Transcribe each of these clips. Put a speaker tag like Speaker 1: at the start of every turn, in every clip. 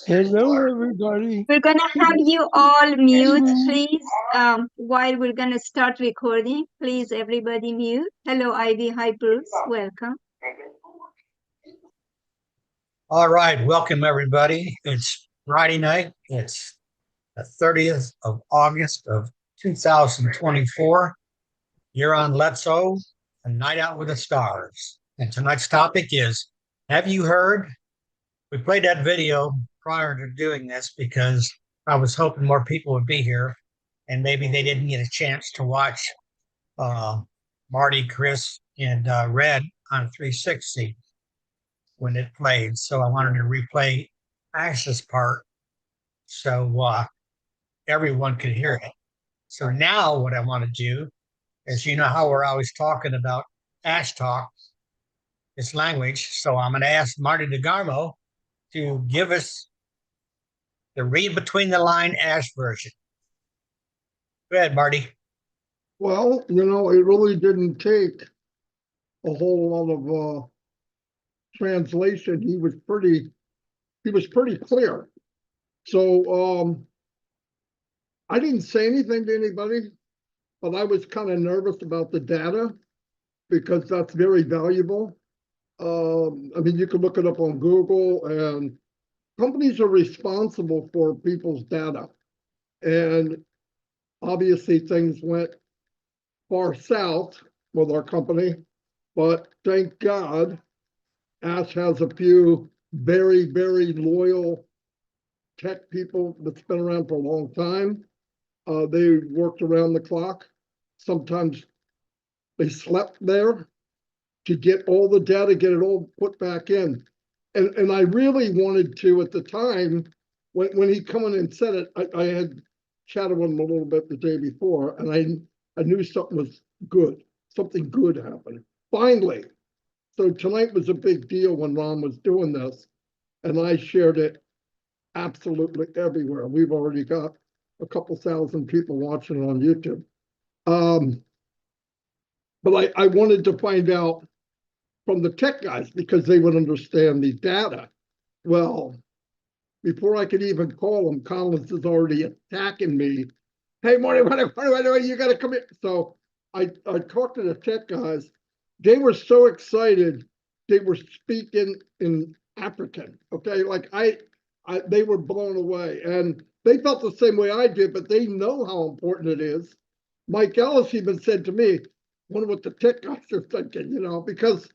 Speaker 1: Hello, everybody.
Speaker 2: We're going to have you all mute, please, while we're going to start recording. Please, everybody mute. Hello, Ivy. Hi, Bruce. Welcome.
Speaker 3: All right. Welcome, everybody. It's Friday night. It's the 30th of August of 2024. You're on Let's O, a night out with the stars. And tonight's topic is, have you heard? We played that video prior to doing this because I was hoping more people would be here and maybe they didn't get a chance to watch Marty, Chris, and Red on 360 when it played. So I wanted to replay Ash's part so everyone could hear it. So now what I want to do is, you know how we're always talking about Ash talk, it's language. So I'm going to ask Marty DeGarmo to give us the read between the line Ash version. Go ahead, Marty.
Speaker 1: Well, it really didn't take a whole lot of translation. He was pretty clear. So I didn't say anything to anybody, but I was kind of nervous about the data because that's very valuable. I mean, you can look it up on Google, and companies are responsible for people's data. And obviously things went far south with our company, but thank God Ash has a few very, very loyal tech people that's been around for a long time. They worked around the clock. Sometimes they slept there to get all the data, get it all put back in. And I really wanted to, at the time, when he come in and said it, I had chatted with him a little bit the day before, and I knew something was good. Something good happened. Finally. So tonight was a big deal when Ron was doing this, and I shared it absolutely everywhere. We've already got a couple thousand people watching it on YouTube. But I wanted to find out from the tech guys because they would understand the data. Well, before I could even call him, Collins is already attacking me. Hey, Marty, what you got to come in. So I talked to the tech guys. They were so excited. They were speaking in African. Okay, like they were blown away, and they felt the same way I did. But they know how important it is. Mike Ellis even said to me, "Wonder what the tech guys are thinking," because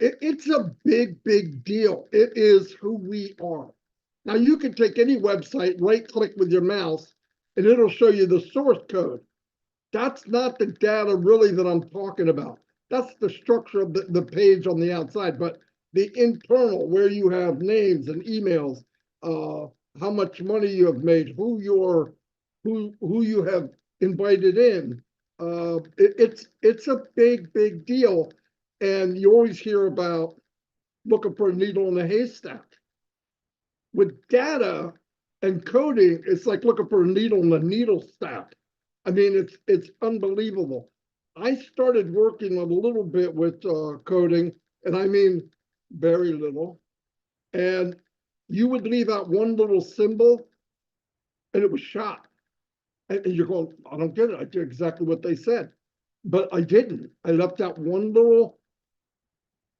Speaker 1: it's a big, big deal. It is who we are. Now you can take any website, right-click with your mouse, and it'll show you the source code. That's not the data really that I'm talking about. That's the structure of the page on the outside, but the internal, where you have names and emails, how much money you have made, who you have invited in. It's a big, big deal. And you always hear about looking for a needle in a haystack. With data and coding, it's like looking for a needle in a needle stack. I mean, it's unbelievable. I started working a little bit with coding, and I mean very little. And you would leave out one little symbol, and it was shot. And you're going, I don't get it. I did exactly what they said. But I didn't. I left out one little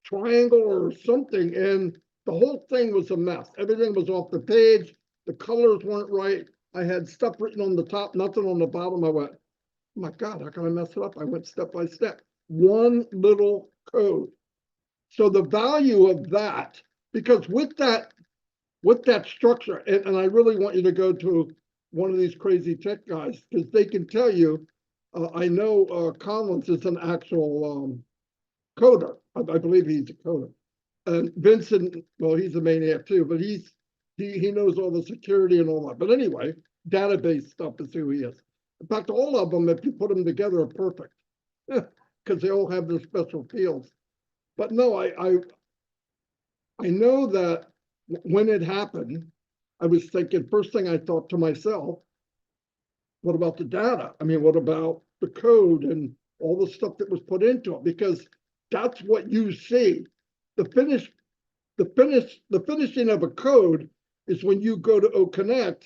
Speaker 1: triangle or something, and the whole thing was a mess. Everything was off the page. The colors weren't right. I had stuff written on the top, nothing on the bottom. I went, oh my God, how can I mess it up? I went step by step. One little code. So the value of that, because with that structure, and I really want you to go to one of these crazy tech guys, because they can tell you, I know Collins is an actual coder. I believe he's a coder. And Vincent, well, he's a maniac too, but he knows all the security and all that. But anyway, database stuff is who he is. In fact, all of them, if you put them together, are perfect because they all have their special fields. But no, I know that when it happened, I was thinking, first thing I thought to myself, what about the data? I mean, what about the code and all the stuff that was put into it? Because that's what you see. the finishing of a code is when you go to OConnect.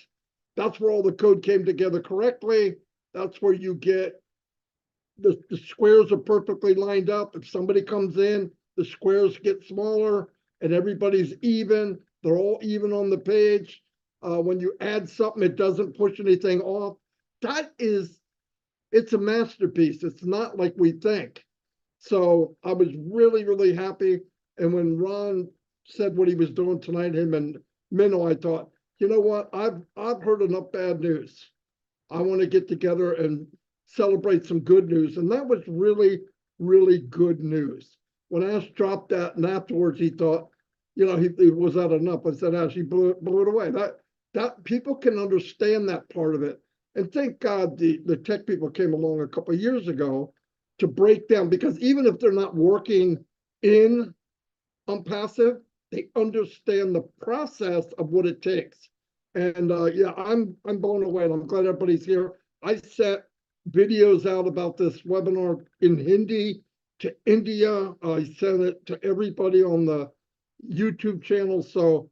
Speaker 1: That's where all the code came together correctly. That's where you get the squares are perfectly lined up. If somebody comes in, the squares get smaller and everybody's even. They're all even on the page. When you add something, it doesn't push anything off. It's a masterpiece. It's not like we think. So I was really, really happy. And when Ron said what he was doing tonight, him and Minoo, I thought, you know what? I've heard enough bad news. I want to get together and celebrate some good news. And that was really, really good news. When Ash dropped that, and afterwards he thought, you know, was that enough? I said, Ash, he blew it away. That people can understand that part of it. And thank God the tech people came along a couple of years ago to break down, because even if they're not working in ONPASSIVE, they understand the process of what it takes. And yeah, I'm blown away, and I'm glad everybody's here. I set videos out about this webinar in Hindi to India. I sent it to everybody on the YouTube channel. So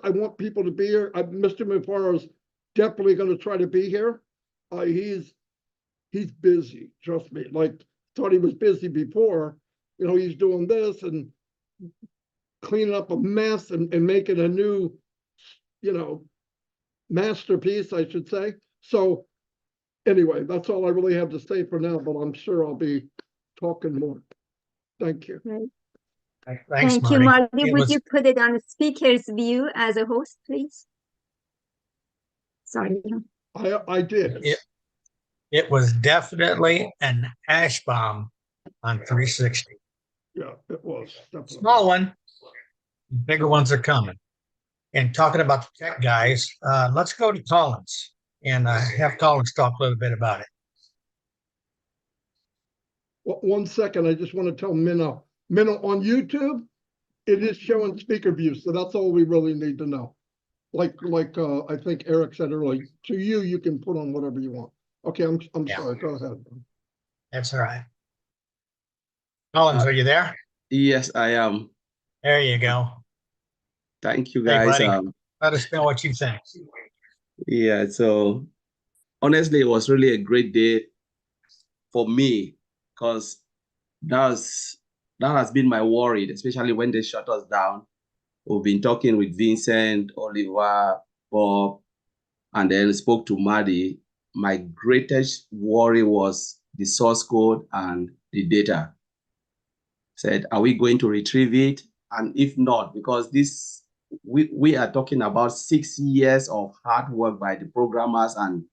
Speaker 1: I want people to be here. Mr. Mufareh is definitely going to try to be here. He's busy, trust me. Like, thought he was busy before. You know, he's doing this and cleaning up a mess and making a new, you know, masterpiece, I should say. So anyway, that's all I really have to say for now, but I'm sure I'll be talking more. Thank you.
Speaker 2: Right.
Speaker 3: Thanks,
Speaker 2: Thank
Speaker 3: Marty.
Speaker 2: you, Marty. Would you put it on a speaker's view as a host, please? Sorry.
Speaker 1: I did.
Speaker 3: It was definitely an ash bomb on 360.
Speaker 1: Yeah, it was. Definitely.
Speaker 3: Small one, bigger ones are coming. And talking about the tech guys, let's go to Collins and have Collins talk a little bit about it.
Speaker 1: Well, 1 second, I just want to tell Minoo. Minoo, on YouTube, it is showing speaker views, so that's all we really need to know. Like I think Eric said earlier, to you can put on whatever you want. Okay, I'm sorry. Go ahead.
Speaker 3: That's all right. Collins, are you there?
Speaker 4: Yes, I am.
Speaker 3: There you go.
Speaker 4: Thank you,
Speaker 3: Hey,
Speaker 4: guys.
Speaker 3: buddy. Let us know what you think.
Speaker 4: Yeah, so honestly, it was really a great day for me, because that has been my worry, especially when they shut us down. We've been talking with Vincent, Oliver, Bob, and then spoke to Marty. My greatest worry was the source code and the data. Said, are we going to retrieve it? And if not, because we are talking about 6 years of hard work by the programmers and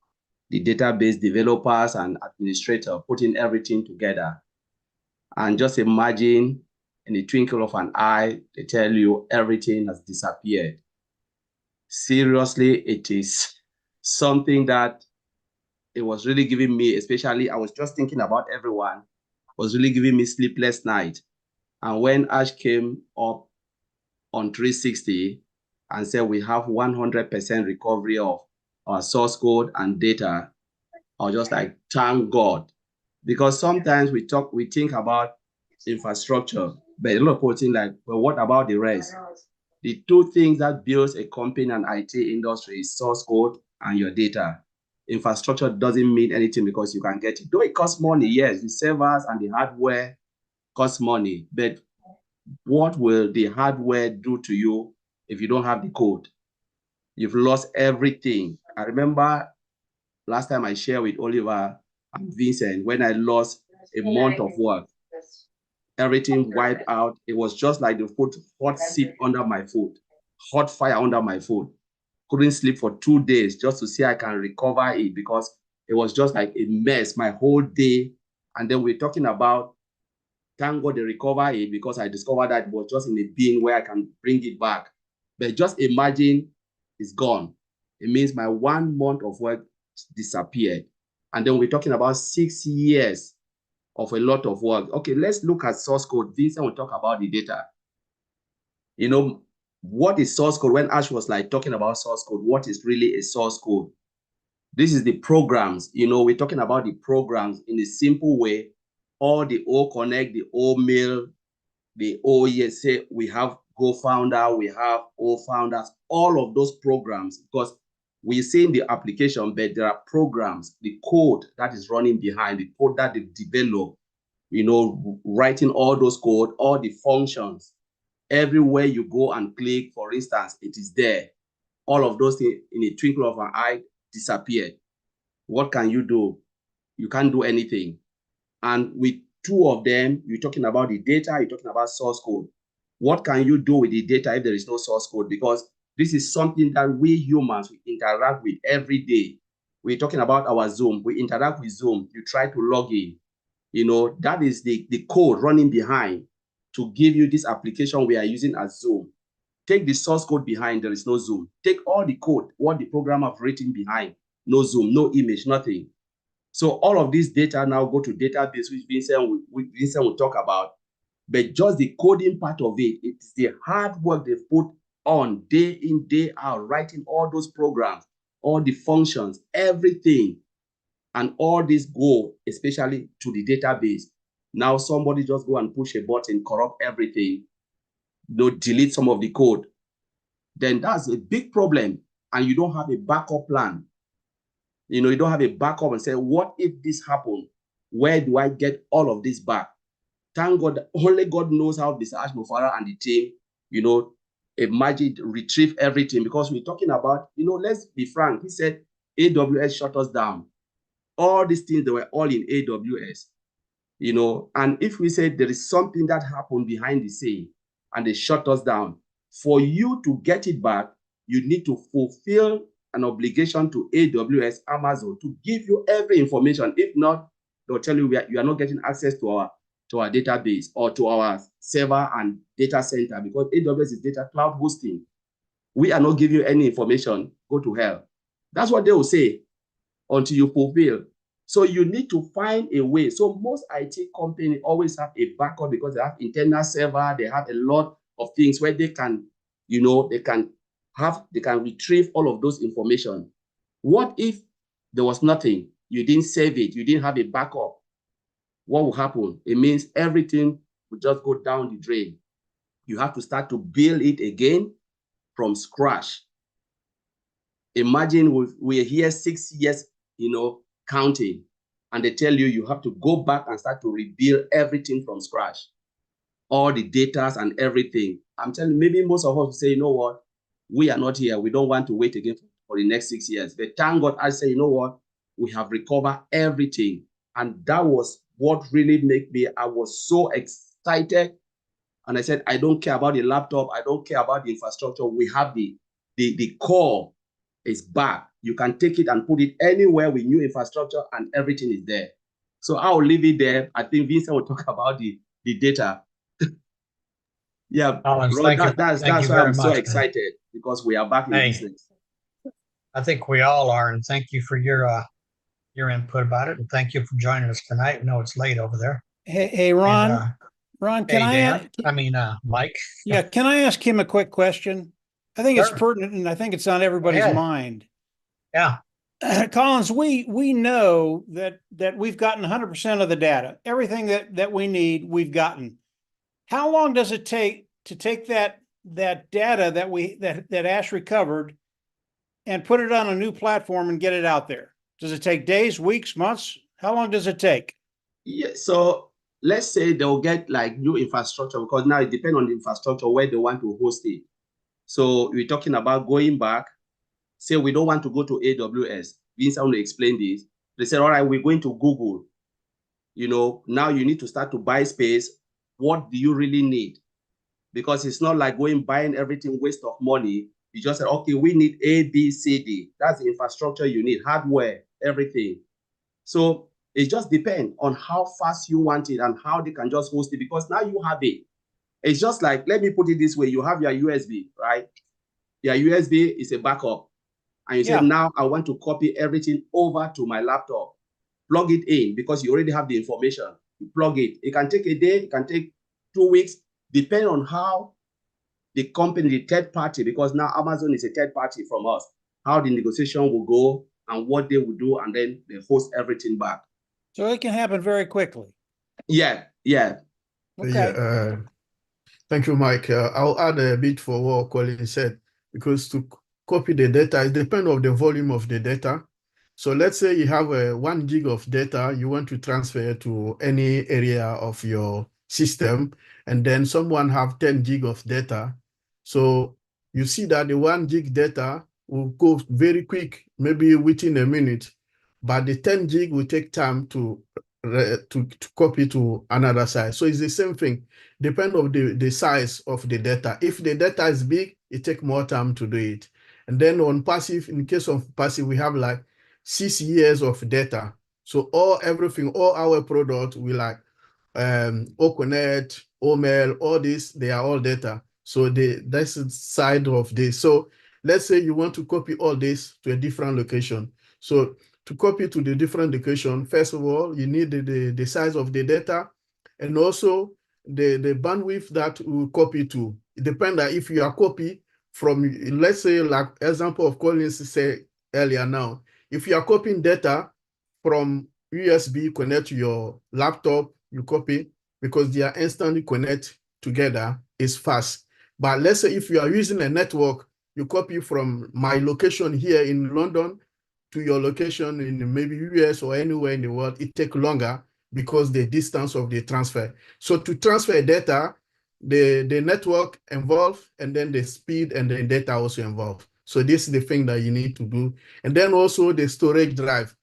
Speaker 4: the database developers and administrators putting everything together. And just imagine, in the twinkle of an eye, they tell you everything has disappeared. Seriously, it is something that it was really giving me, especially I was just thinking about everyone, was really giving me sleepless night. And when Ash came up on 360 and said we have 100% recovery of our source code and data, I was just like, thank God. Because sometimes we think about infrastructure, but a lot of people think like, well, what about the rest? The two things that builds a company and IT industry is source code and your data. Infrastructure doesn't mean anything because you can get it. Though it costs money, yes, the servers and the hardware cost money, but what will the hardware do to you if you don't have the code? You've lost everything. I remember last time I shared with Oliver and Vincent when I lost a month of work. Everything wiped out. It was just like they put hot seat under my foot, hot fire under my foot. Couldn't sleep for 2 days just to see I can recover it, because it was just like a mess my whole day. And then we're talking about, thank God they recover it, because I discovered that it was just in a bin where I can bring it back. But just imagine it's gone. It means my 1 month of work disappeared. And then we're talking about 6 years of a lot of work. Okay, let's look at source code. Vincent will talk about the data. You know, what is source code? When Ash was like talking about source code, what is really a source code? This is the programs. You know, we're talking about the programs in a simple way. All the O Connect, the O Mail, the OESA, we have Go Founder, we have O Founders, all of those programs, because we see in the application, but there are programs, the code that is running behind, the code that they develop, you know, writing all those code, all the functions. Everywhere you go and click, for instance, it is there. All of those things in a twinkle of an eye disappeared. What can you do? You can't do anything. And with two of them, you're talking about the data, you're talking about source code. What can you do with the data if there is no source code? Because this is something that we humans, we interact with every day. We're talking about our Zoom. We interact with Zoom. You try to log in. You know, that is the code running behind to give you this application we are using as Zoom. Take the source code behind, there is no Zoom. Take all the code, what the program have written behind, no Zoom, no image, nothing. So all of this data now go to database, which Vincent will talk about. But just the coding part of it, it's the hard work they've put on day in, day out, writing all those programs, all the functions, everything. And all this go, especially to the database. Now somebody just go and push a button, corrupt everything, delete some of the code. Then that's a big problem. And you don't have a backup plan. You know, you don't have a backup and say, what if this happened? Where do I get all of this back? Thank God, only God knows how Mr. Ash Mufareh and the team, you know, imagine, retrieve everything. Because we're talking about, you know, let's be frank. He said, AWS shut us down. All these things, they were all in AWS, you know. And if we say there is something that happened behind the scene and they shut us down, for you to get it back, you need to fulfill an obligation to AWS, Amazon, to give you every information. If not, they'll tell you you are not getting access to our database or to our server and data center, because AWS is data cloud hosting. We are not giving you any information. Go to hell. That's what they will say until you fulfill. So you need to find a way. So most IT companies always have a backup because they have internal server. They have a lot of things where they can, you know, they can retrieve all of those information. What if there was nothing? You didn't save it. You didn't have a backup. What will happen? It means everything will just go down the drain. You have to start to build it again from scratch. Imagine we're here 6 years, you know, counting, and they tell you have to go back and start to rebuild everything from scratch, all the data and everything. I'm telling you, maybe most of us will say, you know what, we are not here. We don't want to wait again for the next 6 years. But thank God, I say, you know what, we have recovered everything. And that was what really made me, I was so excited. And I said, I don't care about the laptop. I don't care about the infrastructure. We have the core is back. You can take it and put it anywhere with new infrastructure and everything is there. So I'll leave it there. I think Vincent will talk about the data. Yeah,
Speaker 3: Ron,
Speaker 4: that's why I'm so excited, because we are back in business.
Speaker 3: I think we all are, and thank you for your input about it, and thank you for joining us tonight. I know it's late over there.
Speaker 5: Hey, Ron. Ron, can
Speaker 3: Mike.
Speaker 5: Yeah, can I ask him a quick question? I think it's pertinent, and I think it's on everybody's mind.
Speaker 3: Yeah.
Speaker 5: Collins, we know that we've gotten 100% of the data. Everything that we need, we've gotten. How long does it take to take that data that Ash recovered and put it on a new platform and get it out there? Does it take days, weeks, months? How long does it take?
Speaker 4: Yeah, so let's say they'll get like new infrastructure, because now it depends on the infrastructure where they want to host it. So we're talking about going back. Say we don't want to go to AWS. Vincent will explain this. They said, all right, we're going to Google. You know, now you need to start to buy space. What do you really need? Because it's not like buying everything, waste of money. You just said, okay, we need A, B, C, D. That's the infrastructure you need, hardware, everything. So it just depends on how fast you want it and how they can just host it, because now you have it. It's just like, let me put it this way. You have your USB, right? Your USB is a backup. And you say, now I want to copy everything over to my laptop. Plug it in, because you already have the information. You plug it. It can take a day. It can take 2 weeks, depending on how the company, the third party, because now Amazon is a third party from us, how the negotiation will go and what they will do, and then they host everything back.
Speaker 5: So it can happen very quickly.
Speaker 4: Yeah.
Speaker 5: Okay.
Speaker 6: Thank you, Mike. I'll add a bit for what Colin said, because to copy the data, it depends on the volume of the data. So let's say you have a 1 gig of data you want to transfer to any area of your system, and then someone have 10 gig of data. So you see that the 1 gig data will go very quick, maybe within a minute, but the 10 gig will take time to copy to another side. So it's the same thing, depend on the size of the data. If the data is big, it take more time to do it. And then on passive, in case of passive, we have like 6 years of data. So everything, all our products, we like Oconnect, Omail, all this, they are all data. So that's the side of this. So let's say you want to copy all this to a different location. So to copy to the different location, first of all, you need the size of the data, and also the bandwidth that will copy to. It depends on if you are copy from, let's say, like example of Collins said earlier now, if you are copying data from USB connect to your laptop, you copy because they are instantly connect together, is fast. But let's say if you are using a network, you copy from my location here in London to your location in maybe US or anywhere in the world, it takes longer because the distance of the transfer. So to transfer data, the network involved, and then the speed and the data also involved. So this is the thing that you need to do. And then also the storage drive,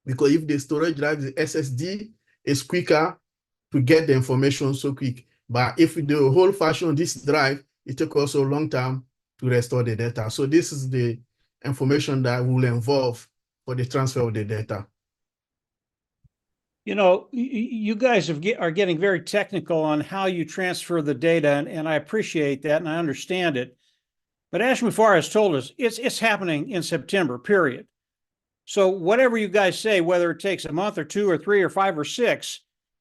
Speaker 6: because if the storage drive, the SSD, is quicker to get the information so quick. But if the whole fashion this drive, it takes also a long time to restore the data. So this is the information that will involve for the transfer of the data.
Speaker 5: You know, you guys are getting very technical on how you transfer the data, and I appreciate that, and I understand it. But Ash Mufareh has told us it's happening in September, period. So whatever you guys say, whether it takes a month or 2 or 3 or 5 or 6,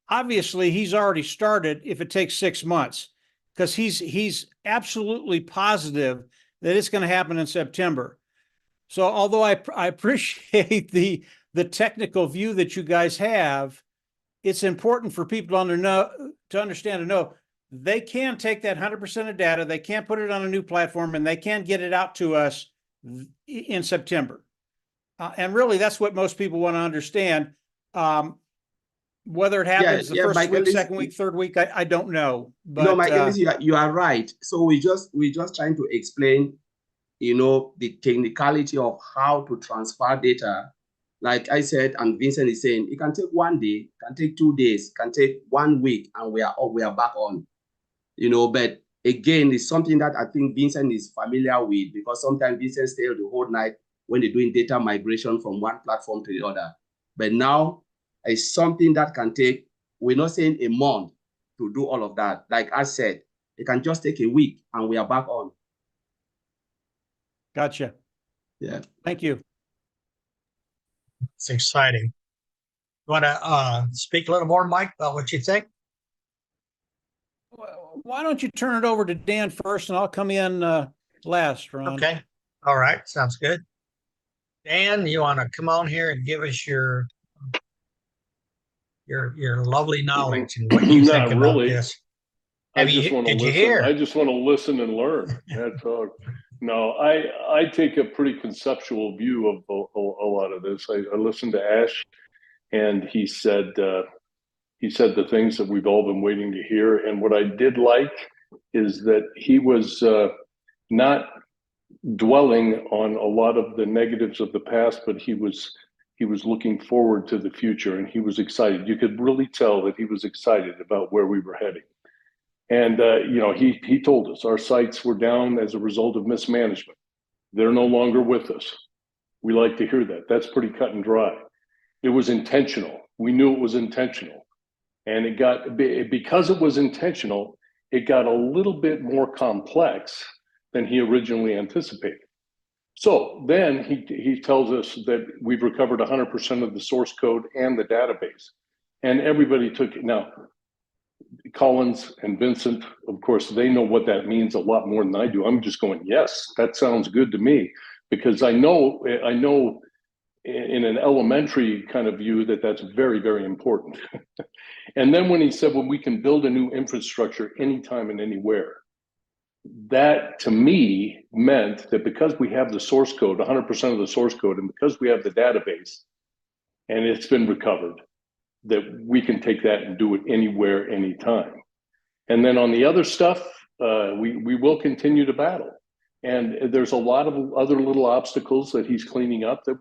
Speaker 5: obviously he's already started if it takes 6 months, because he's absolutely positive that it's going to happen in September. So although I appreciate the technical view that you guys have, it's important for people to understand and know they can take that 100% of data, they can put it on a new platform, and they can get it out to us in September. And really, that's what most people want to understand. Whether it happens the first week, second week, third week, I don't know. But
Speaker 4: no, Mike Ellis, you are right. So we're just trying to explain, the technicality of how to transfer data. Like I said, and Vincent is saying, it can take 1 day, can take 2 days, can take 1 week, and we are back on. But again, it's something that I think Vincent is familiar with, because sometimes Vincent stays the whole night when they're doing data migration from one platform to the other. But now it's something that can take, we're not saying a month to do all of that. Like I said, it can just take a week and we are back on.
Speaker 5: Gotcha.
Speaker 6: Yeah.
Speaker 5: Thank you.
Speaker 3: It's exciting. You want to speak a little more, Mike, about what you think?
Speaker 5: Why don't you turn it over to Dan first, and I'll come in last, Ron.
Speaker 3: Okay. All right. Sounds good. Dan, you want to come on here and give us your lovely knowledge and what you think about
Speaker 7: really.
Speaker 3: this?
Speaker 7: Did you hear? I just want to listen and learn. That's all. No, I take a pretty conceptual view of a lot of this. I listened to Ash, and he said the things that we've all been waiting to hear. And what I did like is that he was not dwelling on a lot of the negatives of the past, but he was looking forward to the future, and he was excited. You could really tell that he was excited about where we were heading. And he told us our sites were down as a result of mismanagement. They're no longer with us. We like to hear that. That's pretty cut and dry. It was intentional. We knew it was intentional. And because it was intentional, it got a little bit more complex than he originally anticipated. So then he tells us that we've recovered 100% of the source code and the database. And everybody took it. Now, Collins and Vincent, of course, they know what that means a lot more than I do. I'm just going, yes, that sounds good to me, because I know in an elementary kind of view that that's very, very important. And then when he said, well, we can build a new infrastructure anytime and anywhere, that to me meant that because we have the source code, 100% of the source code, and because we have the database and it's been recovered, that we can take that and do it anywhere, anytime. And then on the other stuff, we will continue to battle. And there's a lot of other little obstacles that he's cleaning up that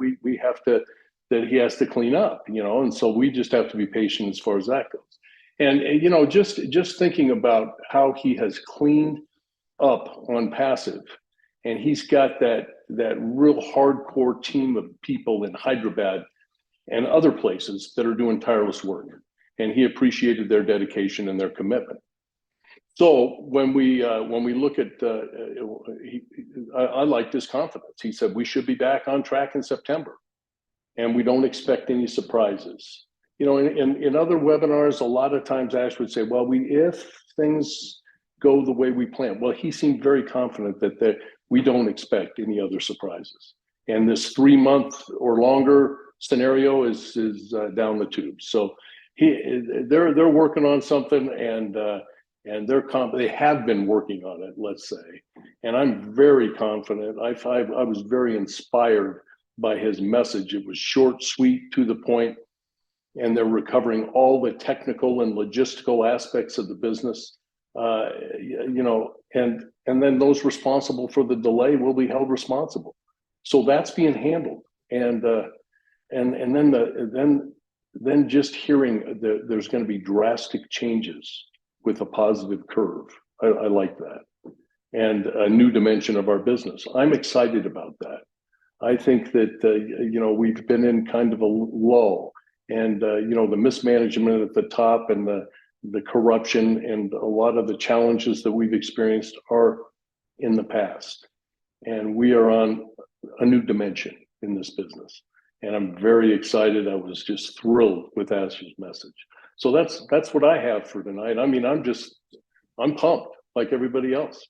Speaker 7: that he has to clean up, you know, and so we just have to be patient as far as that goes. And you know, just thinking about how he has cleaned up ONPASSIVE, and he's got that real hardcore team of people in Hyderabad and other places that are doing tireless work, and he appreciated their dedication and their commitment. So when we look at, I liked his confidence. He said we should be back on track in September, and we don't expect any surprises. You know, in other webinars, a lot of times Ash would say, well, if things go the way we plan. Well, he seemed very confident that we don't expect any other surprises. And this 3-month or longer scenario is down the tube. So they're working on something, and they have been working on it, let's say. And I'm very confident. I was very inspired by his message. It was short, sweet, to the point, and they're recovering all the technical and logistical aspects of the business. You know, and then those responsible for the delay will be held responsible. So that's being handled. And then just hearing there's going to be drastic changes with a positive curve. I like that. And a new dimension of our business. I'm excited about that. I think that, you know, we've been in kind of a lull, and, you know, the mismanagement at the top and the corruption and a lot of the challenges that we've experienced are in the past. And we are on a new dimension in this business. And I'm very excited. I was just thrilled with Ash's message. So that's what I have for tonight. I mean, I'm pumped like everybody else.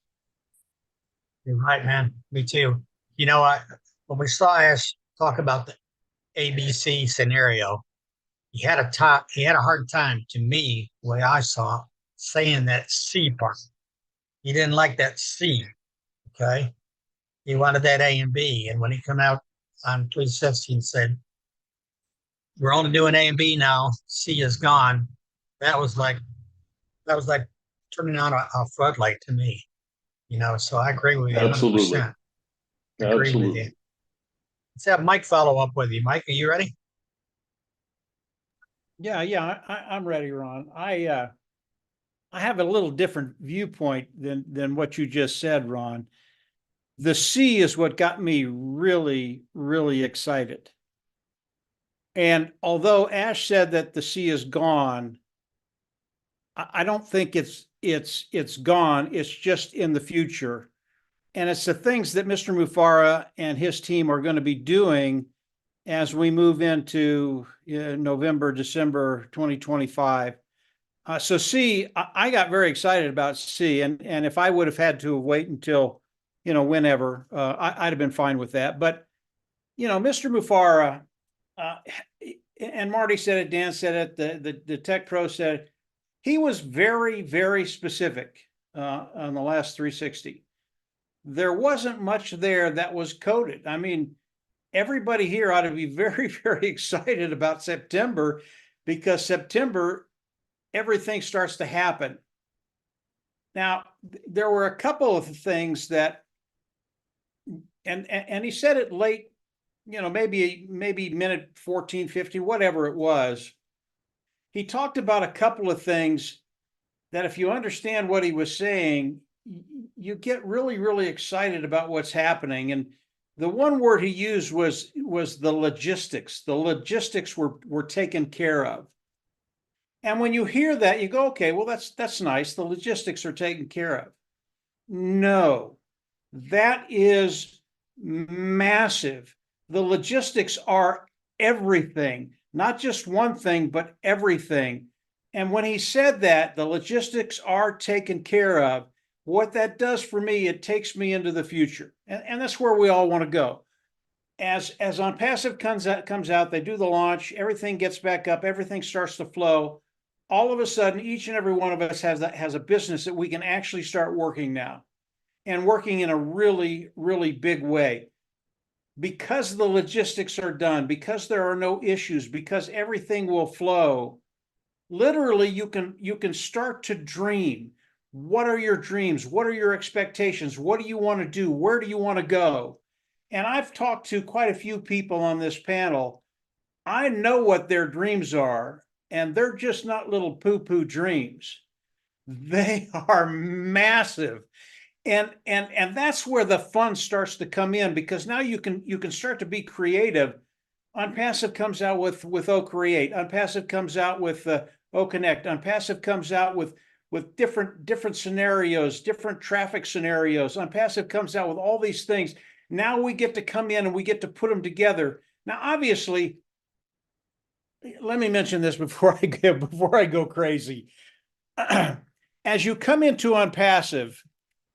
Speaker 3: You're right, man. Me too. You know, when we saw Ash talk about the ABC scenario, he had a hard time, to me, the way I saw, saying that C part. He didn't like that C. Okay. He wanted that A and B. And when he come out on 316 and said, we're only doing A and B now, C is gone. That was like turning on a floodlight to me. You know, so I agree with you.
Speaker 7: Absolutely.
Speaker 3: 100%. Agree with you. Let's have Mike follow up with you. Mike, are you ready?
Speaker 5: Yeah, I'm ready, Ron. I have a little different viewpoint than what you just said, Ron. The C is what got me really, really excited. And although Ash said that the C is gone, I don't think it's gone. It's just in the future. And it's the things that Mr. Mufareh and his team are going to be doing as we move into November, December 2025. So C, I got very excited about C. And if I would have had to wait until, you know, whenever, I'd have been fine with that. But, you know, Mr. Mufareh, and Marty said it, Dan said it, the tech pro said it, he was very, very specific on the last 360. There wasn't much there that was coded. I mean, everybody here ought to be very, very excited about September, because September, everything starts to happen. Now, there were a couple of things that, and he said it late, you know, maybe minute 14, 15, whatever it was. He talked about a couple of things that if you understand what he was saying, you get really, really excited about what's happening. And the one word he used was the logistics. The logistics were taken care of. And when you hear that, you go, okay, well, that's nice. The logistics are taken care of. No, that is massive. The logistics are everything, not just one thing, but everything. And when he said that, the logistics are taken care of, what that does for me, it takes me into the future. And that's where we all want to go. as ONPASSIVE comes out, they do the launch, everything gets back up, everything starts to flow. All of a sudden, each and every one of us has a business that we can actually start working now, and working in a really, really big way. Because the logistics are done, because there are no issues, because everything will flow. Literally, you can start to dream. What are your dreams? What are your expectations? What do you want to do? Where do you want to go? And I've talked to quite a few people on this panel. I know what their dreams are, and they're just not little poo-poo dreams. They are massive. And that's where the fun starts to come in, because now you can start to be creative. ONPASSIVE comes out with O-Create. ONPASSIVE comes out with O-Connect. ONPASSIVE comes out with different scenarios, different traffic scenarios. ONPASSIVE comes out with all these things. Now we get to come in and we get to put them together. Now, obviously, let me mention this before I go crazy. As you come into ONPASSIVE,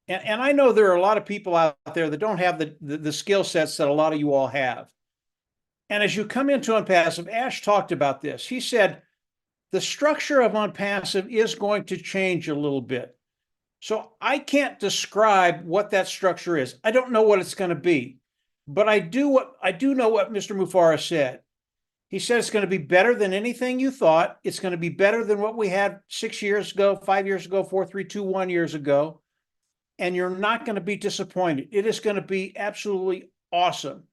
Speaker 5: and I know there are a lot of people out there that don't have the skill sets that a lot of you all have. And as you come into ONPASSIVE, Ash talked about this. He said, the structure of ONPASSIVE is going to change a little bit. So I can't describe what that structure is. I don't know what it's going to be, but I do know what Mr. Mufareh said. He said it's going to be better than anything you thought. It's going to be better than what we had 6 years ago, 5 years ago, 4, 3, 2, 1 years ago. And you're not going to be disappointed. It is going to be absolutely awesome.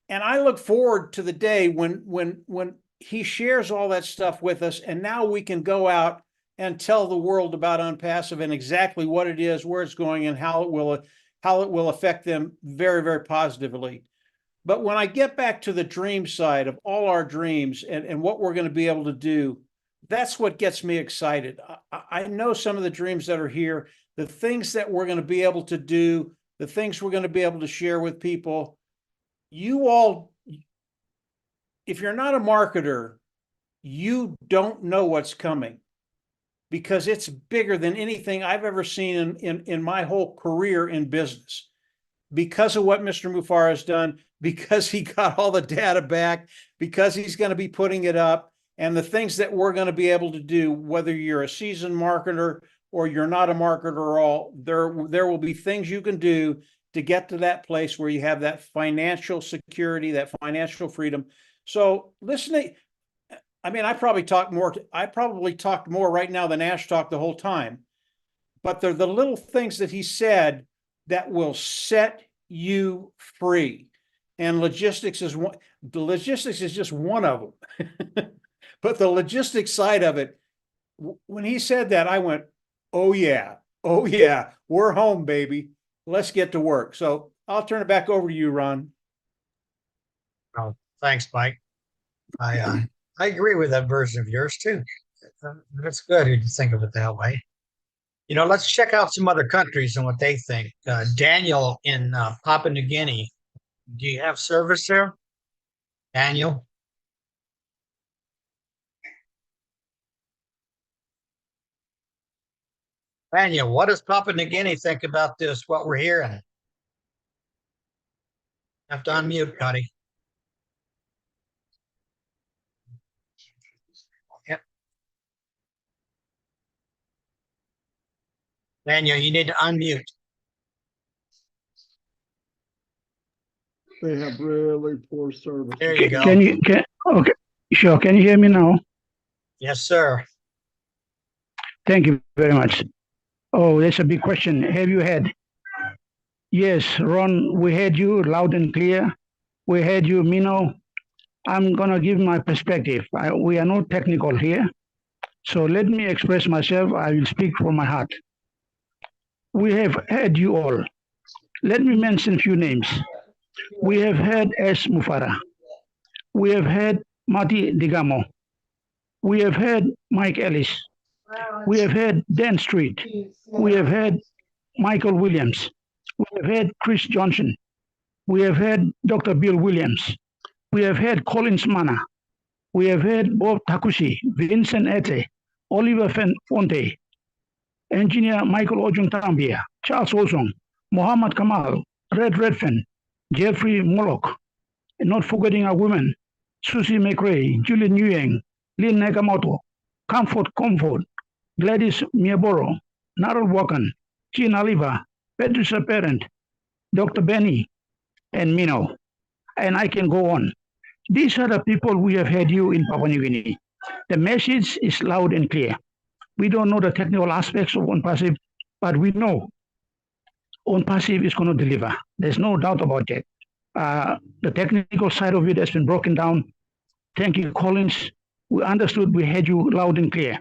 Speaker 5: And I look forward to the day when he shares all that stuff with us, and now we can go out and tell the world about ONPASSIVE and exactly what it is, where it's going, and how it will affect them very, very positively. But when I get back to the dream side of all our dreams and what we're going to be able to do, that's what gets me excited. I know some of the dreams that are here, the things that we're going to be able to do, the things we're going to be able to share with people. You all, if you're not a marketer, you don't know what's coming, because it's bigger than anything I've ever seen in my whole career in business. Because of what Mr. Mufareh has done, because he got all the data back, because he's going to be putting it up, and the things that we're going to be able to do, whether you're a seasoned marketer or you're not a marketer at all, there will be things you can do to get to that place where you have that financial security, that financial freedom. So listening, I mean, I probably talked more right now than Ash talked the whole time, but they're the little things that he said that will set you free. And logistics is just one of them. But the logistics side of it, when he said that, I went, oh yeah, we're home, baby. Let's get to work. So I'll turn it back over to you, Ron.
Speaker 3: Oh, thanks, Mike. I agree with that version of yours too. That's good if you think of it that way. You know, let's check out some other countries and what they think. Daniel in Papua New Guinea. Do you have service there, Daniel? Daniel, what does Papua New Guinea think about this, what we're hearing? You have to unmute, buddy. Yep. Daniel, you need to unmute.
Speaker 1: They have really poor service.
Speaker 3: There you go.
Speaker 8: Okay, sure. Can you hear me now?
Speaker 3: Yes, sir.
Speaker 8: Thank you very much. Oh, that's a big question. Have you had? Yes, Ron, we heard you loud and clear. We heard you, Minoo. I'm going to give my perspective. We are not technical here. So let me express myself. I will speak from my heart. We have heard you all. Let me mention a few names. We have heard Ash Mufareh. We have heard Marty Digamo. We have heard Mike Ellis. We have heard Dan Street. We have heard Michael Williams. We have heard Chris Johnson. We have heard Dr. Bill Williams. We have heard Collins Mana. We have heard Bob Takushi, Vincent Ete, Oliver Fonte, Engineer Michael Ojuntambia, Charles Osong, Mohammed Kamal, Red Redfern, Jeffrey Moloch, and not forgetting our women, Susie McRae, Julie Nguyen, Lynn Nakamoto, Comfort, Gladys Miaboro, Narol Wakan, Jean Oliva, Patricia Parent, Dr. Benny, and Minoo. And I can go on. These are the people we have had you in Papua New Guinea. The message is loud and clear. We don't know the technical aspects of ONPASSIVE, but we know ONPASSIVE is going to deliver. There's no doubt about that. The technical side of it has been broken down. Thank you, Collins. We understood, we had you loud and clear.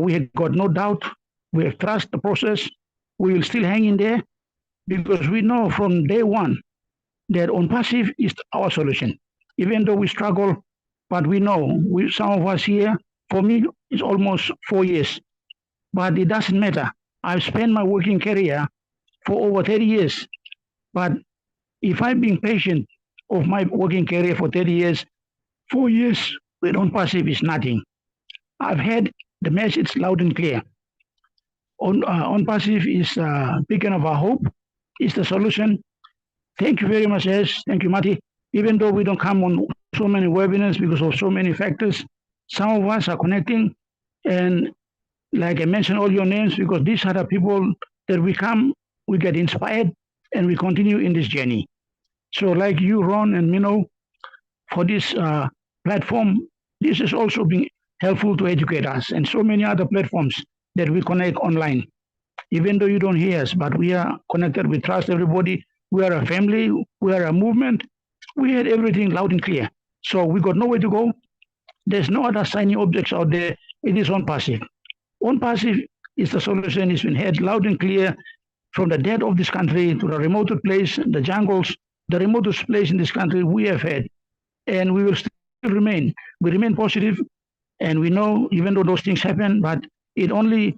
Speaker 8: We had got no doubt. We have trust the process. We will still hang in there because we know from day one that ONPASSIVE is our solution. Even though we struggle, but we know, some of us here, for me, it's almost 4 years, but it doesn't matter. I've spent my working career for over 30 years, but if I'm being patient of my working career for 30 years, 4 years with ONPASSIVE is nothing. I've had the message loud and clear. ONPASSIVE is a beacon of our hope, is the solution. Thank you very much, Ash. Thank you, Marty. Even though we don't come on so many webinars because of so many factors, some of us are connecting. And like I mentioned all your names, because these are the people that we come, we get inspired, and we continue in this journey. So like you, Ron and Minoo, for this platform, this has also been helpful to educate us, and so many other platforms that we connect online. Even though you don't hear us, but we are connected, we trust everybody. We are a family, we are a movement. We had everything loud and clear. So we got nowhere to go. There's no other shiny objects out there. It is ONPASSIVE. ONPASSIVE is the solution. It's been heard loud and clear from the dead of this country to the remotest place, the jungles, the remotest place in this country we have had. And we will still remain. We remain positive, and we know even though those things happen, but it only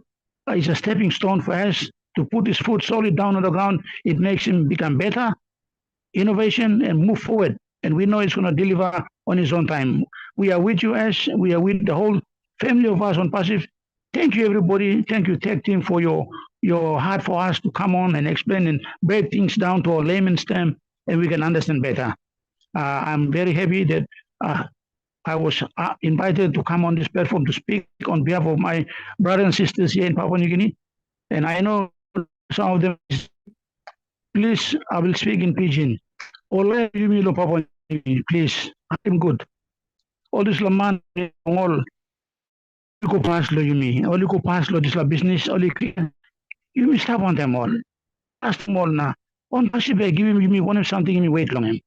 Speaker 8: is a stepping stone for us to put his foot solid down on the ground. It makes him become better, innovation, and move forward. And we know it's going to deliver on his own time. We are with you, Ash. We are with the whole family of us ONPASSIVE. Thank you, everybody. Thank you, tech team, for your heart for us to come on and explain and break things down to a layman's term, and we can understand better. I'm very happy that I was invited to come on this platform to speak on behalf of my brothers and sisters here in Papua New Guinea. And I know some of them, please, I will speak in Pidgin. Oleh Yumilo Papua New Guinea, please, I'm good. All this laman, all you pass lo Yumi, all you pass lo this la business, all you stop on them all. Ask them all now. ONPASSIVE, give me one of something, give me wait long.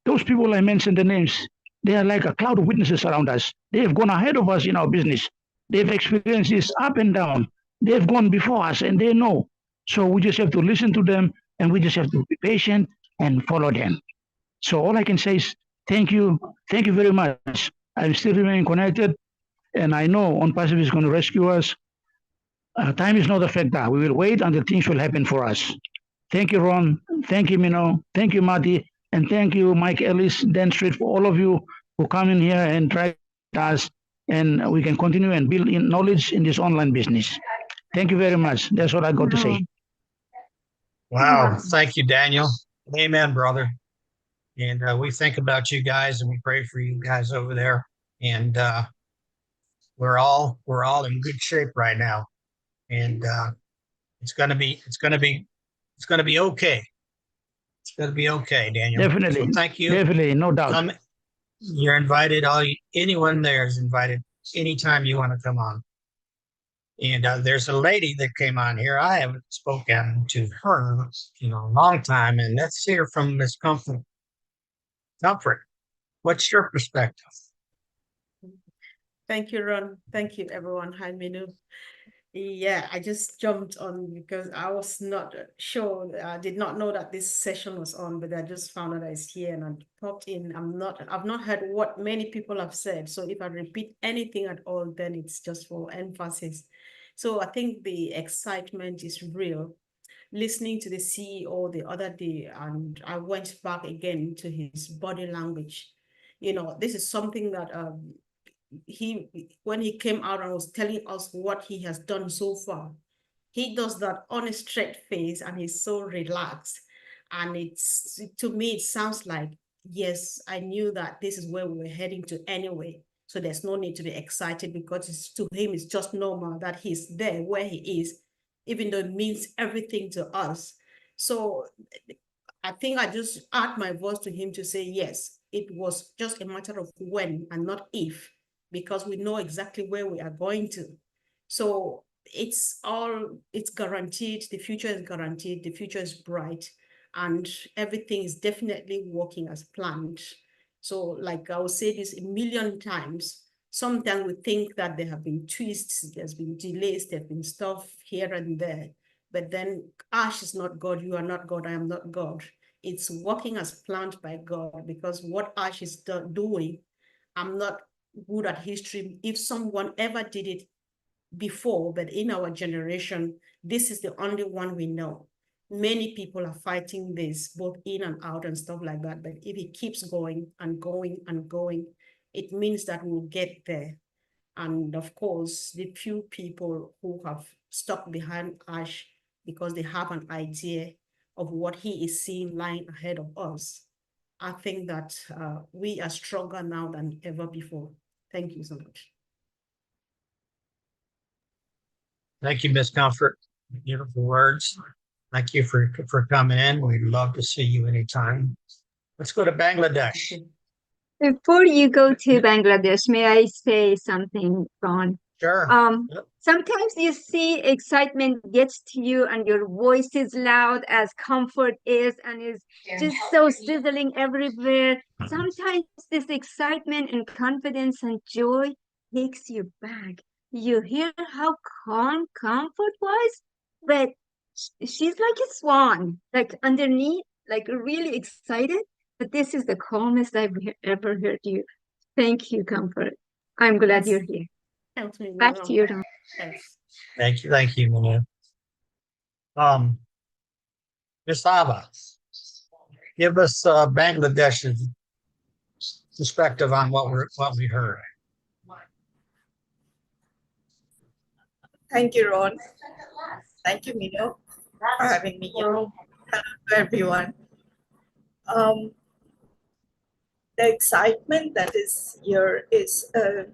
Speaker 8: Those people I mentioned the names, they are like a cloud of witnesses around us. They have gone ahead of us in our business. They've experienced this up and down. They've gone before us and they know. So we just have to listen to them, and we just have to be patient and follow them. So all I can say is thank you. Thank you very much. I'm still remaining connected, and I know ONPASSIVE is going to rescue us. Time is not a factor. We will wait until things will happen for us. Thank you, Ron. Thank you, Minoo. Thank you, Marty. And thank you, Mike, Ellis, Dan Street, for all of you who come in here and try us, and we can continue and build in knowledge in this online business. Thank you very much. That's what I got to say.
Speaker 3: Wow. Thank you, Daniel. Amen, brother. And we think about you guys, and we pray for you guys over there. And we're all in good shape right now. And it's gonna be okay. It's gonna be okay, Daniel.
Speaker 8: Definitely.
Speaker 3: So thank you.
Speaker 8: Definitely, no doubt.
Speaker 3: You're invited. Anyone there is invited anytime you want to come on. And there's a lady that came on here. I haven't spoken to her in a long time, and let's hear from Miss Comfort. Comfort, what's your perspective?
Speaker 9: Thank you, Ron. Thank you, everyone. Hi, Minoo. Yeah, I just jumped on because I was not sure. I did not know that this session was on, but I just found out that it's here and I popped in. I've not heard what many people have said. So if I repeat anything at all, then it's just for emphasis. So I think the excitement is real. Listening to the CEO the other day, and I went back again to his body language. You know, this is something that when he came out and was telling us what he has done so far, he does that on a straight face and he's so relaxed. And to me, it sounds like yes, I knew that this is where we were heading to anyway. So there's no need to be excited because to him, it's just normal that he's there where he is, even though it means everything to us. So I think I just add my voice to him to say, yes, it was just a matter of when and not if, because we know exactly where we are going to. So it's guaranteed. The future is guaranteed. The future is bright, and everything is definitely working as planned. So like I will say this a million times, sometimes we think that there have been twists, there's been delays, there have been stuff here and there. But then Ash is not God, you are not God, I am not God. It's working as planned by God, because what Ash is doing, I'm not good at history. If someone ever did it before, but in our generation, this is the only one we know. Many people are fighting this, both in and out and stuff like that. But if it keeps going and going and going, it means that we'll get there. And of course, the few people who have stuck behind Ash because they have an idea of what he is seeing lying ahead of us, I think that we are stronger now than ever before. Thank you so much.
Speaker 3: Thank you, Ms. Comfort. Beautiful words. Thank you for coming in. We'd love to see you anytime. Let's go to Bangladesh.
Speaker 2: Before you go to Bangladesh, may I say something, Ron?
Speaker 3: Sure.
Speaker 2: Sometimes you see excitement gets to you and your voice is loud as comfort is and is just so sizzling everywhere. Sometimes this excitement and confidence and joy takes you back. You hear how calm comfort was, but she's like a swan, like underneath, like really excited. But this is the calmest I've ever heard you. Thank you, Comfort. I'm glad you're here. Back to you, Ron.
Speaker 3: Thank you, Minoo. Ms. Ava, give us Bangladesh's perspective on what we heard.
Speaker 10: Thank you, Ron. Thank you, Minoo, for having me here. Hello to everyone. The excitement that is here is, the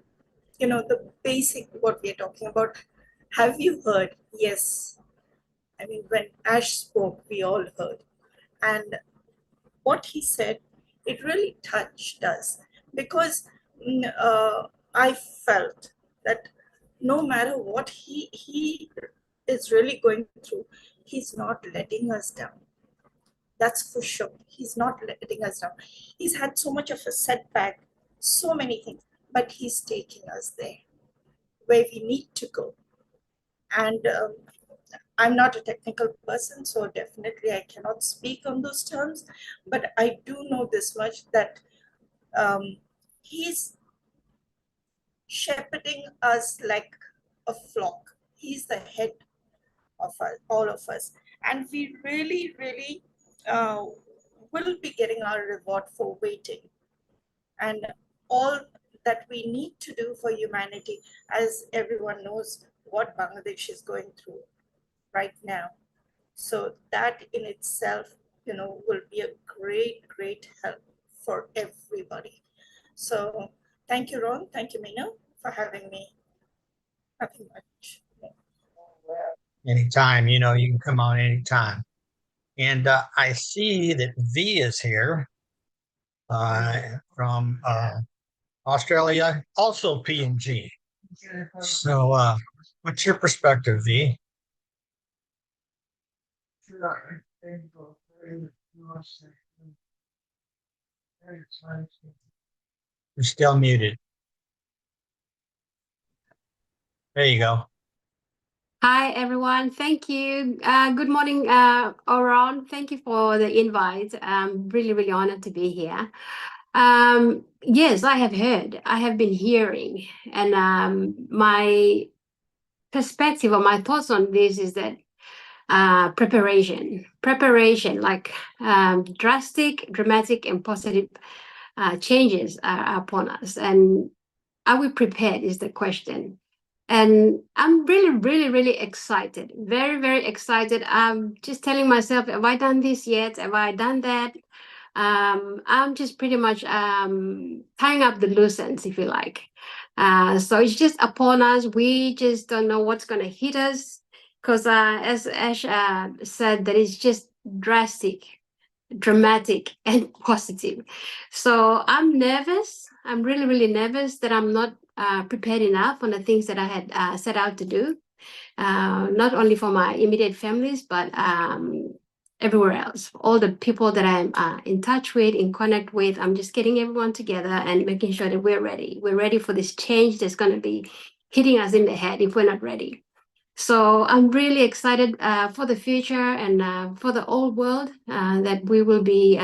Speaker 10: basic what we are talking about. Have you heard? Yes. I mean, when Ash spoke, we all heard. And what he said, it really touched us, because I felt that no matter what he is really going through, he's not letting us down. That's for sure. He's not letting us down. He's had so much of a setback, so many things, but he's taking us there where we need to go. And I'm not a technical person, so definitely I cannot speak on those terms, but I do know this much, that he's shepherding us like a flock. He's the head of us, all of us. And we really, really will be getting our reward for waiting. And all that we need to do for humanity, as everyone knows what Bangladesh is going through right now. So that in itself, will be a great, great help for everybody. So thank you, Ron. Thank you, Minoo, for having me. Nothing much.
Speaker 3: Anytime, you can come on anytime. And I see that V is here from Australia, also PNG. So what's your perspective, V? You're still muted. There you go.
Speaker 11: Hi, everyone. Thank you. Good morning, Oron. Thank you for the invite. I'm really, really honored to be here. Yes, I have heard. I have been hearing. And my perspective or my thoughts on this is that preparation, like dramatic, and positive changes are upon us. And are we prepared is the question. And I'm really, really, really excited. Very, very excited. I'm just telling myself, have I done this yet? Have I done that? I'm just pretty much tying up the loose ends, if you like. So it's just upon us. We just don't know what's going to hit us, because as Ash said, that is just drastic, dramatic, and positive. So I'm nervous. I'm really, really nervous that I'm not prepared enough on the things that I had set out to do, not only for my immediate families, but everywhere else. All the people that I'm in touch with, in connect with, I'm just getting everyone together and making sure that we're ready. We're ready for this change that's going to be hitting us in the head if we're not ready. So I'm really excited for the future and for the old world that we will be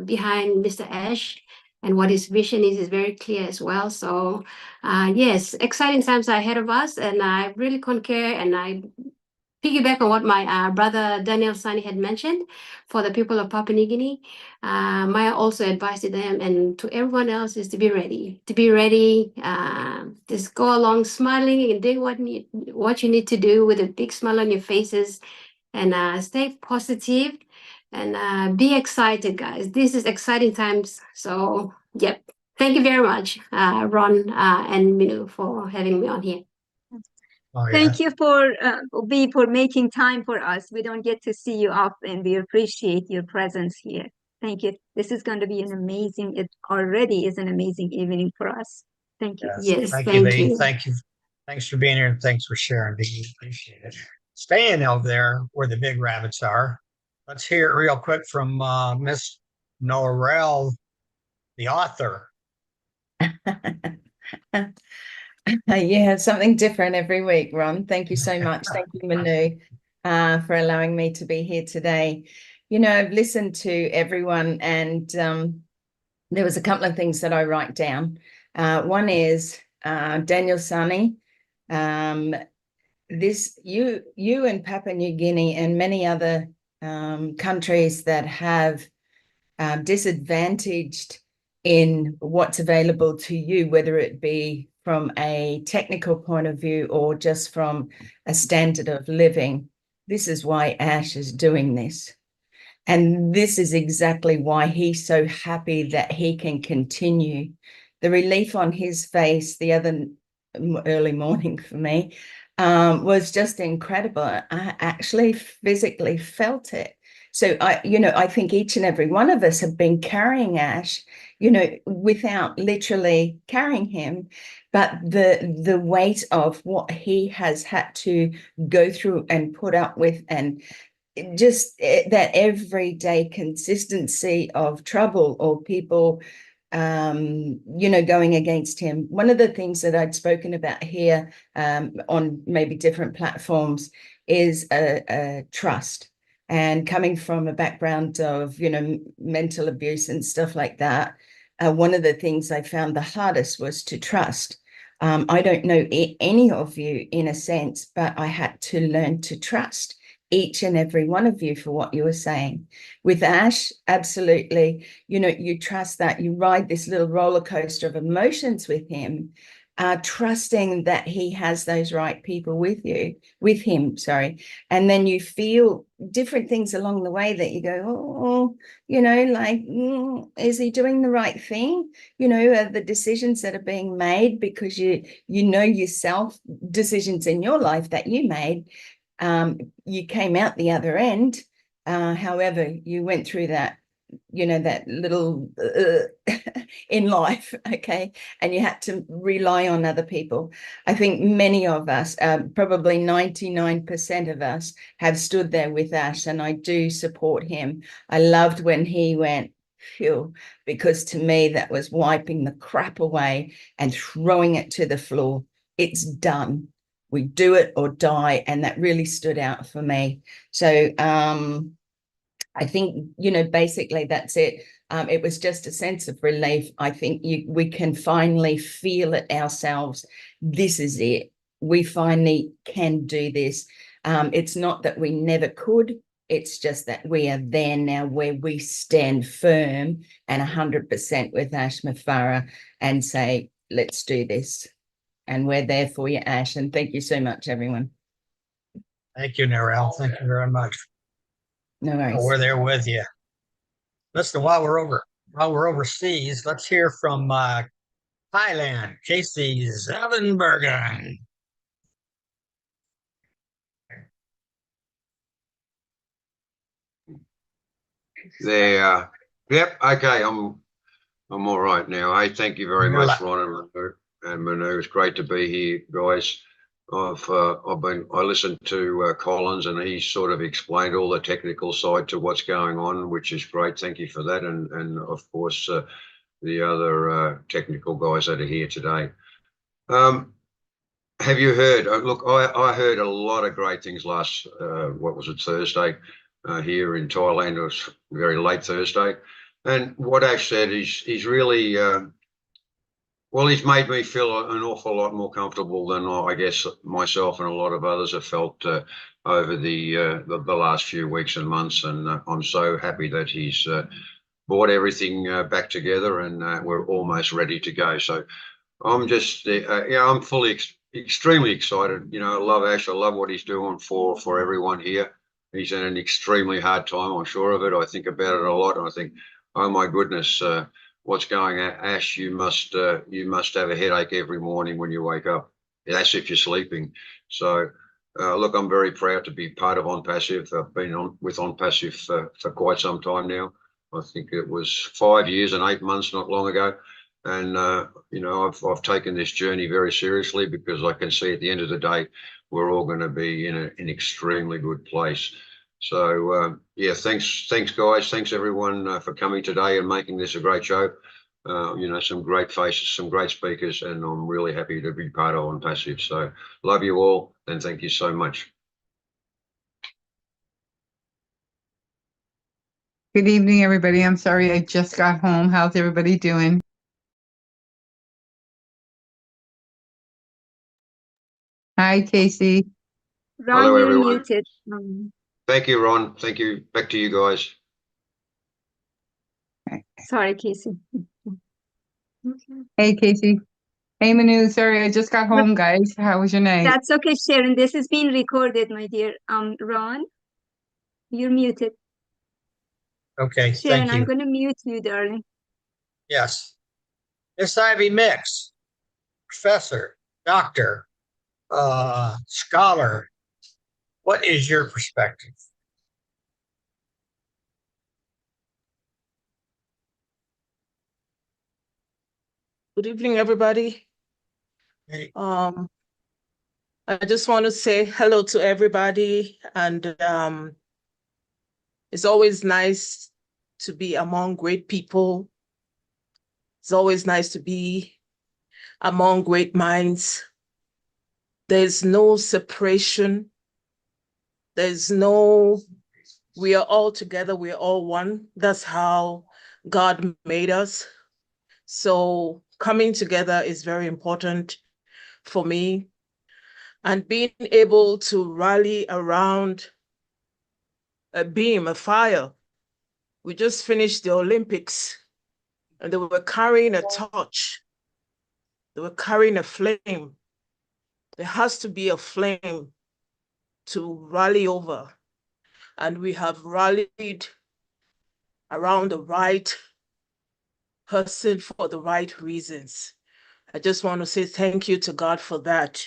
Speaker 11: behind Mr. Ash, and what his vision is very clear as well. So yes, exciting times are ahead of us, and I really concur, and I piggyback on what my brother Daniel Sani had mentioned for the people of Papua New Guinea. My also advice to them and to everyone else is to be ready. To be ready, just go along smiling and doing what you need to do with a big smile on your faces, and stay positive and be excited, guys. This is exciting times. So, yep. Thank you very much, Ron and Minoo, for having me on here.
Speaker 3: Oh, yeah.
Speaker 2: Thank you for making time for us. We don't get to see you often. We appreciate your presence here. Thank you. This is going to be an amazing, it already is an amazing evening for us. Thank you.
Speaker 11: Yes,
Speaker 3: thank
Speaker 11: thank
Speaker 3: you.
Speaker 11: you.
Speaker 3: Thank you. Thanks for being here, and thanks for sharing. We appreciate it. Staying over there where the big rabbits are, let's hear it real quick from Miss Norrell, the author.
Speaker 12: Yeah, something different every week, Ron. Thank you so much. Thank you, Minoo, for allowing me to be here today. You know, I've listened to everyone, and there was a couple of things that I write down. One is Daniel Sani. You in Papua New Guinea and many other countries that have disadvantaged in what's available to you, whether it be from a technical point of view or just from a standard of living. This is why Ash is doing this. And this is exactly why he's so happy that he can continue. The relief on his face the other early morning for me was just incredible. I actually physically felt it. So I think each and every one of us have been carrying Ash, without literally carrying him, but the weight of what he has had to go through and put up with, and just that everyday consistency of trouble or people going against him. One of the things that I'd spoken about here on maybe different platforms is a trust. And coming from a background of, mental abuse and stuff like that, one of the things I found the hardest was to trust. I don't know any of you in a sense, but I had to learn to trust each and every one of you for what you were saying. With Ash, absolutely, you trust that you ride this little roller coaster of emotions with him, trusting that he has those right people with him, and then you feel different things along the way that you go, is he doing the right thing? Are the decisions that are being made, because you know yourself, decisions in your life that you made, you came out the other end. However, you went through that, that little in life, okay, and you had to rely on other people. I think many of us, probably 99% of us, have stood there with Ash, and I do support him. I loved when he went, phew, because to me that was wiping the crap away and throwing it to the floor. It's done. We do it or die, and that really stood out for me. So I think, basically that's it. It was just a sense of relief. I think we can finally feel it ourselves. This is it. We finally can do this. It's not that we never could. It's just that we are there now, where we stand firm and 100% with Ash Mufareh and say, let's do this. And we're there for you, Ash. And thank you so much, everyone.
Speaker 3: Thank you, Narelle. Thank you very much.
Speaker 12: No worries.
Speaker 3: We're there with you. Listen, while we're overseas, let's hear from Thailand, Casey Zavenbergen.
Speaker 13: There. Yep. Okay. I'm all right now. Hey, thank you very much, Ron and Minoo. It's great to be here, guys. I listened to Collins, and he sort of explained all the technical side to what's going on, which is great. Thank you for that, and of course the other technical guys that are here today. Have you heard? Look, I heard a lot of great things last Thursday here in Thailand. It was very late Thursday, and what Ash said is he's really well, he's made me feel an awful lot more comfortable than I guess myself and a lot of others have felt over the last few weeks and months. And I'm so happy that he's brought everything back together, and we're almost ready to go. So I'm just, I'm fully extremely excited. You know, I love Ash. I love what he's doing for everyone here. He's in an extremely hard time, I'm sure of it. I think about it a lot, and I think, oh my goodness, what's going on, Ash? You must have a headache every morning when you wake up. That's if you're sleeping. So, look, I'm very proud to be part of ONPASSIVE. I've been with ONPASSIVE for quite some time now. I think it was 5 years and 8 months not long ago. And, I've taken this journey very seriously, because I can see at the end of the day, we're all going to be in an extremely good place. So, thanks guys. Thanks everyone for coming today and making this a great show. Some great faces, some great speakers, and I'm really happy to be part of ONPASSIVE. So love you all, and thank you so much.
Speaker 14: Good evening, everybody. I'm sorry I just got home. How's everybody doing? Hi, Casey.
Speaker 2: Ron,
Speaker 13: hello,
Speaker 2: you're
Speaker 13: everyone.
Speaker 2: muted.
Speaker 13: Thank you, Ron. Thank you. Back to you guys.
Speaker 2: Sorry, Casey.
Speaker 14: Hey, Casey. Hey, Minoo. Sorry, I just got home, guys. How was your night?
Speaker 2: That's okay, Sharon. This is being recorded, my dear. Ron, you're muted.
Speaker 3: Okay,
Speaker 2: Sharon,
Speaker 3: thank you.
Speaker 2: I'm going to mute you, darling.
Speaker 3: Yes. Miss Ivy Mix, professor, doctor, scholar, what is your perspective?
Speaker 15: Good evening, everybody.
Speaker 3: Hey.
Speaker 15: I just want to say hello to everybody, and it's always nice to be among great people. It's always nice to be among great minds. There's no separation. We are all together, we are all one. That's how God made us. So coming together is very important for me. And being able to rally around a beam, a fire. We just finished the Olympics, and they were carrying a torch. They were carrying a flame. There has to be a flame to rally over. And we have rallied around the right person for the right reasons. I just want to say thank you to God for that.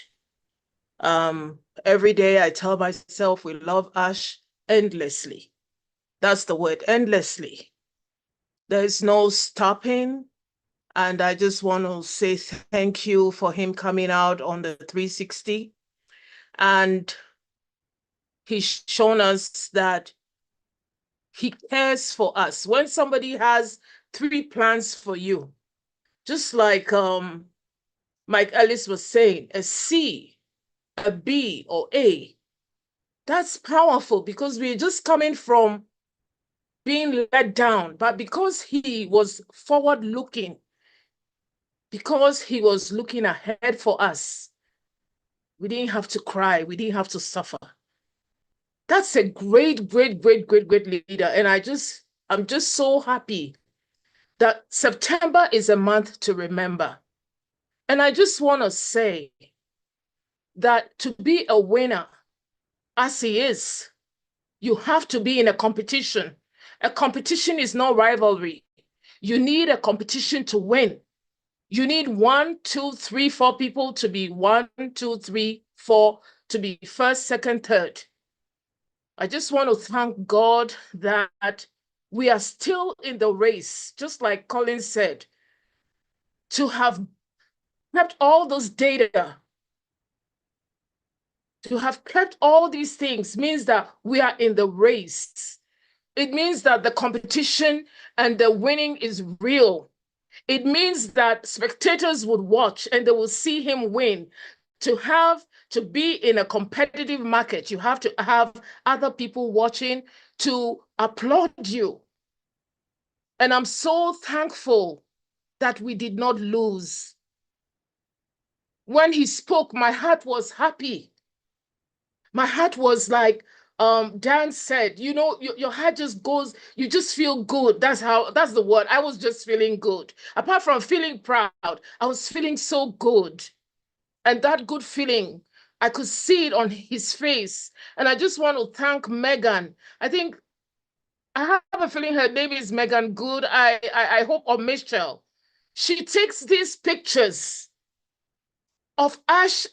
Speaker 15: Every day I tell myself we love Ash endlessly. That's the word, endlessly. There's no stopping. And I just want to say thank you for him coming out on the 360. And he's shown us that he cares for us. When somebody has 3 plans for you, just like Mike Ellis was saying, a C, a B, or A, that's powerful, because we're just coming from being let down. But because he was forward-looking, because he was looking ahead for us, we didn't have to cry. We didn't have to suffer. That's a great, great, great, great, great leader. And I'm just so happy that September is a month to remember. And I just want to say that to be a winner, as he is, you have to be in a competition. A competition is not rivalry. You need a competition to win. You need 1, 2, 3, 4 people to be 1, 2, 3, 4 to be first, second, third. I just want to thank God that we are still in the race, just like Colin said, to have kept all those data, to have kept all these things means that we are in the race. It means that the competition and the winning is real. It means that spectators would watch and they will see him win. To be in a competitive market, you have to have other people watching to applaud you. And I'm so thankful that we did not lose. When he spoke, my heart was happy. My heart was like, Dan said, you know, your heart just goes, you just feel good. That's the word. I was just feeling good. Apart from feeling proud, I was feeling so good. And that good feeling, I could see it on his face. And I just want to thank Megan. I have a feeling her name is Megan Good. I hope, or Michelle. She takes these pictures of Ash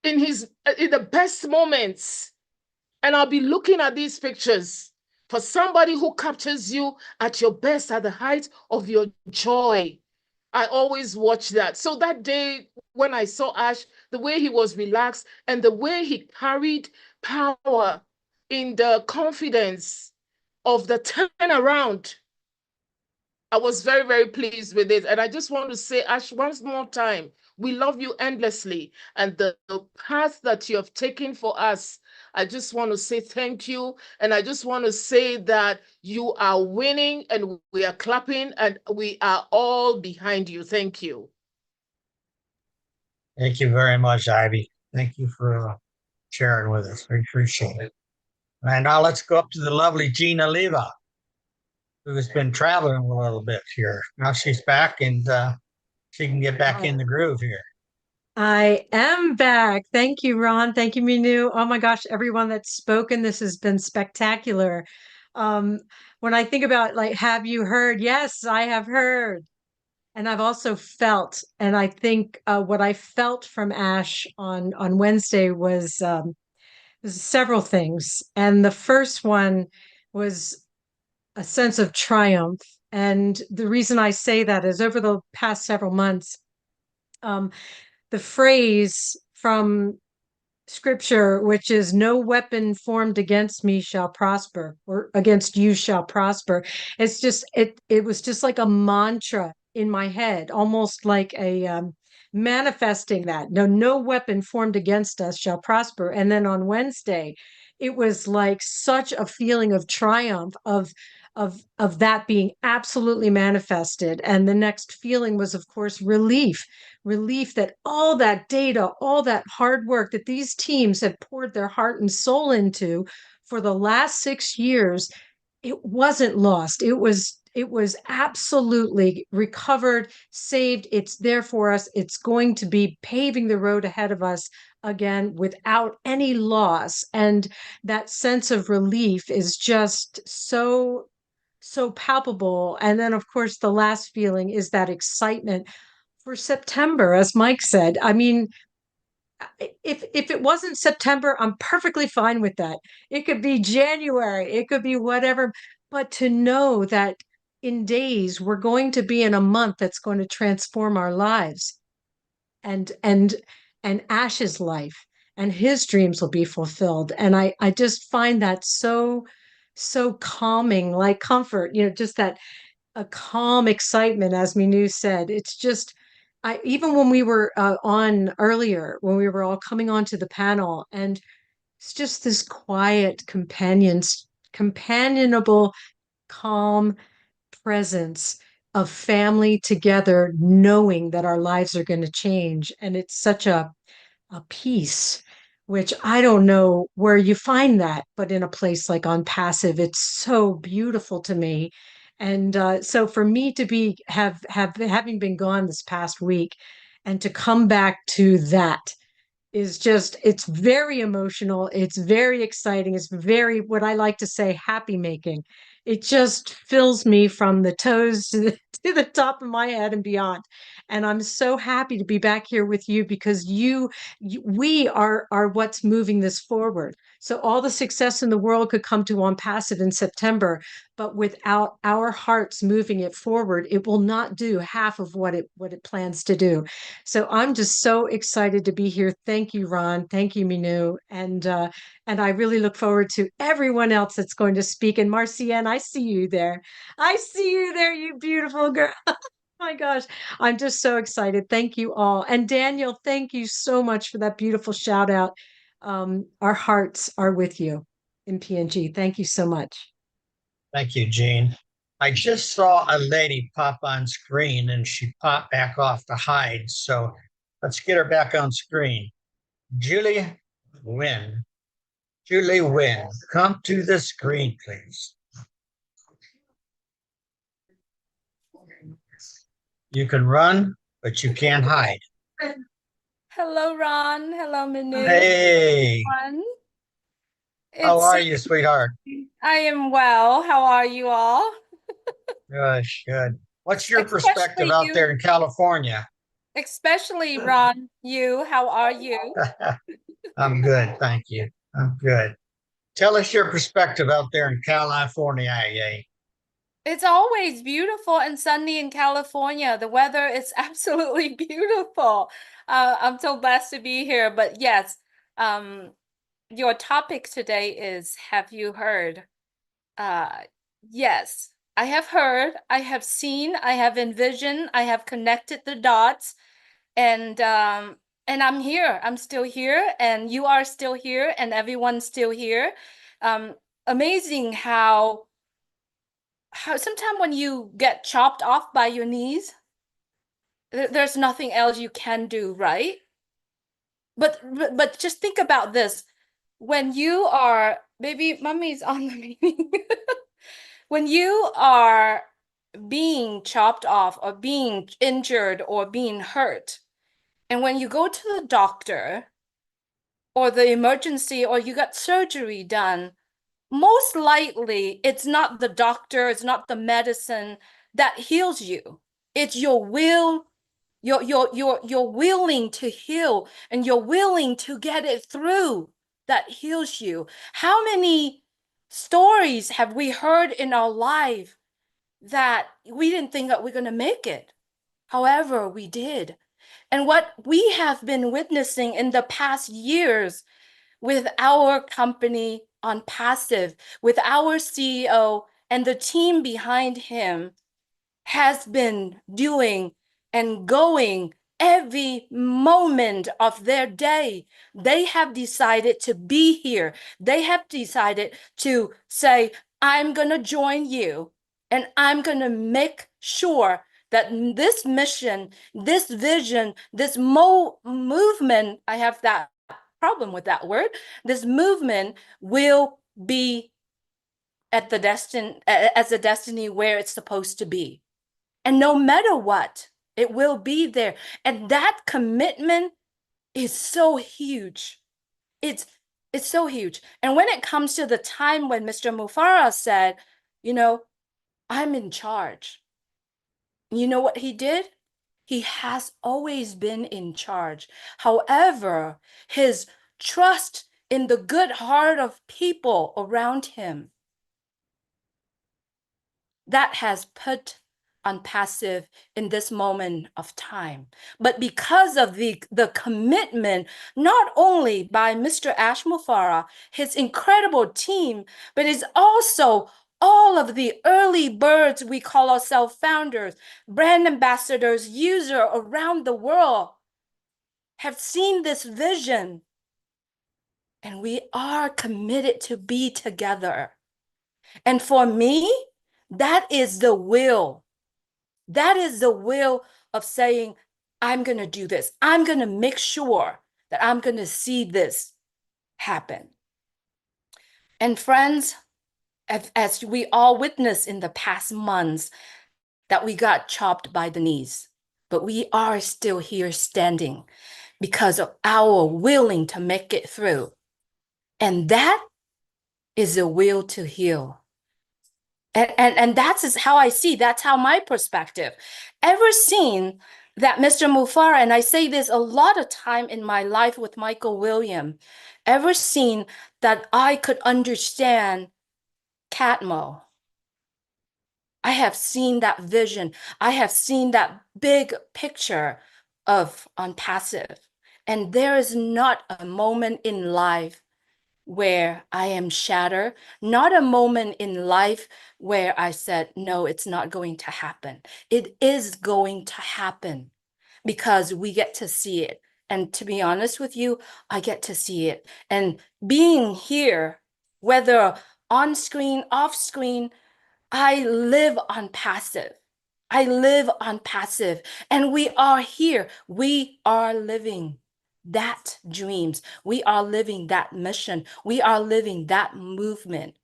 Speaker 15: in the best moments. And I'll be looking at these pictures for somebody who captures you at your best, at the height of your joy. I always watch that. So that day when I saw Ash, the way he was relaxed and the way he carried power in the confidence of the turnaround, I was very, very pleased with it. And I just want to say, Ash, once more time, we love you endlessly. And the path that you have taken for us, I just want to say thank you. And I just want to say that you are winning and we are clapping and we are all behind you. Thank you.
Speaker 3: Thank you very much, Ivy. Thank you for sharing with us. We appreciate it. And now let's go up to the lovely Gina Leva, who has been traveling a little bit here. Now she's back and she can get back in the groove here.
Speaker 16: I am back. Thank you, Ron. Thank you, Minoo. Oh my gosh, everyone that's spoken, this has been spectacular. When I think about like, have you heard? Yes, I have heard. And I've also felt, and I think what I felt from Ash on Wednesday was several things. And the first one was a sense of triumph. And the reason I say that is over the past several months, the phrase from scripture, which is no weapon formed against me shall prosper, or against you shall prosper. It's just, it was just like a mantra in my head, almost like a manifesting that no weapon formed against us shall prosper. And then on Wednesday, it was like such a feeling of triumph of that being absolutely manifested. And the next feeling was, of course, relief that all that data, all that hard work that these teams have poured their heart and soul into for the last 6 years, it wasn't lost. It was absolutely recovered, saved. It's there for us. It's going to be paving the road ahead of us again without any loss. And that sense of relief is just so palpable. And then, of course, the last feeling is that excitement for September, as Mike said. I mean, if it wasn't September, I'm perfectly fine with that. It could be January, it could be whatever. But to know that in days we're going to be in a month that's going to transform our lives, and Ash's life and his dreams will be fulfilled. And I just find that so calming, like comfort, just that a calm excitement, as Minoo said. It's just, even when we were on earlier, when we were all coming onto the panel, and it's just this quiet, companionable, calm presence of family together, knowing that our lives are going to change. And it's such a peace, which I don't know where you find that, but in a place like ONPASSIVE, it's so beautiful to me. And so for me to be having been gone this past week and to come back to that is just, it's very emotional. It's very exciting. It's very, what I like to say, happy making. It just fills me from the toes to the top of my head and beyond. And I'm so happy to be back here with you because we are what's moving this forward. So all the success in the world could come to ONPASSIVE in September, but without our hearts moving it forward, it will not do half of what it plans to do. So I'm just so excited to be here. Thank you, Ron. Thank you, Minoo. And I really look forward to everyone else that's going to speak. And Marcienne, I see you there. I see you there, you beautiful girl. My gosh, I'm just so excited. Thank you all. And Daniel, thank you so much for that beautiful shout out. Our hearts are with you in PNG. Thank you so much.
Speaker 3: Thank you, Jean. I just saw a lady pop on screen and she popped back off to hide. So let's get her back on screen. Julie Wynn. Julie Wynn, come to the screen, please. You can run, but you can't hide.
Speaker 17: Hello, Ron. Hello, Minoo.
Speaker 3: Hey. How are you, sweetheart?
Speaker 17: I am well. How are you all?
Speaker 3: Good, good. What's your perspective out there in California?
Speaker 17: Especially, Ron, you. How are you?
Speaker 3: I'm good, thank you. I'm good. Tell us your perspective out there in California.
Speaker 17: It's always beautiful and sunny in California. The weather is absolutely beautiful. I'm so blessed to be here. But yes, your topic today is, have you heard? Yes, I have heard, I have seen, I have envisioned, I have connected the dots, and I'm here. I'm still here, and you are still here, and everyone's still here. Amazing how sometimes when you get chopped off by your knees, there's nothing else you can do, right? But just think about this. When you are, maybe mommy's on the meeting. When you are being chopped off or being injured or being hurt, and when you go to the doctor or the emergency or you got surgery done, most likely it's not the doctor, it's not the medicine that heals you. It's your will. You're willing to heal, and you're willing to get it through that heals you. How many stories have we heard in our life that we didn't think that we're going to make it? However, we did. And what we have been witnessing in the past years with our company ONPASSIVE, with our CEO and the team behind him, has been doing and going every moment of their day. They have decided to be here. They have decided to say, I'm going to join you, and I'm going to make sure that this mission, this vision, this movement, I have that problem with that word, this movement will be at the as a destiny where it's supposed to be. And no matter what, it will be there. And that commitment is so huge. It's so huge. And when it comes to the time when Mr. Mufareh said, you know, I'm in charge. You know what he did? He has always been in charge. However, his trust in the good heart of people around him, that has put ONPASSIVE in this moment of time. But because of the commitment, not only by Mr. Ash Mufareh, his incredible team, but it's also all of the early birds we call ourselves founders, brand ambassadors, users around the world have seen this vision. And we are committed to be together. And for me, that is the will. That is the will of saying, I'm going to do this. I'm going to make sure that I'm going to see this happen. And friends, as we all witnessed in the past months, that we got chopped by the knees, but we are still here standing because of our willing to make it through. And that is the will to heal. And that's how I see, that's how my perspective. Ever seen that Mr. Mufareh, and I say this a lot of time in my life with Michael William, ever seen that I could understand Catmo? I have seen that vision. I have seen that big picture of ONPASSIVE. And there is not a moment in life where I am shattered, not a moment in life where I said, no, it's not going to happen. It is going to happen because we get to see it. And to be honest with you, I get to see it. And being here, whether on screen, off screen, I live ONPASSIVE. I live ONPASSIVE. And we are here. We are living that dreams. We are living that mission. We are living that movement.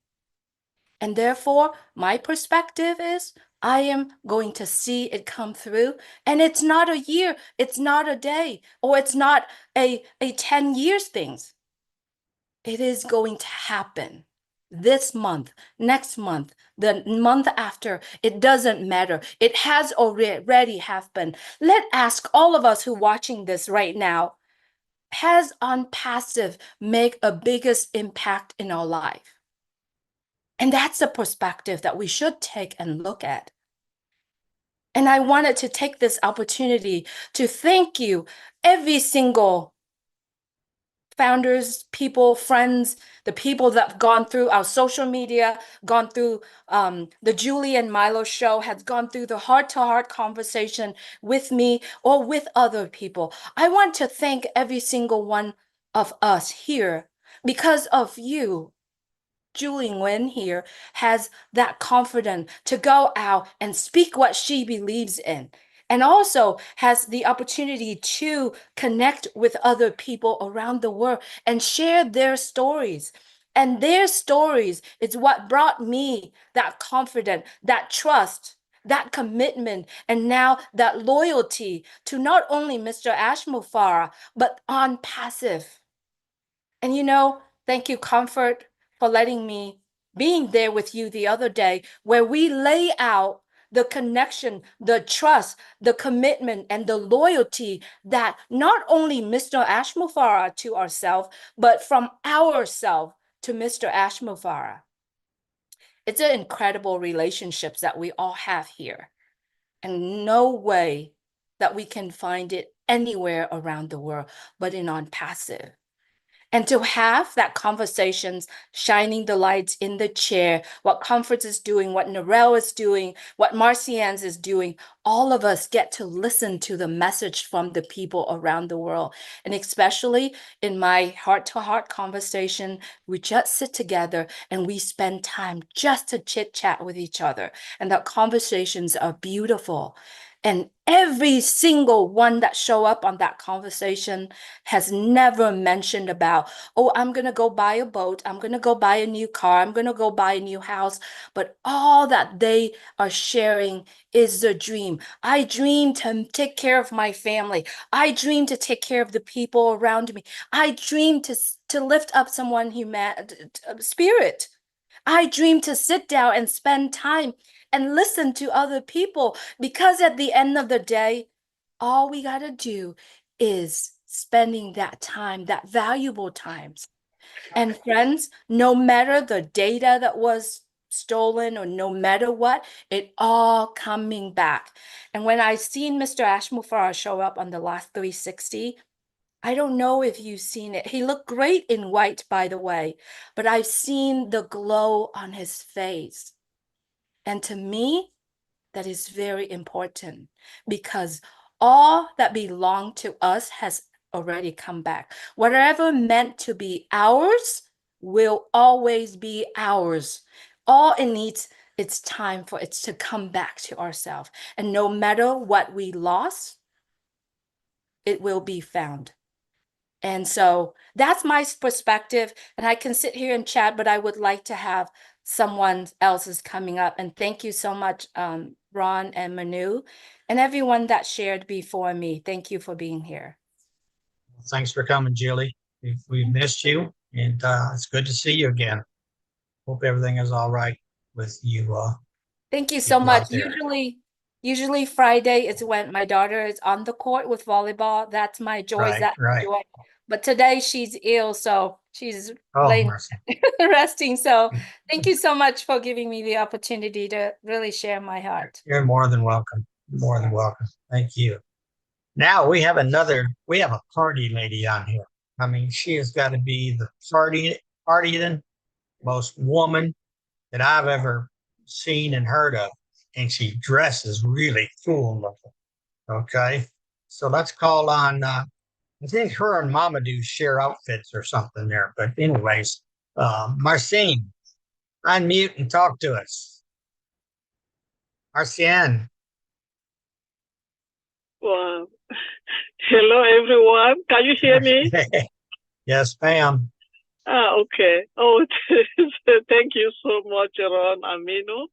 Speaker 17: And therefore, my perspective is I am going to see it come through. And it's not a year, it's not a day, or it's not a 10 years thing. It is going to happen this month, next month, the month after. It doesn't matter. It has already happened. Let's ask all of us who are watching this right now, has ONPASSIVE make a biggest impact in our life? And that's the perspective that we should take and look at. And I wanted to take this opportunity to thank you, every single founders, people, friends, the people that have gone through our social media, gone through the Julie and Milo show, has gone through the heart-to-heart conversation with me or with other people. I want to thank every single one of us here. Because of you, Julie Nguyen here has that confidence to go out and speak what she believes in, and also has the opportunity to connect with other people around the world and share their stories. And their stories is what brought me that confidence, that trust, that commitment, and now that loyalty to not only Mr. Ash Mufareh, but ONPASSIVE. And thank you, Comfort, for letting me being there with you the other day, where we lay out the connection, the trust, the commitment, and the loyalty that not only Mr. Ash Mufareh to ourselves, but from ourselves to Mr. Ash Mufareh. It's an incredible relationships that we all have here, and no way that we can find it anywhere around the world, but in ONPASSIVE. And to have that conversations, shining the lights in the chair, what Comfort is doing, what Narelle is doing, what Marcianne is doing, all of us get to listen to the message from the people around the world. And especially in my heart-to-heart conversation, we just sit together and we spend time just to chit-chat with each other. And the conversations are beautiful. And every single one that show up on that conversation has never mentioned about, oh, I'm going to go buy a boat. I'm going to go buy a new car. I'm going to go buy a new house. But all that they are sharing is the dream. I dream to take care of my family. I dream to take care of the people around me. I dream to lift up someone spirit. I dream to sit down and spend time and listen to other people, because at the end of the day, all we got to do is spending that time, that valuable times. And friends, no matter the data that was stolen or no matter what, it all coming back. And when I seen Mr. Ash Mufareh show up on the last 360, I don't know if you've seen it. He looked great in white, by the way, but I've seen the glow on his face. And to me, that is very important, because all that belonged to us has already come back. Whatever meant to be ours will always be ours. All it needs, it's time for it to come back to ourselves. And no matter what we lost, it will be found. And so that's my perspective. And I can sit here and chat, but I would like to have someone else is coming up. And thank you so much, Ron and Minoo, and everyone that shared before me. Thank you for being here.
Speaker 3: Thanks for coming, Julie. We've missed you, and it's good to see you again. Hope everything is all right with you.
Speaker 17: Thank you so
Speaker 3: people out
Speaker 17: much.
Speaker 3: there.
Speaker 17: Usually Friday is when my daughter is on the court with volleyball. That's my joy.
Speaker 3: Right, right.
Speaker 17: Joy. But today she's ill, so she's
Speaker 3: Oh,
Speaker 17: laying
Speaker 3: mercy.
Speaker 17: resting. So thank you so much for giving me the opportunity to really share my heart.
Speaker 3: You're more than welcome. More than welcome. Thank you. Now we have a party lady on here. I mean, she has got to be the partying most woman that I've ever seen and heard of. And she dresses really cool looking. Okay. So let's call on, I think her and Mamadou share outfits or something there. But anyways, Marcine, unmute and talk to us. Marcienne.
Speaker 18: Well, hello everyone. Can you hear me?
Speaker 3: Yes, ma'am.
Speaker 18: Okay. Oh, thank you so much, Ron and Minoo.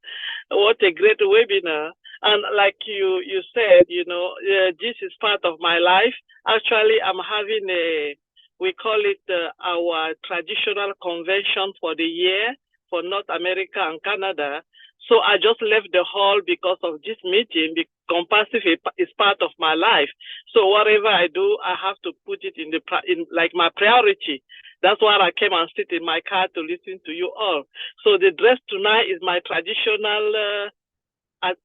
Speaker 18: What a great webinar. And like you said, this is part of my life. Actually, I'm having we call it our traditional convention for the year for North America and Canada. So I just left the hall because of this meeting. ONPASSIVE is part of my life. So whatever I do, I have to put it in like my priority. That's why I came and sit in my car to listen to you all. So the dress tonight is my traditional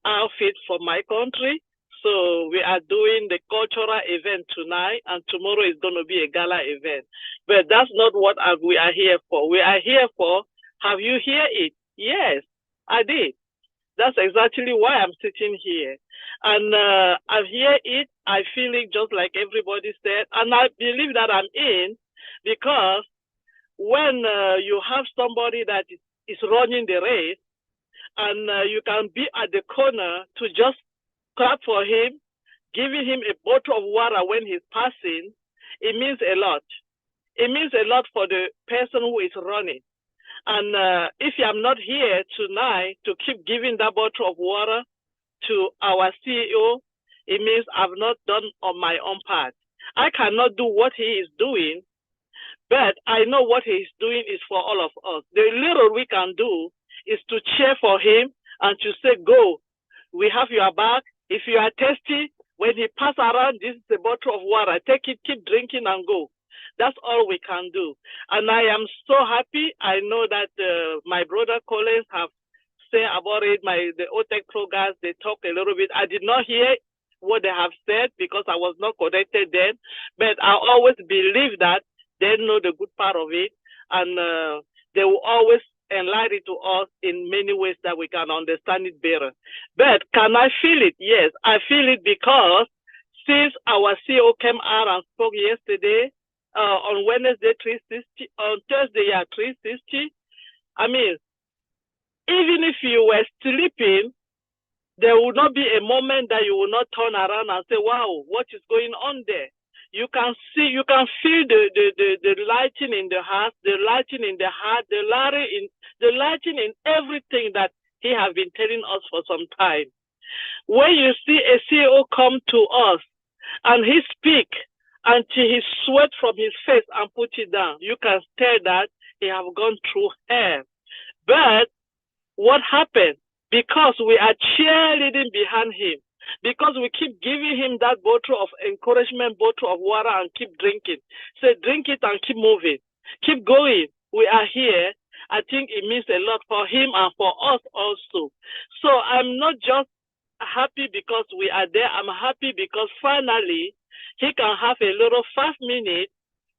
Speaker 18: outfit from my country. So we are doing the cultural event tonight, and tomorrow is going to be a gala event. But that's not what we are here for. We are here for, have you heard it? Yes, I did. That's exactly why I'm sitting here. And I hear it, I feel it just like everybody said. And I believe that I'm in, because when you have somebody that is running the race, and you can be at the corner to just clap for him, giving him a bottle of water when he's passing, it means a lot. It means a lot for the person who is running. And if I'm not here tonight to keep giving that bottle of water to our CEO, it means I've not done on my own part. I cannot do what he is doing, but I know what he is doing is for all of us. The little we can do is to cheer for him and to say, go, we have your back. If you are thirsty, when he pass around, this is a bottle of water. Take it, keep drinking and go. That's all we can do. And I am so happy. I know that my brother Collins have said about it, the OTEC Pro guys, they talk a little bit. I did not hear what they have said because I was not connected then, but I always believe that they know the good part of it, and they will always enlighten to us in many ways that we can understand it better. But can I feel it? Yes, I feel it because since our CEO came out and spoke yesterday, on Wednesday 360, on Thursday 360, I mean, even if you were sleeping, there will not be a moment that you will not turn around and say, wow, what is going on there? You can see, you can feel the lighting in the heart, the lighting in the heart, the lighting in everything that he has been telling us for some time. When you see a CEO come to us and he speak until he sweat from his face and put it down, you can tell that he have gone through hell. But what happened? Because we are cheerleading behind him, because we keep giving him that bottle of encouragement, bottle of water, and keep drinking. Say, drink it and keep moving. Keep going. We are here. I think it means a lot for him and for us also. So I'm not just happy because we are there. I'm happy because finally he can have a little 5 minutes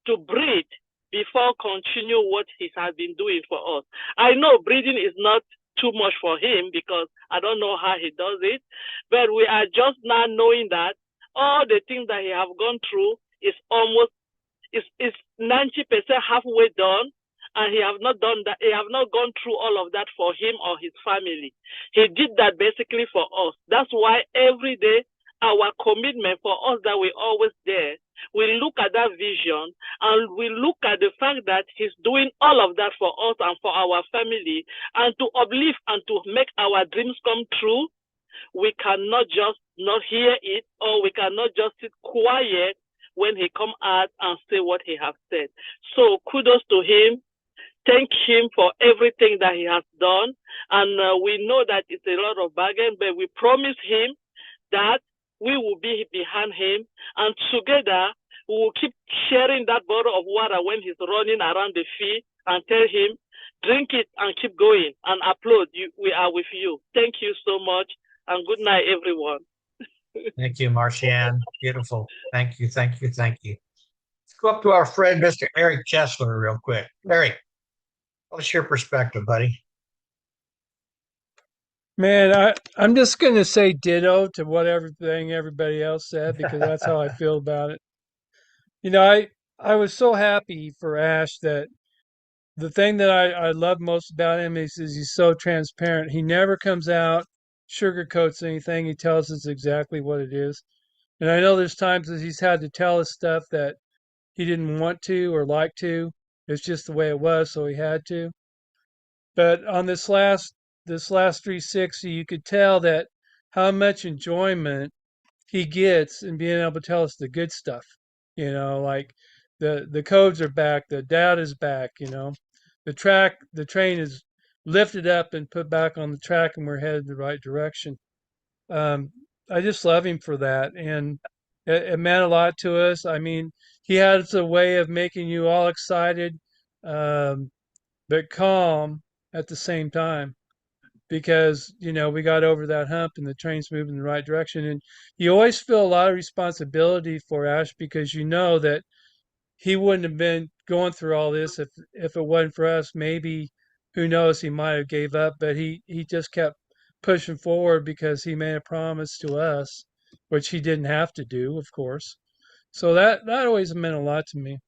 Speaker 18: to breathe before continue what he has been doing for us. I know breathing is not too much for him because I don't know how he does it, but we are just now knowing that all the things that he have gone through is almost is 90% halfway done, and he have not done that. He have not gone through all of that for him or his family. He did that basically for us. That's why every day our commitment for us that we always there. We look at that vision and we look at the fact that he's doing all of that for us and for our family, and to uplift and to make our dreams come true. We cannot just not hear it, or we cannot just sit quiet. when he come out and say what he has said. So kudos to him. Thank him for everything that he has done. And we know that it's a lot of bargain, but we promise him that we will be behind him. And together, we will keep sharing that bottle of water when he's running around the field and tell him, drink it and keep going and applaud. We are with you. Thank you so much. And good night, everyone.
Speaker 3: Thank you, Marcianne. Beautiful. Thank you, thank you, thank you. Let's go up to our friend, Mr. Eric Chesler, real quick. Eric, what's your perspective, buddy?
Speaker 19: Man, I'm just going to say ditto to everything everybody else said, because that's how I feel about it. You know, I was so happy for Ash that the thing that I love most about him is he's so transparent. He never comes out, sugarcoats anything. He tells us exactly what it is. And I know there's times that he's had to tell us stuff that he didn't want to or like to. It's just the way it was, so he had to. But on this last 360, you could tell that how much enjoyment he gets in being able to tell us the good stuff. You know, like the codes are back, the data's back, you know. The train is lifted up and put back on the track, and we're headed the right direction. I just love him for that, and it meant a lot to us. I mean, he has a way of making you all excited, but calm at the same time, because you know we got over that hump and the train's moving in the right direction. And you always feel a lot of responsibility for Ash, because you know that he wouldn't have been going through all this if it wasn't for us. Maybe, who knows, he might have gave up, but he just kept pushing forward because he made a promise to us, which he didn't have to do, of course. So that always meant a lot to me.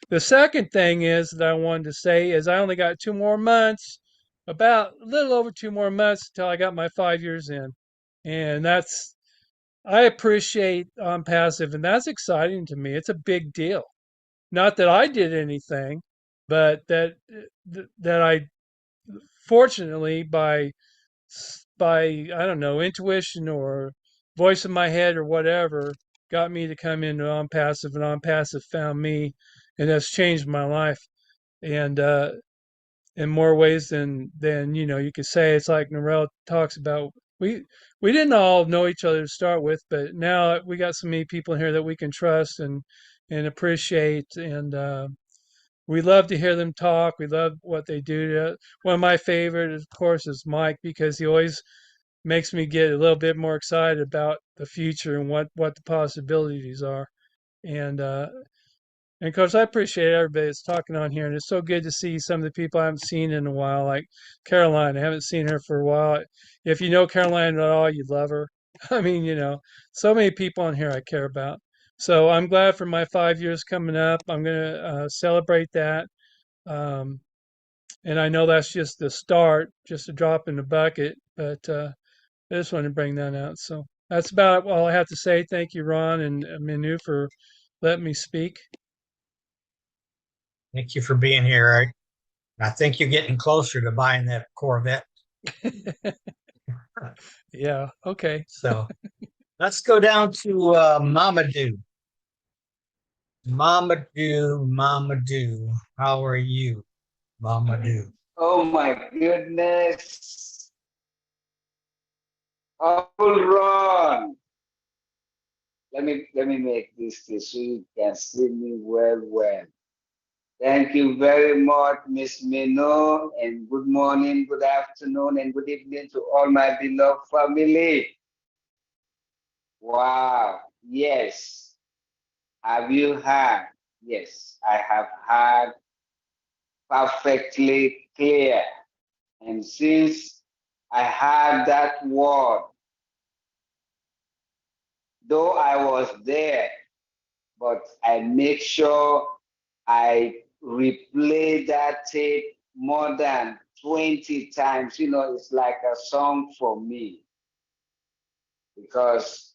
Speaker 19: The second thing is that I wanted to say is I only got 2 more months, about a little over 2 more months until I got my 5 years in. And I appreciate ONPASSIVE, and that's exciting to me. It's a big deal. Not that I did anything, but that I, fortunately, by I don't know, intuition or voice in my head or whatever, got me to come into ONPASSIVE, and ONPASSIVE found me, and that's changed my life. And in more ways than you know you could say. It's like Narelle talks about. We didn't all know each other to start with, but now we got so many people in here that we can trust and appreciate, and we love to hear them talk. We love what they do. One of my favorite, of course, is Mike, because he always makes me get a little bit more excited about the future and what the possibilities are. And of course, I appreciate everybody that's talking on here, and it's so good to see some of the people I haven't seen in a while, like Caroline. I haven't seen her for a while. If you know Caroline at all, you love her. I mean, you know, so many people on here I care about. So I'm glad for my 5 years coming up. I'm going to celebrate that. And I know that's just the start, just a drop in the bucket, but I just wanted to bring that out. So that's about all I have to say. Thank you, Ron and Minoo, for letting me speak.
Speaker 3: Thank you for being here, Eric. I think you're getting closer to buying that Corvette.
Speaker 19: Yeah, okay.
Speaker 3: So let's go down to Mamadou. Mamadou, how are you, Mamadou?
Speaker 20: Oh my goodness. Uncle Ron. Let me make this so you can see me well. Thank you very much, Miss Minoo, and good morning, good afternoon, and good evening to all my beloved family. Wow, yes. Have you heard? Yes, I have heard perfectly clear. And since I heard that word, though I was there, but I make sure I replay that tape more than 20 times. You know, it's like a song for me, because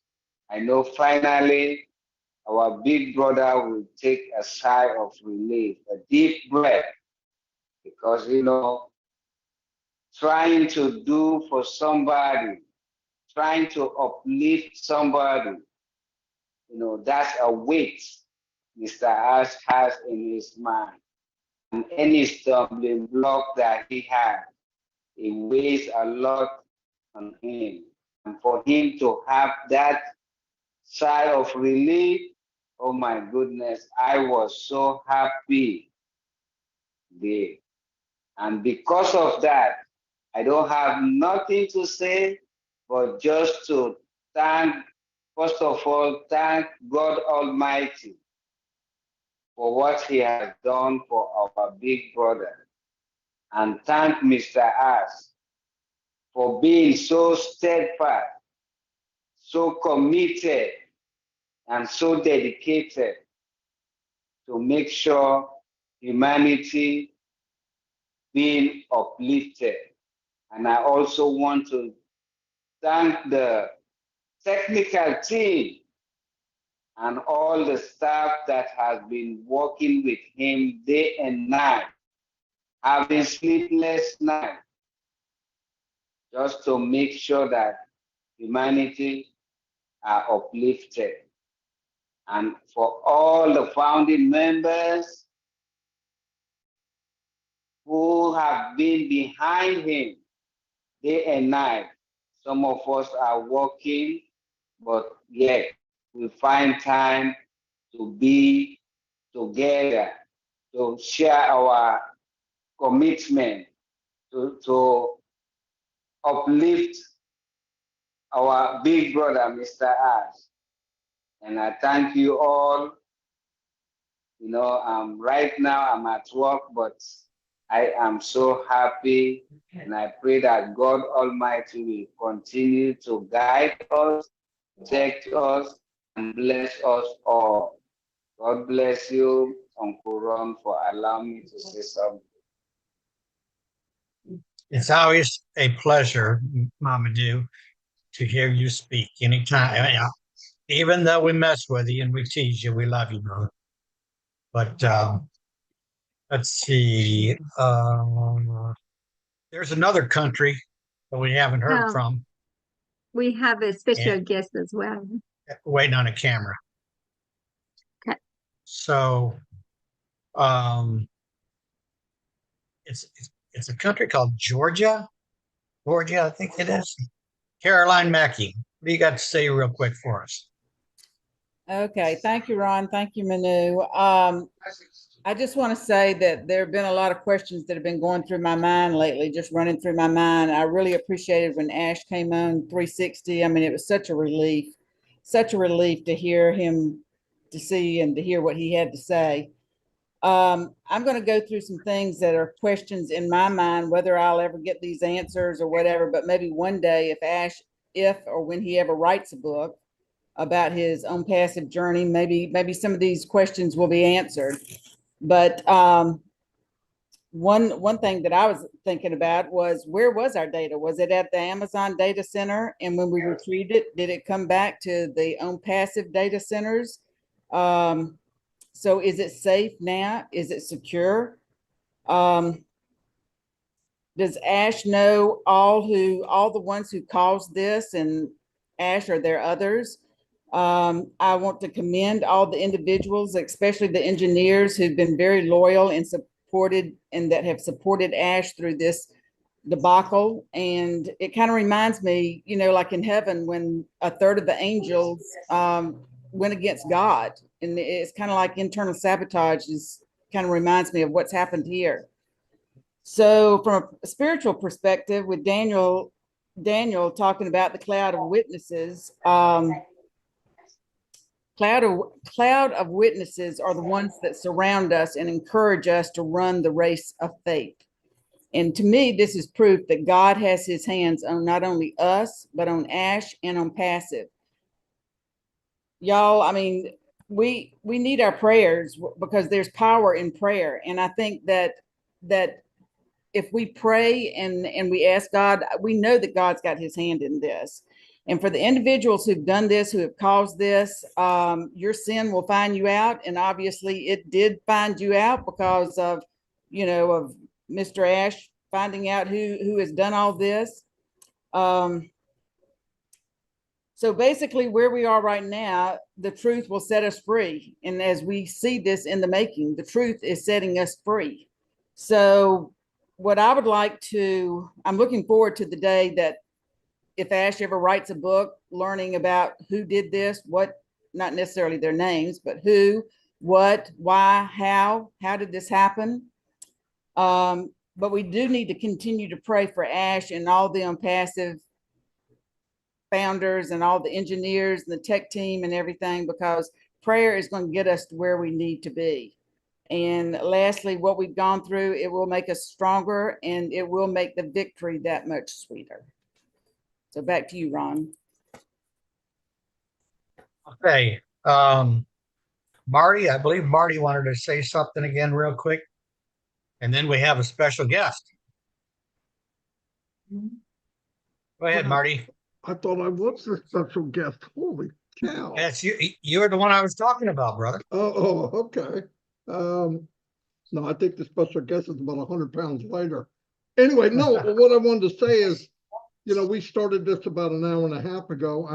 Speaker 20: I know finally our big brother will take a sigh of relief, a deep breath, because, you know, trying to do for somebody, trying to uplift somebody, you know, that's a weight. Mr. Ash has in his mind. And any stumbling block that he has, it weighs a lot on him. And for him to have that sigh of relief, oh my goodness, I was so happy there. And because of that, I don't have nothing to say, but just to thank, first of all, thank God Almighty for what he has done for our big brother. And thank Mr. Ash for being so steadfast, so committed, and so dedicated to make sure humanity being uplifted. And I also want to thank the technical team and all the staff that has been working with him day and night, having sleepless nights, just to make sure that humanity are uplifted. And for all the founding members who have been behind him day and night. Some of us are working, but yet we find time to be together, to share our commitment, to uplift our big brother, Mr. Ash. And I thank you all. You know, right now I'm at work, but I am so happy, and I pray that God Almighty will continue to guide us, protect us, and bless us all. God bless you, Uncle Ron, for allowing me to say something.
Speaker 3: It's always a pleasure, Mamadou, to hear you speak anytime. Even though we mess with you and we tease you, we love you, bro. But let's see. There's another country that we haven't heard from.
Speaker 2: We have a special guest as well.
Speaker 3: Waiting on a camera.
Speaker 2: Okay.
Speaker 3: So it's a country called Georgia. Georgia, I think it is. Caroline Mackey, what do you got to say real quick for us?
Speaker 21: Okay, thank you, Ron. Thank you, Minoo. I just want to say that there have been a lot of questions that have been going through my mind lately, just running through my mind. I really appreciated when Ash came on 360. I mean, it was such a relief to hear him, to see and to hear what he had to say. I'm going to go through some things that are questions in my mind, whether I'll ever get these answers or whatever, but maybe one day if or when he ever writes a book about his ONPASSIVE journey, maybe some of these questions will be answered. But one thing that I was thinking about was, where was our data? Was it at the Amazon data center? And when we retrieved it, did it come back to the ONPASSIVE data centers? So is it safe now? Is it secure? Does Ash know all the ones who caused this? And Ash, are there others? I want to commend all the individuals, especially the engineers who've been very loyal and that have supported Ash through this debacle. And it kind of reminds me, you know, like in heaven, when a third of the angels went against God, and it's kind of like internal sabotage kind of reminds me of what's happened here. So from a spiritual perspective, with Daniel talking about the cloud of witnesses, cloud of witnesses are the ones that surround us and encourage us to run the race of faith. And to me, this is proof that God has his hands on not only us, but on Ash and ONPASSIVE. Y'all, I mean, we need our prayers, because there's power in prayer. And I think that if we pray and we ask God, we know that God's got his hand in this. And for the individuals who've done this, who have caused this, your sin will find you out. And obviously it did find you out because of, you know, of Mr. Ash finding out who has done all this. So basically where we are right now, the truth will set us free. And as we see this in the making, the truth is setting us free. So what I would like to, I'm looking forward to the day that if Ash ever writes a book, learning about who did this, what, not necessarily their names, but who, what, why, how did this happen? But we do need to continue to pray for Ash and all the ONPASSIVE founders and all the engineers and the tech team and everything, because prayer is going to get us to where we need to be. And lastly, what we've gone through, it will make us stronger and it will make the victory that much sweeter. So back to you, Ron.
Speaker 3: Okay. Marty, I believe Marty wanted to say something again real quick. And then we have a special guest. Go ahead, Marty.
Speaker 1: I thought I was the special guest. Holy cow.
Speaker 3: That's you. You're the one I was talking about, brother.
Speaker 1: Oh, okay. No, I think the special guest is about 100 pounds lighter. Anyway, no, what I wanted to say is, you know, we started this about an hour and a half ago,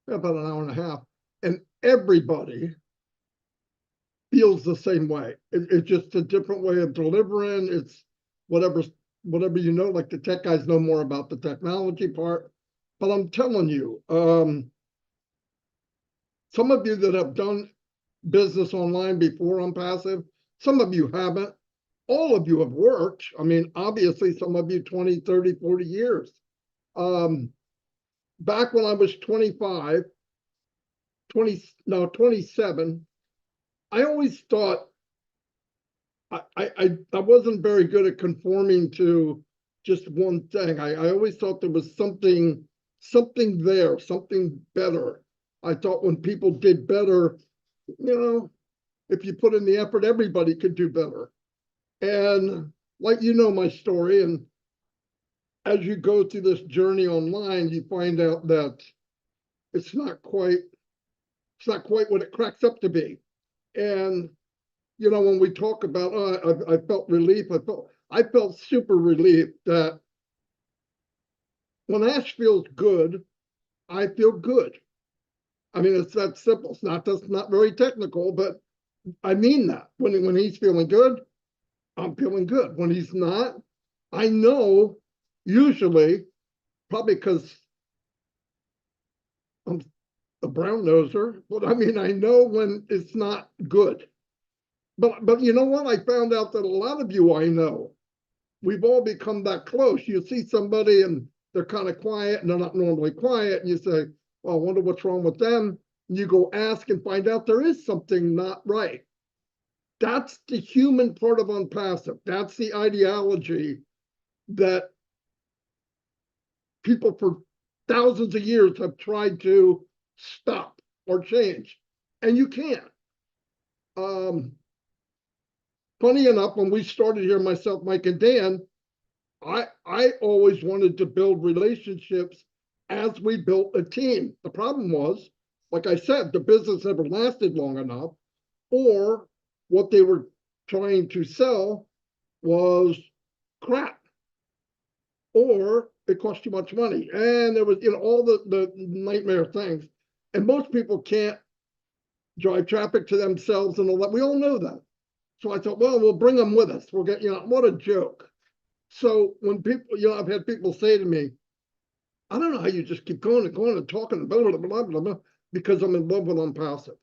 Speaker 1: about an hour and a half, and everybody feels the same way. It's just a different way of delivering. It's whatever you know, like the tech guys know more about the technology part. But I'm telling you, some of you that have done business online before ONPASSIVE, some of you haven't. All of you have worked. I mean, obviously, some of you 20, 30, 40 years. Back when I was 27, I always thought I wasn't very good at conforming to just one thing. I always thought there was something there, something better. I thought when people did better, you know, if you put in the effort, everybody could do better. And like, you know, my story, and as you go through this journey online, you find out that it's not quite what it cracks up to be. And you know, when we talk about, I felt relief. I felt super relieved that when Ash feels good, I feel good. I mean, it's that simple. That's not very technical, but I mean that. When he's feeling good, I'm feeling good. When he's not, I know, usually, probably because I'm a brown noser, but I mean, I know when it's not good. But you know what? I found out that a lot of you I know, we've all become that close. You see somebody and they're kind of quiet and they're not normally quiet. And you say, well, I wonder what's wrong with them. And you go ask and find out there is something not right. That's the human part of ONPASSIVE. That's the ideology that people for thousands of years have tried to stop or change. And you can't. Funny enough, when we started here, myself, Mike, and Dan, I always wanted to build relationships as we built a team. The problem was, like I said, the business never lasted long enough, or what they were trying to sell was crap, or it cost too much money. And there was, you know, all the nightmare things. And most people can't drive traffic to themselves and all that. We all know that. So I thought, well, we'll bring them with us. We'll get, you know, what a joke. So when people, you know, I've had people say to me, I don't know how you just keep going and going and talking and blah, blah, blah, blah, blah, because I'm in love with ONPASSIVE.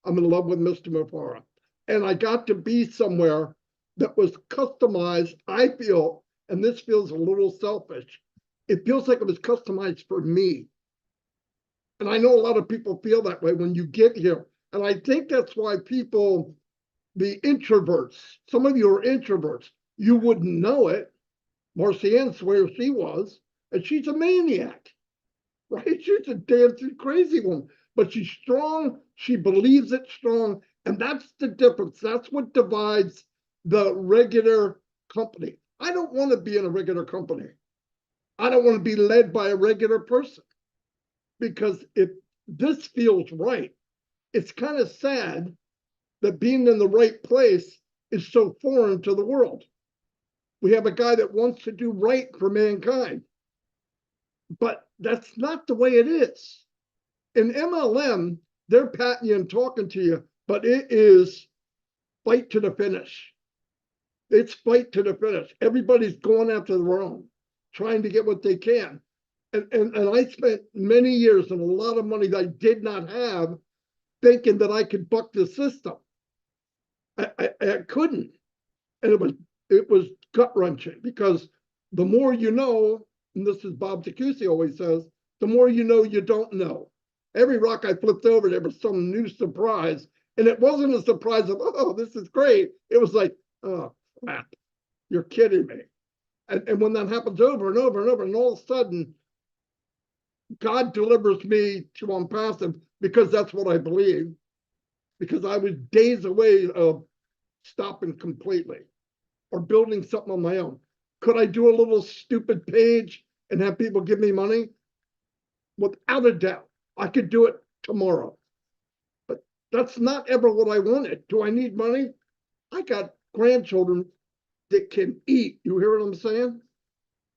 Speaker 1: I'm in love with Mr. Mufareh. And I got to be somewhere that was customized, I feel, and this feels a little selfish. It feels like it was customized for me. And I know a lot of people feel that way when you get here. And I think that's why people, the introverts, some of you are introverts, you wouldn't know it. Marcianne swears she was, and she's a maniac, right? She's a dancing crazy woman, but she's strong. She believes it strong. And that's the difference. That's what divides the regular company. I don't want to be in a regular company. I don't want to be led by a regular person, because if this feels right, it's kind of sad that being in the right place is so foreign to the world. We have a guy that wants to do right for mankind, but that's not the way it is. In MLM, they're patting you and talking to you, but it is fight to the finish. It's fight to the finish. Everybody's going after their own, trying to get what they can. And I spent many years and a lot of money that I did not have thinking that I could buck the system. I couldn't. And it was gut-wrenching because the more you know, and this is Bob Tacusi always says, the more you know you don't know. Every rock I flipped over, there was some new surprise. And it wasn't a surprise of, oh, this is great. It was like, oh, crap, you're kidding me. And when that happens over and over and over, and all of a sudden, God delivers me to ONPASSIVE because that's what I believe. Because I was days away of stopping completely or building something on my own. Could I do a little stupid page and have people give me money? Without a doubt, I could do it tomorrow. But that's not ever what I wanted. Do I need money? I got grandchildren that can eat. You hear what I'm saying?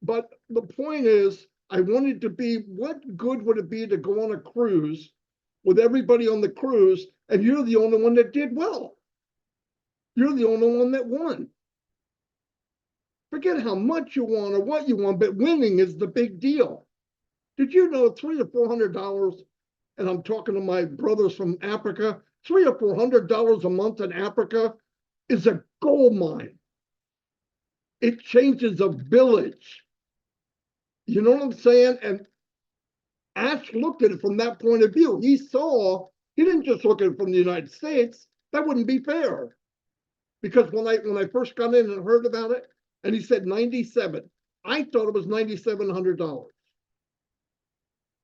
Speaker 1: But the point is, I wanted to be, what good would it be to go on a cruise with everybody on the cruise and you're the only one that did well? You're the only one that won. Forget how much you want or what you want, but winning is the big deal. Did you know $300 or $400, and I'm talking to my brothers from Africa, $300 or $400 a month in Africa is a gold mine. It changes a village. You know what I'm saying? And Ash looked at it from that point of view. He didn't just look at it from the United States. That wouldn't be fair. Because when I first got in and heard about it, and he said 97, I thought it was $9,700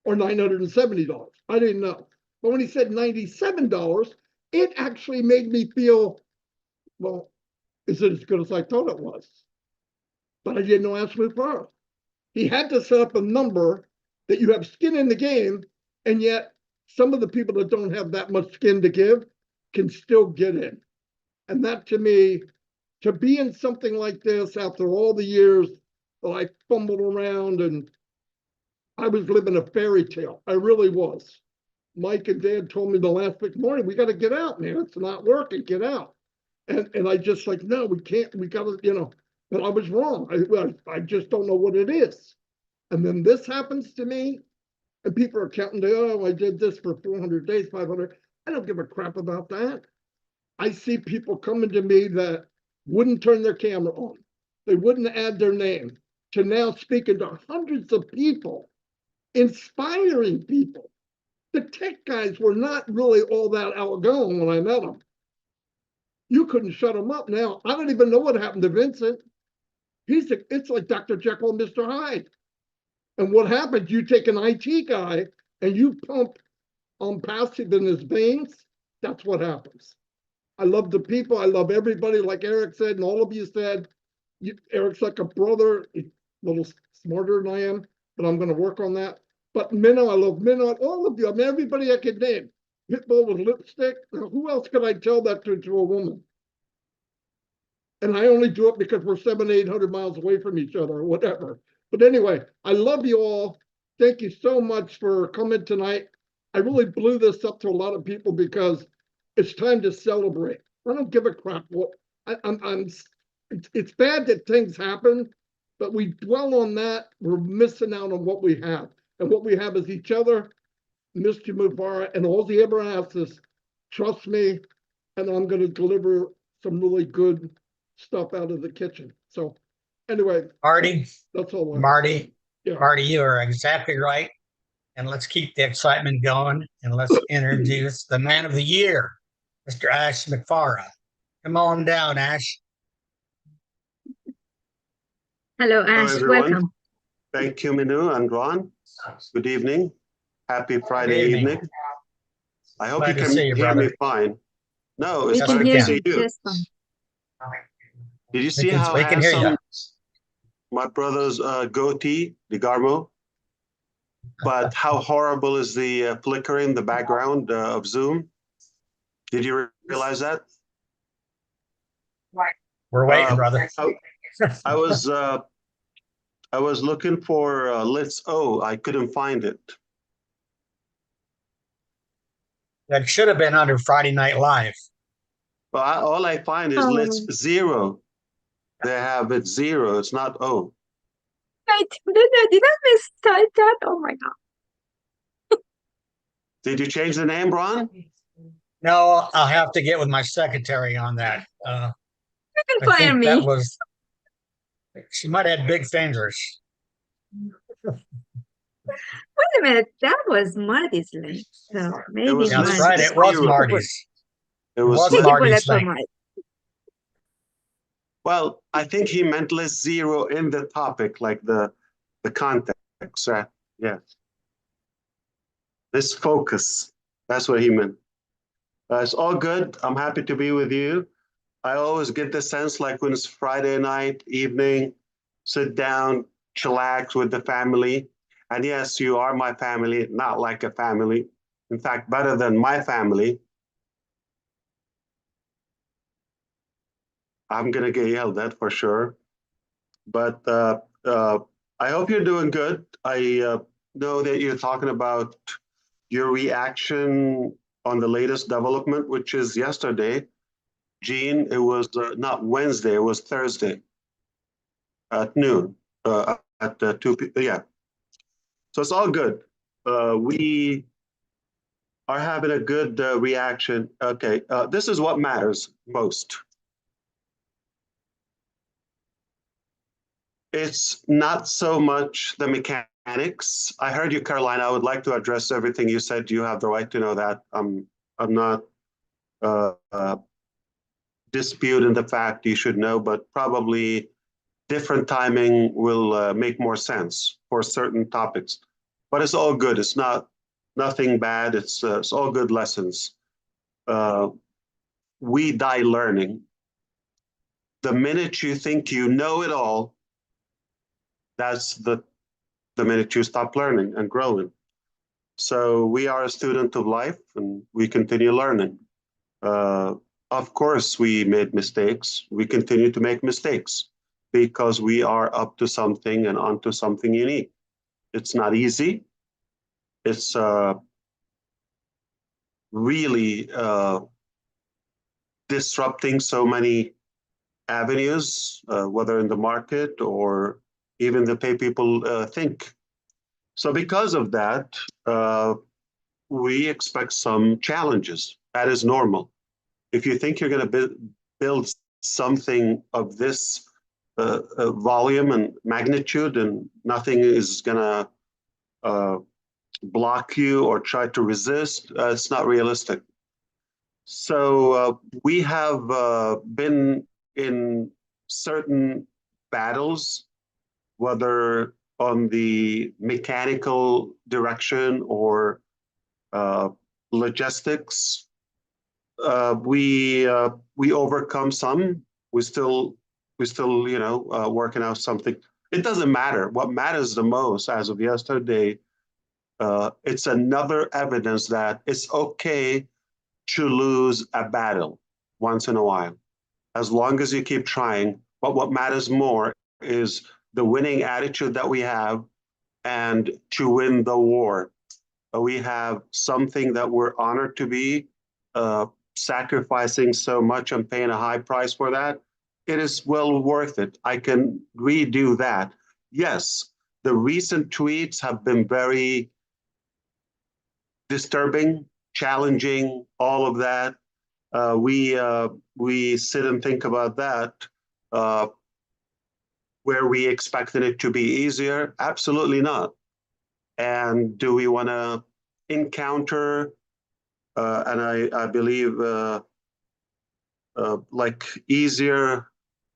Speaker 1: or $970. I didn't know. But when he said $97, it actually made me feel, well, is it as good as I thought it was? But I didn't know Ash Mufareh. He had to set up a number that you have skin in the game, and yet some of the people that don't have that much skin to give can still get in. And that, to me, to be in something like this after all the years that I fumbled around and I was living a fairy tale. I really was. Mike and Dad told me the last week, morning, we got to get out, man. It's not working. Get out. And I just like, no, we can't. We got to, you know. But I was wrong. I just don't know what it is. And then this happens to me, and people are counting, oh, I did this for 400 days, 500. I don't give a crap about that. I see people coming to me that wouldn't turn their camera on. They wouldn't add their name, to now speaking to hundreds of people, inspiring people. The tech guys were not really all that outgoing when I met them. You couldn't shut them up now. I don't even know what happened to Vincent. It's like Dr. Jekyll and Mr. Hyde. And what happened, you take an IT guy and you pump ONPASSIVE in his veins, that's what happens. I love the people. I love everybody, like Eric said, and all of you said. Eric's like a brother, a little smarter than I am, but I'm going to work on that. But Minoo, I love Minoo, all of you. I mean, everybody I could name. Pitbull with lipstick. Now, who else could I tell that to a woman? And I only do it because we're 700, 800 miles away from each other or whatever. But anyway, I love you all. Thank you so much for coming tonight. I really blew this up to a lot of people because it's time to celebrate. I don't give a crap what it's bad that things happen, but we dwell on that. We're missing out on what we have. And what we have is each other, Mr. Mufareh, and all he ever asks is, trust me, and I'm going to deliver some really good stuff out of the kitchen. So anyway,
Speaker 3: Marty,
Speaker 1: that's all.
Speaker 3: Marty,
Speaker 1: Yeah.
Speaker 3: Marty, you are exactly right. And let's keep the excitement going, and let's introduce the man of the year, Mr. Ash Mufareh. Come on down, Ash.
Speaker 2: Hello, Ash.
Speaker 4: Hello, everyone.
Speaker 2: Welcome.
Speaker 4: Thank you, Minoo and Ron. Good evening. Happy Friday evening. I hope
Speaker 3: Glad
Speaker 4: you
Speaker 3: to
Speaker 4: can
Speaker 3: see you,
Speaker 4: hear me
Speaker 3: brother.
Speaker 4: fine. No, it's
Speaker 2: We can
Speaker 4: better
Speaker 2: hear
Speaker 4: to see
Speaker 2: you
Speaker 4: you.
Speaker 2: just fine.
Speaker 4: Did you see how
Speaker 3: we can hear
Speaker 4: handsome
Speaker 3: you.
Speaker 4: my brother's goatee, the Garmo? But how horrible is the flickering in the background of Zoom? Did you realize that?
Speaker 3: We're waiting, brother.
Speaker 4: I was looking for Let's O. I couldn't find it.
Speaker 3: that should have been under Friday Night Live.
Speaker 4: Well, all I find is list 0. They have it 0. It's not O.
Speaker 2: Did I mistype that? Oh my God.
Speaker 4: Did you change the name, Ron?
Speaker 3: No, I'll have to get with my secretary on that.
Speaker 2: You can
Speaker 3: I
Speaker 2: fire
Speaker 3: think
Speaker 2: me.
Speaker 3: that was, she might have had big fingers.
Speaker 2: Wait a minute, that was Marty's link. So maybe
Speaker 4: was
Speaker 3: That's
Speaker 2: Marty.
Speaker 3: right, it was Marty's.
Speaker 4: It was
Speaker 2: Take a bullet
Speaker 4: Marty's
Speaker 2: for
Speaker 4: link.
Speaker 2: Marty.
Speaker 4: Well, I think he meant list 0 in the topic, like the context. Yeah. This focus. That's what he meant. It's all good. I'm happy to be with you. I always get the sense like when it's Friday night, evening, sit down, chillax with the family. And yes, you are my family, not like a family. In fact, better than my family. I'm going to get yelled at for sure. But I hope you're doing good. I know that you're talking about your reaction on the latest development, which is yesterday. Gene, it was not Wednesday, it was Thursday at noon, at 2 p.m. Yeah. So it's all good. We are having a good reaction. Okay, this is what matters most. It's not so much the mechanics. I heard you, Caroline. I would like to address everything you said. You have the right to know that. I'm not disputing the fact you should know, but probably different timing will make more sense for certain topics. But it's all good. It's nothing bad. It's all good lessons. We die learning. The minute you think you know it all, that's the minute you stop learning and growing. So we are a student of life and we continue learning. Of course, we made mistakes. We continue to make mistakes because we are up to something and onto something unique. It's not easy. It's really disrupting so many avenues, whether in the market or even the way people think. So because of that, we expect some challenges. That is normal. If you think you're going to build something of this volume and magnitude and nothing is going to block you or try to resist, it's not realistic. So we have been in certain battles, whether on the mechanical direction or logistics. We overcome some. We still working out something. It doesn't matter. What matters the most, as of yesterday, it's another evidence that it's okay to lose a battle once in a while, as long as you keep trying. But what matters more is the winning attitude that we have and to win the war. We have something that we're honored to be sacrificing so much and paying a high price for that. It is well worth it. I can redo that. Yes, the recent tweets have been very disturbing, challenging, all of that. We sit and think about that. Where we expected it to be easier? Absolutely not. And do we want to encounter, and I believe, like easier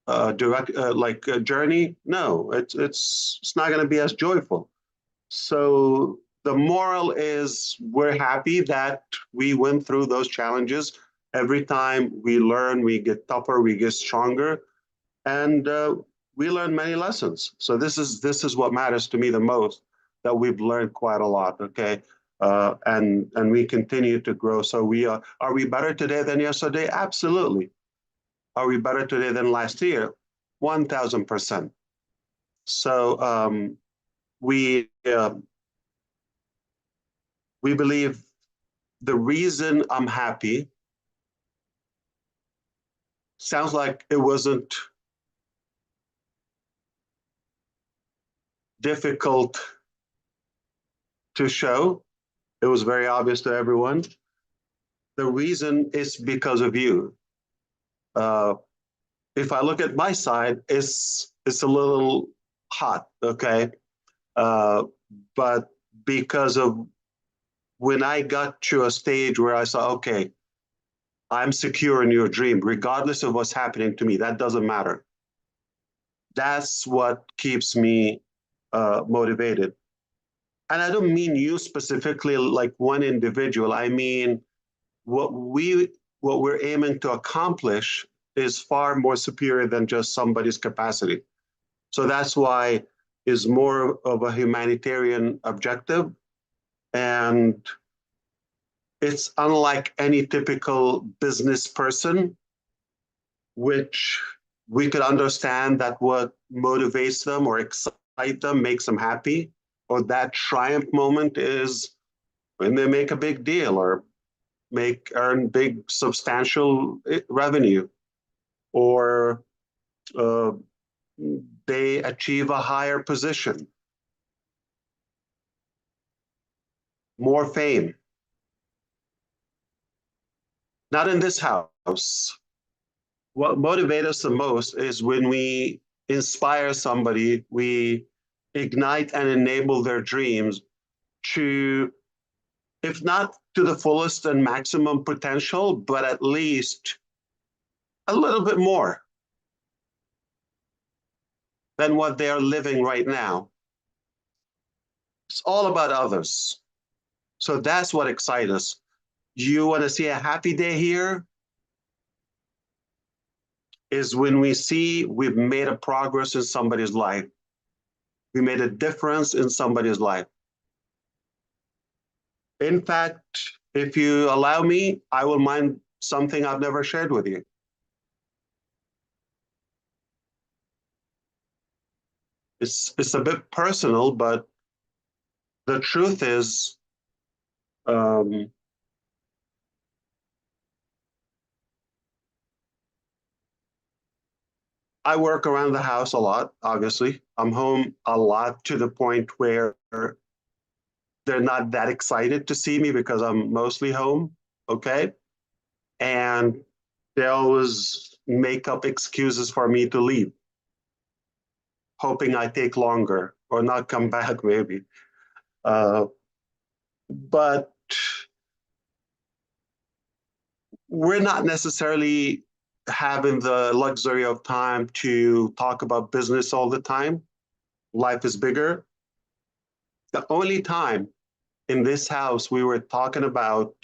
Speaker 4: direct journey? No, it's not going to be as joyful. So the moral is we're happy that we went through those challenges. Every time we learn, we get tougher, we get stronger, and we learn many lessons. So this is what matters to me the most, that we've learned quite a lot. Okay. And we continue to grow. So are we better today than yesterday? Absolutely. Are we better today than last year? 1000%. So we believe the reason I'm happy sounds like it wasn't difficult to show. It was very obvious to everyone. The reason is because of you. If I look at my side, it's a little hot, okay? But because of when I got to a stage where I saw, okay, I'm secure in your dream, regardless of what's happening to me, that doesn't matter. That's what keeps me motivated. And I don't mean you specifically like one individual. I mean, what we're aiming to accomplish is far more superior than just somebody's capacity. So that's why it's more of a humanitarian objective. And it's unlike any typical business person, which we could understand that what motivates them or excite them, makes them happy, or that triumph moment is when they make a big deal or earn big substantial revenue, or they achieve a higher position, more fame. Not in this house. What motivates us the most is when we inspire somebody, we ignite and enable their dreams to, if not to the fullest and maximum potential, but at least a little bit more than what they are living right now. It's all about others. So that's what excites us. You want to see a happy day here? Is when we see we've made a progress in somebody's life. We made a difference in somebody's life. In fact, if you allow me, I will mind something I've never shared with you. It's a bit personal, but the truth is, I work around the house a lot, obviously. I'm home a lot to the point where they're not that excited to see me because I'm mostly home, okay? And they always make up excuses for me to leave, hoping I take longer or not come back maybe. But we're not necessarily having the luxury of time to talk about business all the time. Life is bigger. The only time in this house we were talking about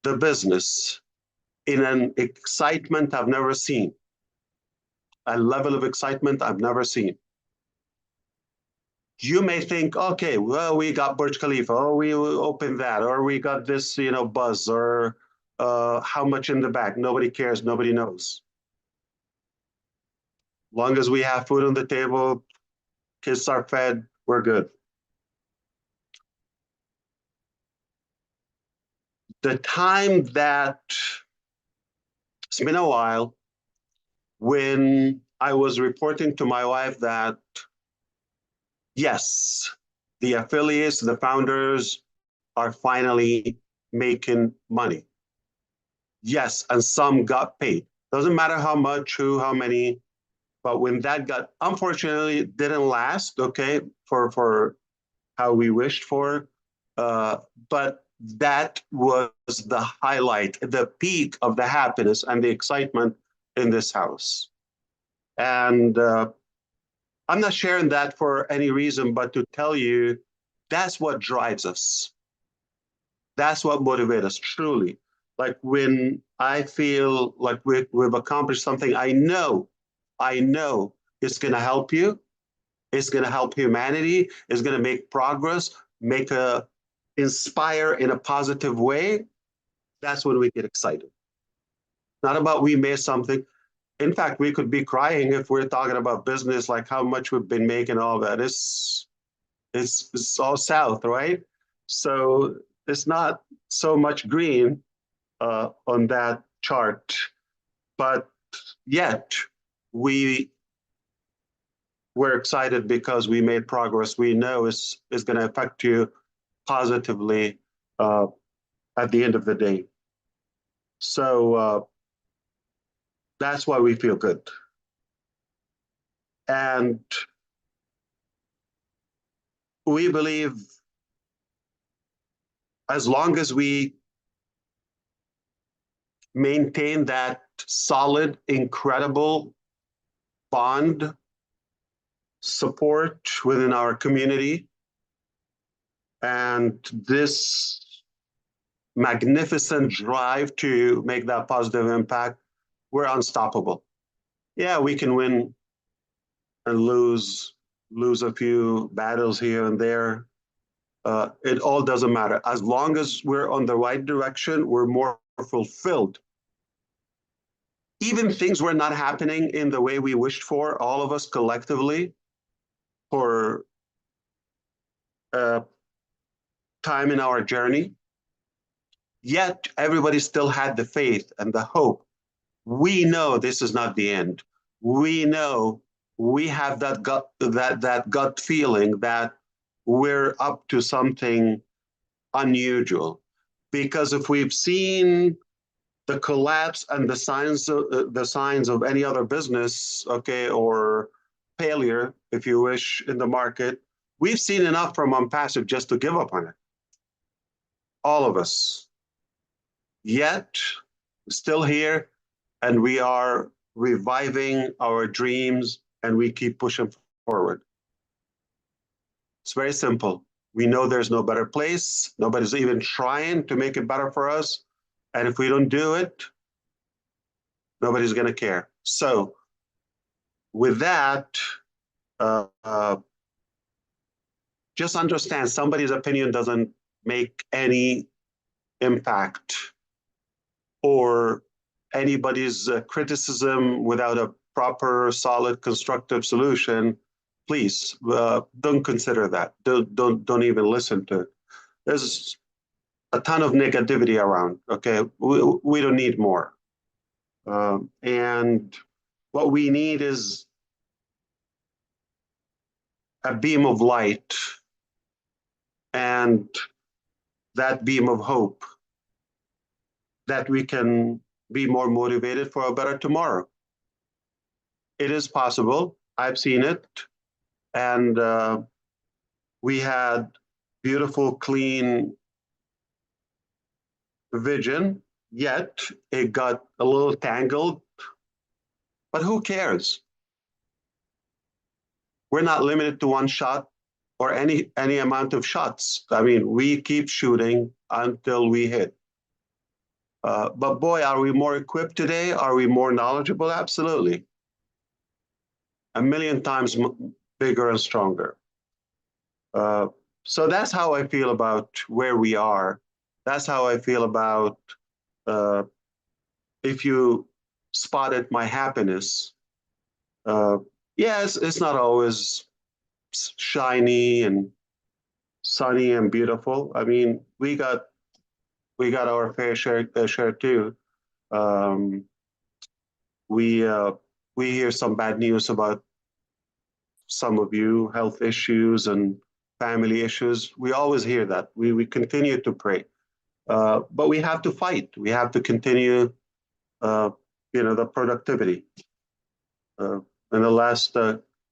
Speaker 4: the business in an excitement I've never seen, a level of excitement I've never seen. You may think, okay, well, we got Burj Khalifa, or we opened that, or we got this, buzz, or how much in the back. Nobody cares, nobody knows. Long as we have food on the table, kids are fed, we're good. The time that, it's been a while, when I was reporting to my wife that, yes, the affiliates, the founders are finally making money. Yes, and some got paid. Doesn't matter how much, who, how many, but when that got, unfortunately, didn't last, okay, for how we wished for, but that was the highlight, the peak of the happiness and the excitement in this house. And I'm not sharing that for any reason, but to tell you, that's what drives us. That's what motivates us, truly. Like when I feel like we've accomplished something, I know it's going to help you. It's going to help humanity. It's going to make progress, inspire in a positive way. That's when we get excited. Not about we made something. In fact, we could be crying if we're talking about business, like how much we've been making, all that. It's all south, right? So it's not so much green on that chart, but yet we're excited because we made progress. We know is going to affect you positively at the end of the day. So that's why we feel good. And we believe as long as we maintain that solid, incredible bond support within our community and this magnificent drive to make that positive impact, we're unstoppable. Yeah, we can win and lose a few battles here and there. It all doesn't matter. As long as we're on the right direction, we're more fulfilled. Even things were not happening in the way we wished for, all of us collectively, for time in our journey. Yet everybody still had the faith and the hope. We know this is not the end. We know we have that gut feeling that we're up to something unusual. Because if we've seen the collapse and the signs of any other business, okay, or failure, if you wish, in the market, we've seen enough from ONPASSIVE just to give up on it. All of us. Yet, we're still here, and we are reviving our dreams, and we keep pushing forward. It's very simple. We know there's no better place. Nobody's even trying to make it better for us. And if we don't do it, nobody's going to care. So with that, just understand somebody's opinion doesn't make any impact, or anybody's criticism without a proper, solid, constructive solution. Please don't consider that. Don't even listen to it. There's a ton of negativity around. Okay, we don't need more. And what we need is a beam of light, and that beam of hope, that we can be more motivated for a better tomorrow. It is possible. I've seen it. And we had beautiful, clean vision, yet it got a little tangled. But who cares? We're not limited to one shot or any amount of shots. I mean, we keep shooting until we hit. But boy, are we more equipped today? Are we more knowledgeable? Absolutely. A million times bigger and stronger. So that's how I feel about where we are. That's how I feel about if you spotted my happiness. Yes, it's not always shiny and sunny and beautiful. I mean, we got our fair share too. We hear some bad news about some of you, health issues and family issues. We always hear that. We continue to pray, but we have to fight. We have to continue, the productivity. In the last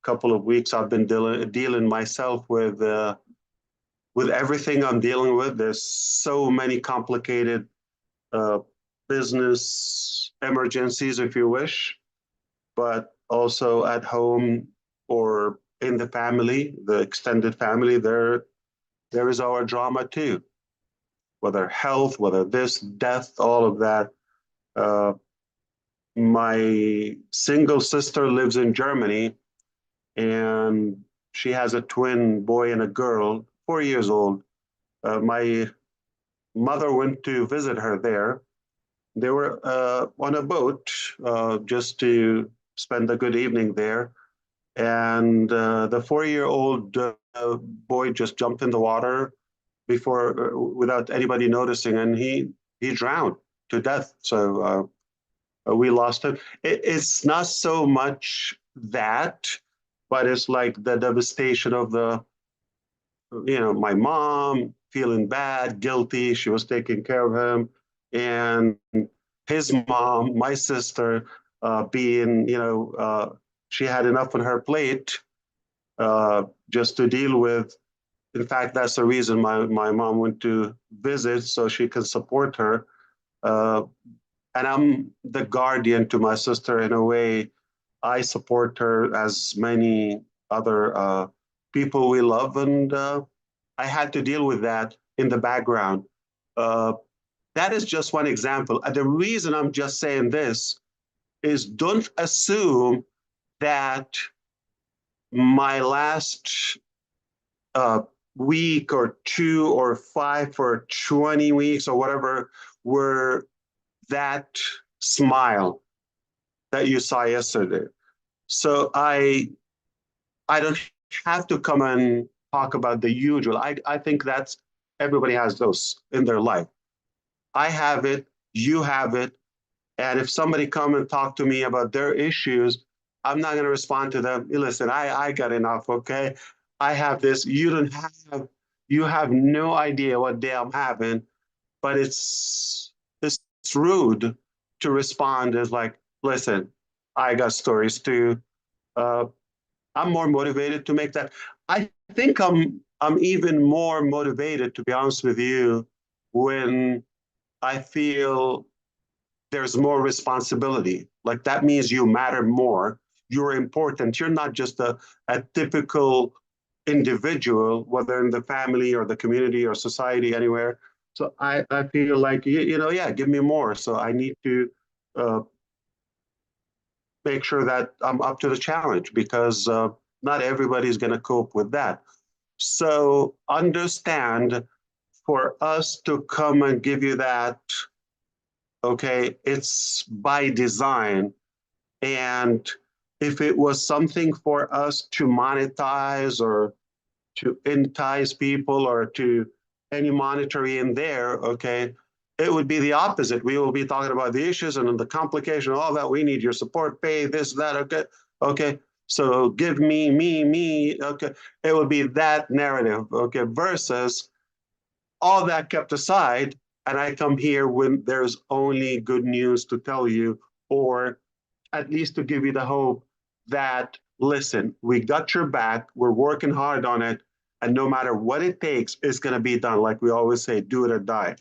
Speaker 4: couple of weeks, I've been dealing myself with everything I'm dealing with. There's so many complicated business emergencies, if you wish, but also at home or in the family, the extended family, there is our drama too. Whether health, whether this, death, all of that. My single sister lives in Germany, and she has a twin boy and a girl, 4 years old. My mother went to visit her there. They were on a boat just to spend a good evening there. And the 4-year-old boy just jumped in the water before without anybody noticing, and he drowned to death. So we lost him. It's not so much that, but it's like the devastation of my mom feeling bad, guilty. She was taking care of him, and his mom, my sister, being, she had enough on her plate just to deal with. In fact, that's the reason my mom went to visit, so she can support her. And I'm the guardian to my sister in a way. I support her as many other people we love, and I had to deal with that in the background. That is just one example. And the reason I'm just saying this is don't assume that my last week or 2 or 5 or 20 weeks or whatever were that smile that you saw yesterday. So I don't have to come and talk about the usual. I think that's everybody has those in their life. I have it, you have it, and if somebody come and talk to me about their issues, I'm not going to respond to them. Listen, I got enough, okay? I have this. You have no idea what day I'm having, but it's rude to respond as like, listen, I got stories too. I'm more motivated to make that. I think I'm even more motivated, to be honest with you, when I feel there's more responsibility. Like that means you matter more. You're important. You're not just a typical individual, whether in the family or the community or society, anywhere. So I feel like, yeah, give me more. So I need to make sure that I'm up to the challenge, because not everybody's going to cope with that. So understand, for us to come and give you that, okay, it's by design. And if it was something for us to monetize or to entice people or to any monetary in there, okay, it would be the opposite. We will be talking about the issues and the complication, all that. We need your support, pay this, that, okay, okay. So give me, okay. It would be that narrative, okay, versus all that kept aside, and I come here when there's only good news to tell you, or at least to give you the hope that, listen, we got your back, we're working hard on it, and no matter what it takes, it's going to be done. Like we always say, do it or die.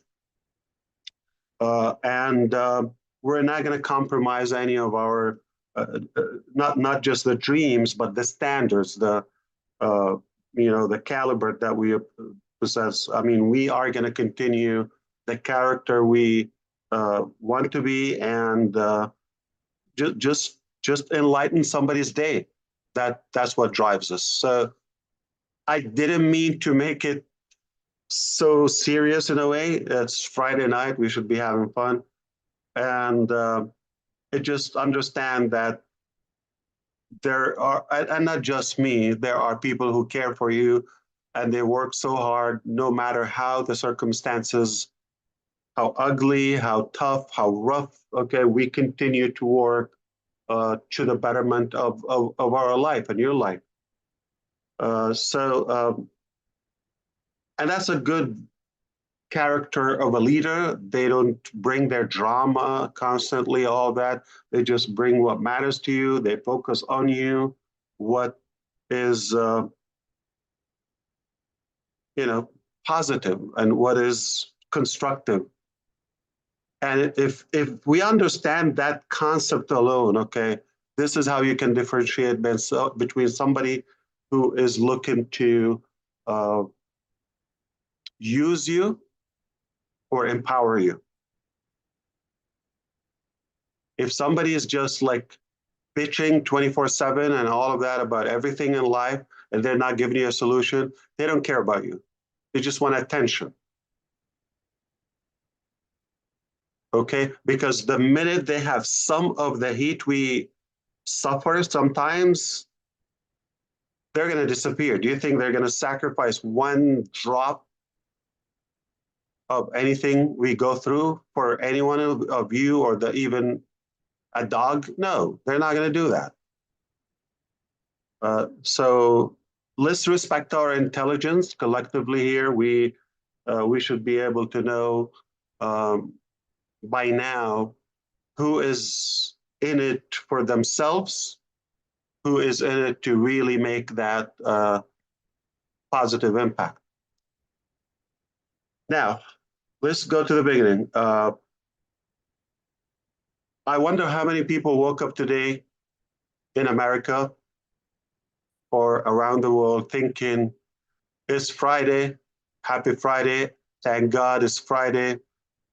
Speaker 4: And we're not going to compromise any of our, not just the dreams, but the standards, the caliber that we possess. I mean, we are going to continue the character we want to be, and just enlighten somebody's day. That's what drives us. So I didn't mean to make it so serious in a way. It's Friday night. We should be having fun. And it just understand that there are, and not just me, there are people who care for you, and they work so hard, no matter how the circumstances, how ugly, how tough, how rough, okay, we continue to work to the betterment of our life and your life. And that's a good character of a leader. They don't bring their drama constantly, all that. They just bring what matters to you. They focus on you, what is, positive and what is constructive. And if we understand that concept alone, okay, this is how you can differentiate between somebody who is looking to use you or empower you. If somebody is just like bitching 24/7 and all of that about everything in life, and they're not giving you a solution, they don't care about you. They just want attention. Okay, because the minute they have some of the heat we suffer sometimes, they're going to disappear. Do you think they're going to sacrifice one drop of anything we go through for any one of you or even a dog? No, they're not going to do that. So let's respect our intelligence collectively here. We should be able to know by now who is in it for themselves, who is in it to really make that positive impact. Now, let's go to the beginning. I wonder how many people woke up today in America or around the world thinking, it's Friday, happy Friday, thank God it's Friday,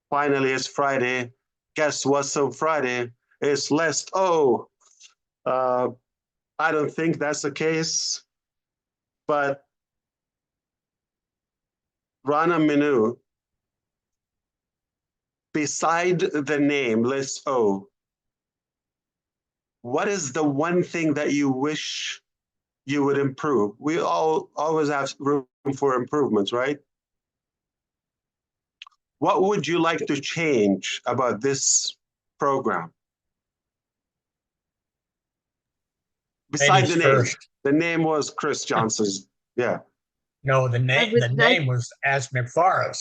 Speaker 4: finally it's Friday, guess what's on Friday? It's less, I don't think that's the case, but Rana Minoo, beside the name List O, what is the one thing that you wish you would improve? We all always have room for improvements, right? What would you like to change about this program? Besides the name, the name was Chris Johnson's. Yeah.
Speaker 3: No, the name was Ash Mufareh.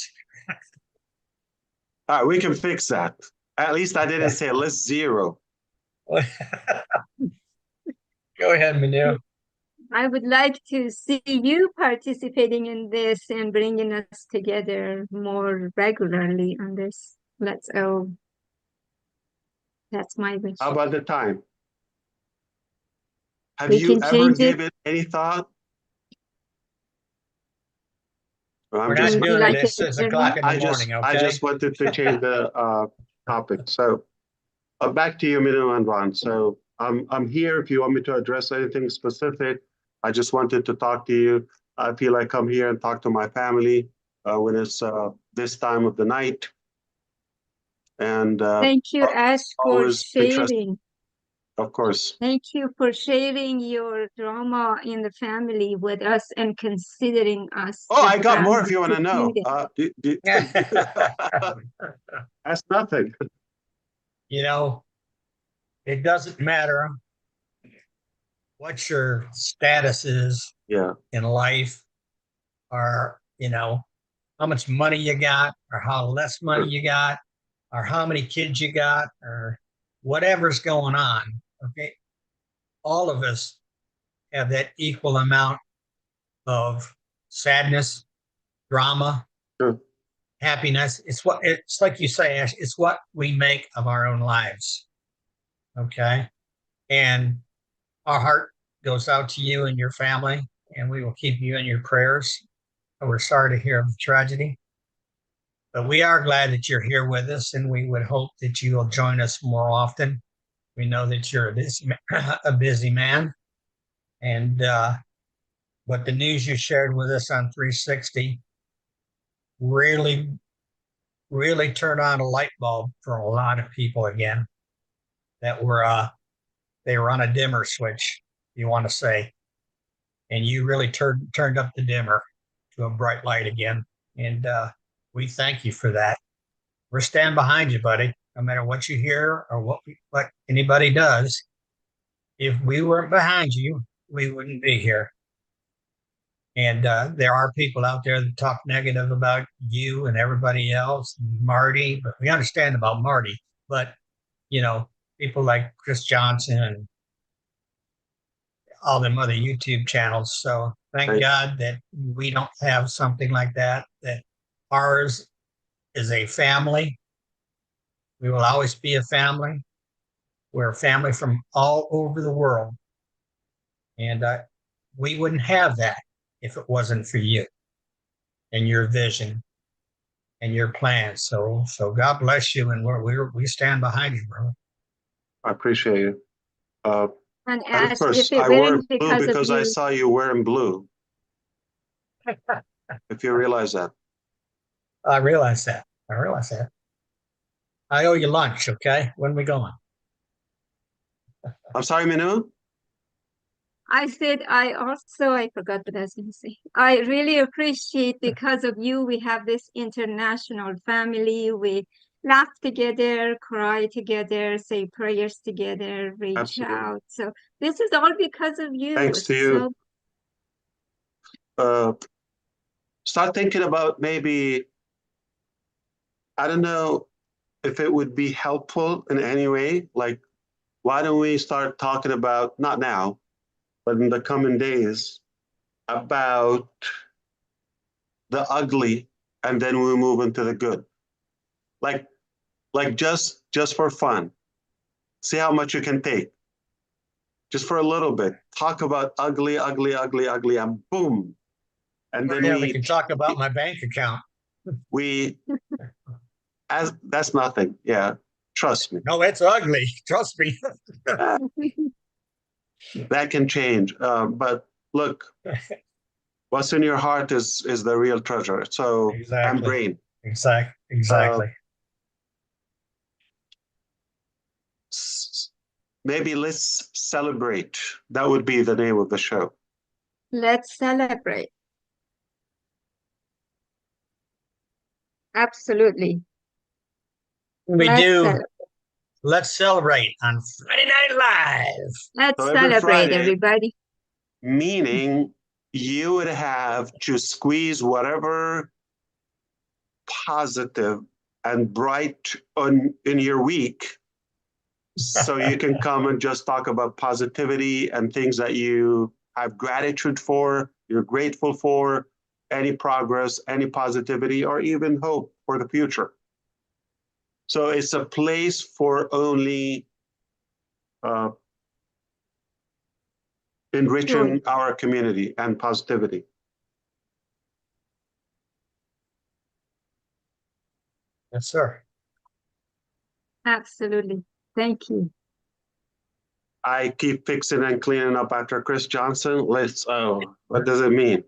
Speaker 4: All right, we can fix that. At least I didn't say list 0.
Speaker 3: Go ahead, Minoo.
Speaker 2: I would like to see you participating in this and bringing us together more regularly on this. Let's go. That's my wish.
Speaker 4: How about the time? Have you ever given it any thought?
Speaker 3: We're not doing it at 6 o'clock in the morning, okay?
Speaker 4: I just wanted to change the topic. So back to you, Minoo and Ron. So I'm here if you want me to address anything specific. I just wanted to talk to you. I feel like I'm here and talk to my family when it's this time of the night. And
Speaker 2: thank you, Ash, for sharing.
Speaker 4: Of course.
Speaker 2: Thank you for sharing your drama in the family with us and considering us.
Speaker 4: Oh, I got more if you want to know. That's nothing.
Speaker 3: You know, it doesn't matter what your status is in life, or, you know, how much money you got, or how less money you got, or how many kids you got, or whatever's going on. Okay. All of us have that equal amount of sadness, drama, happiness. It's like you say, Ash, it's what we make of our own lives. Okay. And our heart goes out to you and your family, and we will keep you in your prayers. And we're sorry to hear of the tragedy, but we are glad that you're here with us, and we would hope that you will join us more often. We know that you're a busy man, and but the news you shared with us on 360 really turned on a light bulb for a lot of people again that they were on a dimmer switch, you want to say, and you really turned up the dimmer to a bright light again, and we thank you for that. We're standing behind you, buddy. No matter what you hear or what anybody does, if we weren't behind you, we wouldn't be here. And there are people out there that talk negative about you and everybody else, Marty, but we understand about Marty. But, you know, people like Chris Johnson and all them other YouTube channels. So thank God that we don't have something like that, that ours is a family. We will always be a family. We're a family from all over the world. And we wouldn't have that if it wasn't for you and your vision and your plans. So God bless you, and we stand behind you, brother.
Speaker 4: I appreciate you.
Speaker 2: And
Speaker 4: of course, I wore blue because I saw you wearing blue. If you realize that.
Speaker 3: I realize that. I owe you lunch, okay? When are we going?
Speaker 4: I'm sorry, Minoo?
Speaker 2: I said, I forgot what I was going to say. I really appreciate because of you, we have this international family. We laugh together, cry together, say prayers together, reach
Speaker 4: Absolutely.
Speaker 2: out. So this is all because of you.
Speaker 4: Thanks to you. Start thinking about maybe, I don't know if it would be helpful in any way. Like, why don't we start talking about, not now, but in the coming days, about the ugly, and then we move into the good. Like just for fun. See how much you can take. Just for a little bit. Talk about ugly, ugly, ugly, ugly, and boom. And then
Speaker 3: we can talk about my bank account.
Speaker 4: That's nothing. Yeah. Trust me.
Speaker 3: No, it's ugly. Trust me.
Speaker 4: That can change. But look, what's in your heart is the real treasure. So
Speaker 3: exactly.
Speaker 4: And brain.
Speaker 3: Exactly.
Speaker 4: Maybe let's celebrate. That would be the name of the show.
Speaker 2: Let's celebrate. Absolutely.
Speaker 3: Let's celebrate on Friday Night Live.
Speaker 2: Let's celebrate, Friday, everybody.
Speaker 4: Meaning you would have to squeeze whatever positive and bright in your week so you can come and just talk about positivity and things that you have gratitude for, you're grateful for, any progress, any positivity, or even hope for the future. So it's a place for only enriching our community and positivity.
Speaker 3: Yes, sir.
Speaker 2: Absolutely. Thank you.
Speaker 4: I keep fixing and cleaning up after Chris Johnson. What does it mean?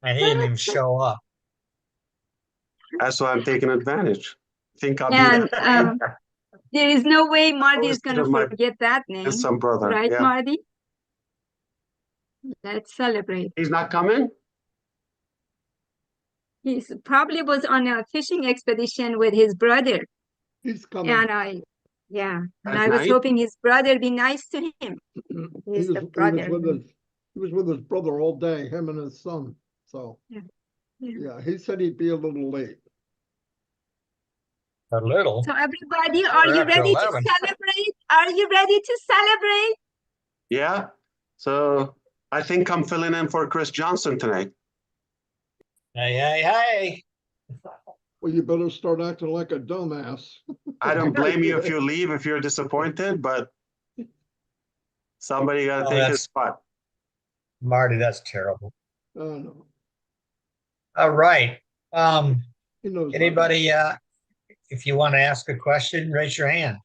Speaker 3: And he didn't even show up.
Speaker 4: That's why I'm taking advantage. Think I'll
Speaker 2: and,
Speaker 4: be there.
Speaker 2: There is no way Marty is going to forget that name.
Speaker 4: Some brother.
Speaker 2: Right,
Speaker 4: Yeah.
Speaker 2: Marty? Let's celebrate.
Speaker 4: He's not coming?
Speaker 2: He probably was on a fishing expedition with his brother.
Speaker 1: He's coming.
Speaker 2: And I
Speaker 4: At
Speaker 2: was
Speaker 4: night?
Speaker 2: hoping his brother be nice to him. He's the brother.
Speaker 1: He was with his brother all day, him and his son. So yeah, he said he'd be a little late.
Speaker 3: A little.
Speaker 2: So everybody, are you ready to celebrate? Are you ready to celebrate?
Speaker 4: Yeah. So I think I'm filling in for Chris Johnson tonight.
Speaker 3: Hey.
Speaker 1: Well, you better start acting like a dumbass.
Speaker 4: I don't blame you if you leave, if you're disappointed, but somebody got to take his spot.
Speaker 3: Marty, that's terrible.
Speaker 1: Oh, no.
Speaker 3: All right. Anybody, if you want to ask a question, raise your hand.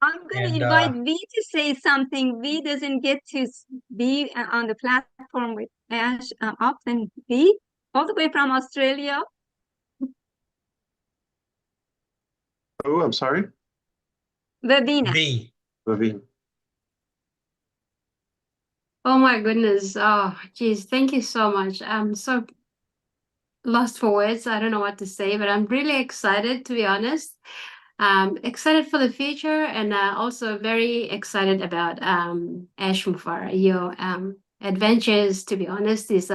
Speaker 2: I'm going to invite V to say something. V doesn't get to be on the platform with Ash often. V, all the way from Australia.
Speaker 4: Oh, I'm sorry.
Speaker 2: Vivina.
Speaker 4: Vivina.
Speaker 11: Oh my goodness. Oh, geez. Thank you so much. I'm so lost for words. I don't know what to say, but I'm really excited, to be honest. Excited for the future, and also very excited about Ash Mufareh. Your adventures, to be honest, is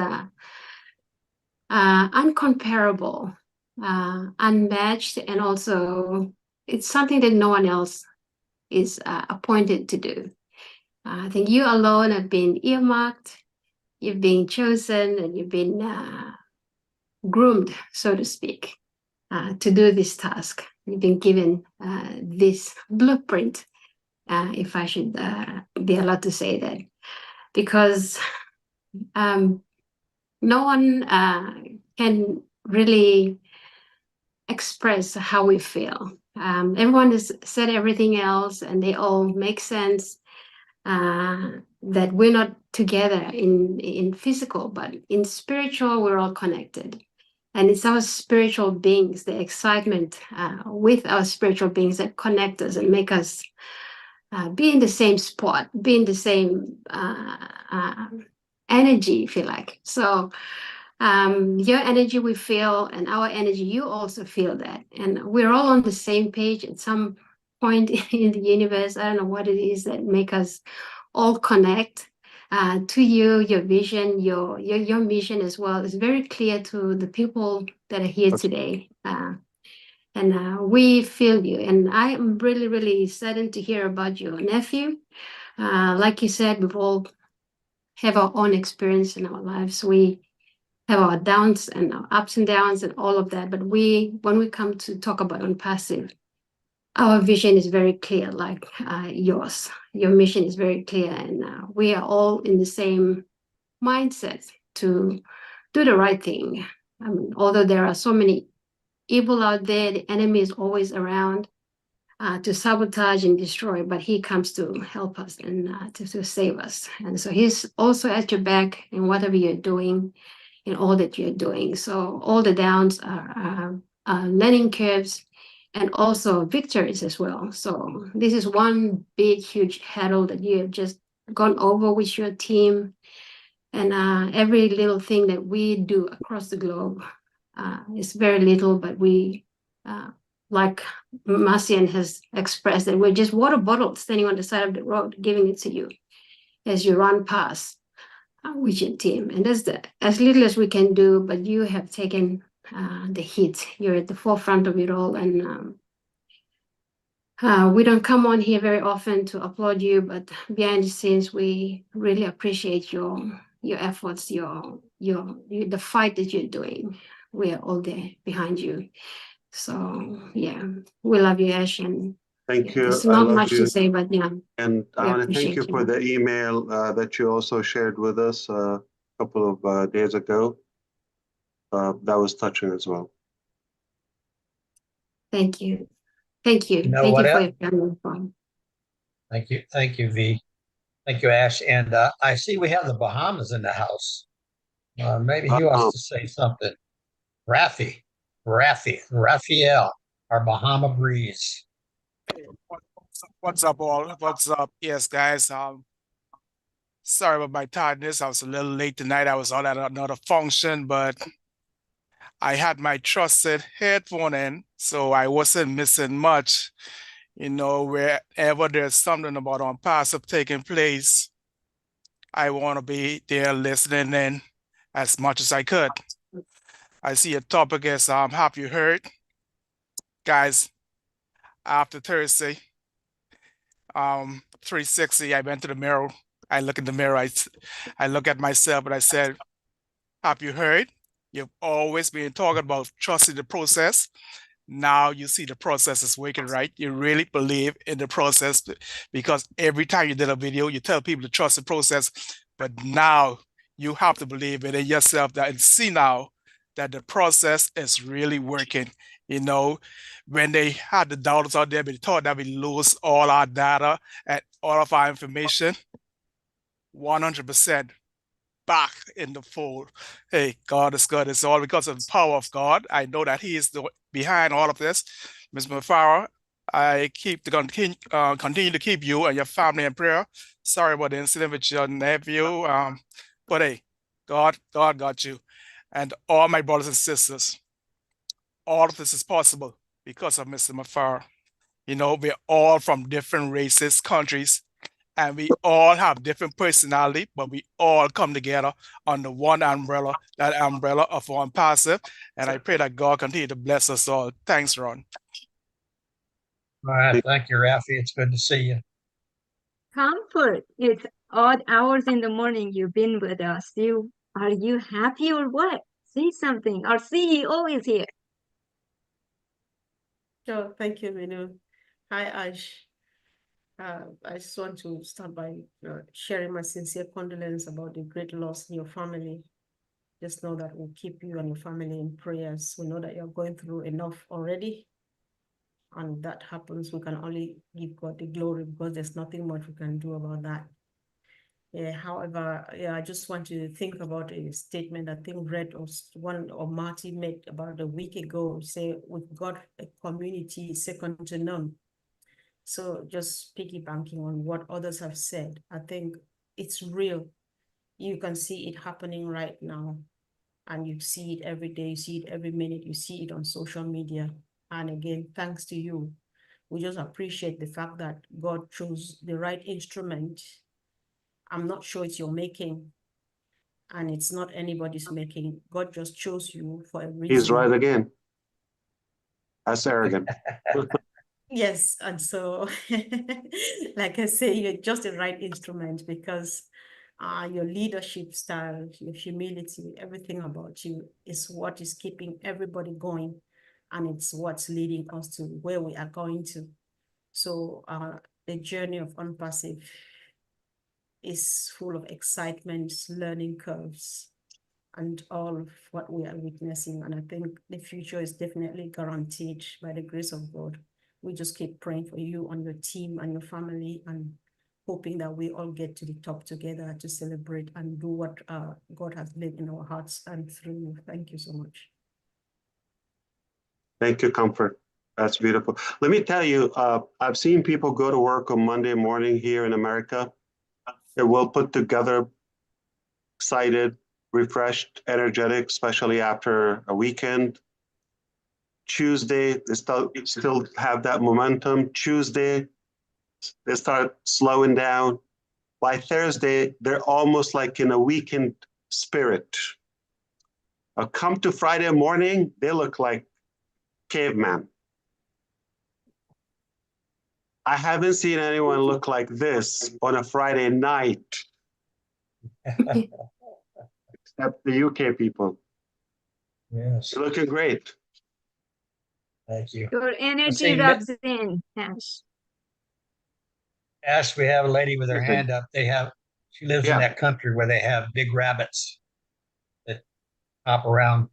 Speaker 11: uncomparable, unmatched, and also it's something that no one else is appointed to do. I think you alone have been earmarked, you've been chosen, and you've been groomed, so to speak, to do this task. You've been given this blueprint, if I should be allowed to say that, because no one can really express how we feel. Everyone has said everything else, and they all make sense. That we're not together in physical, but in spiritual, we're all connected. And it's our spiritual beings, the excitement with our spiritual beings that connect us and make us be in the same spot, be in the same energy, if you like. So your energy we feel, and our energy, you also feel that. And we're all on the same page at some point in the universe. I don't know what it is that make us all connect to you, your vision, your mission as well. It's very clear to the people that are here today. And we feel you. And I am really, really saddened to hear about your nephew. Like you said, we've all have our own experience in our lives. We have our downs and our ups and downs and all of that. But when we come to talk about ONPASSIVE, our vision is very clear, like yours. Your mission is very clear, and we are all in the same mindset to do the right thing. I mean, although there are so many evil out there, the enemy is always around to sabotage and destroy, but he comes to help us and to save us. And so he's also at your back in whatever you're doing, in all that you're doing. So all the downs are learning curves and also victories as well. So this is one big, huge hurdle that you have just gone over with your team. And every little thing that we do across the globe is very little, but we, like Marcian has expressed, that we're just water bottles standing on the side of the road, giving it to you as you run past with your team. And that's as little as we can do, but you have taken the heat. You're at the forefront of it all. And we don't come on here very often to applaud you, but behind the scenes, we really appreciate your efforts, the fight that you're doing. We are all there behind you. So yeah, we love you, Ash. And
Speaker 4: thank you.
Speaker 11: there's
Speaker 4: I
Speaker 11: not
Speaker 4: love
Speaker 11: much
Speaker 4: you.
Speaker 11: to say, but yeah.
Speaker 4: And I want to thank you
Speaker 11: appreciate
Speaker 4: for the email that you also shared with us a couple of days ago. That was touching as well.
Speaker 11: Thank you. Thank you.
Speaker 3: You know
Speaker 11: Thank
Speaker 3: what
Speaker 11: you for
Speaker 3: else?
Speaker 11: your family.
Speaker 3: Thank you. Thank you, V. Thank you, Ash. And I see we have the Bahamas in the house. Maybe he wants to say something. Raphael, our Bahama breeze.
Speaker 6: What's up, all? What's up? Yes, guys. Sorry about my tiredness. I was a little late tonight. I was on at another function, but I had my trusted headphone in, so I wasn't missing much. You know, wherever there's something about ONPASSIVE taking place, I want to be there listening in as much as I could. I see a topic is have you heard? Guys, after Thursday, 360, I went to the mirror. I look in the mirror, I look at myself and I said, have you heard? You've always been talking about trusting the process. Now you see the process is working, right? You really believe in the process, because every time you did a video, you tell people to trust the process, but now you have to believe it in yourself and see now that the process is really working. You know, when they had the doubters out there, they thought that we lose all our data and all of our information, 100% back in the fold. Hey, God is good. It's all because of the power of God. I know that He is behind all of this. Ms. Mufareh, I continue to keep you and your family in prayer. Sorry about the incident with your nephew, but hey, God got you. And all my brothers and sisters, all of this is possible because of Mr. Mufareh. You know, we're all from different races, countries, and we all have different personality, but we all come together under one umbrella, that umbrella of ONPASSIVE. And I pray that God continue to bless us all. Thanks, Ron.
Speaker 3: All right. Thank you, Rafi. It's good to see you.
Speaker 2: Comfort. It's odd hours in the morning you've been with us. Are you happy or what? Say something. Our CEO is here.
Speaker 9: Sure, thank you, Minoo. Hi, Ash. I just want to start by sharing my sincere condolence about the great loss in your family. Just know that we'll keep you and your family in prayers. We know that you're going through enough already. And that happens, we can only give God the glory, because there's nothing much we can do about that. Yeah, however, I just want to think about a statement I think Red or Marty made about a week ago. Say, we've got a community second to none. So just piggybacking on what others have said, I think it's real. You can see it happening right now. And you see it every day, you see it every minute, you see it on social media. And again, thanks to you. We just appreciate the fact that God chose the right instrument. I'm not sure it's your making, and it's not anybody's making. God just chose you for a reason.
Speaker 4: He's right again. That's arrogant.
Speaker 9: Yes, and so, like I say, you're just the right instrument because your leadership style, your humility, everything about you is what is keeping everybody going, and it's what's leading us to where we are going to. So the journey of ONPASSIVE is full of excitement, learning curves, and all of what we are witnessing. And I think the future is definitely guaranteed by the grace of God. We just keep praying for you and your team and your family, and hoping that we all get to the top together to celebrate and do what God has laid in our hearts and through you. Thank you so much.
Speaker 4: Thank you, Comfort. That's beautiful. Let me tell you, I've seen people go to work on Monday morning here in America. They're well put together, excited, refreshed, energetic, especially after a weekend. Tuesday, they still have that momentum. Tuesday, they start slowing down. By Thursday, they're almost like in a weekend spirit. Come to Friday morning, they look like caveman. I haven't seen anyone look like this on a Friday night, except the UK people.
Speaker 3: Yes.
Speaker 4: You're looking great.
Speaker 3: Thank you.
Speaker 2: Your energy
Speaker 3: see,
Speaker 2: rubs in, Ash.
Speaker 3: Ash, we have a lady with her hand up. She lives in that country where they have big rabbits that hop around.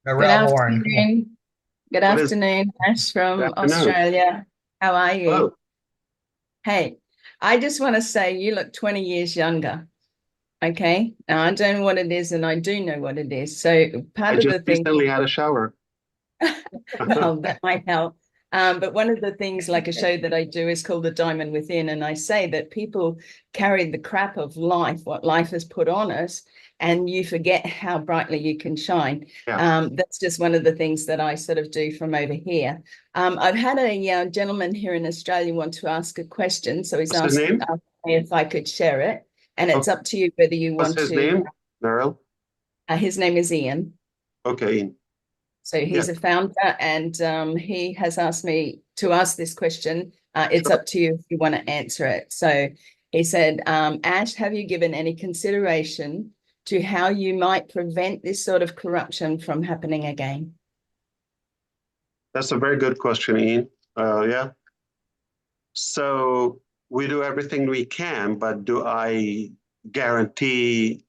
Speaker 12: Good afternoon. Good afternoon, Ash from Australia. How are you?
Speaker 4: Hello.
Speaker 12: Hey, I just want to say you look 20 years younger. Okay. Now I don't know what it is, and I do know what it is. So part of the thing.
Speaker 4: I recently had a shower.
Speaker 12: Well, that might help. But one of the things, like a show that I do, is called The Diamond Within. And I say that people carry the crap of life, what life has put on us, and you forget how brightly you can shine.
Speaker 4: Yeah.
Speaker 12: That's just one of the things that I sort of do from over here. I've had a gentleman here in Australia want to ask a question. So he's asked me if I could share it. And it's up to you whether you want to.
Speaker 4: What's his name, Meryl?
Speaker 12: His name is Ian.
Speaker 4: Okay, Ian.
Speaker 12: So he's a founder, and he has asked me to ask this question. It's up to you if you want to answer it. So he said, Ash, have you given any consideration to how you might prevent this sort of corruption from happening again?
Speaker 4: That's a very good question, Ian. Yeah. So we do everything we can, but do I guarantee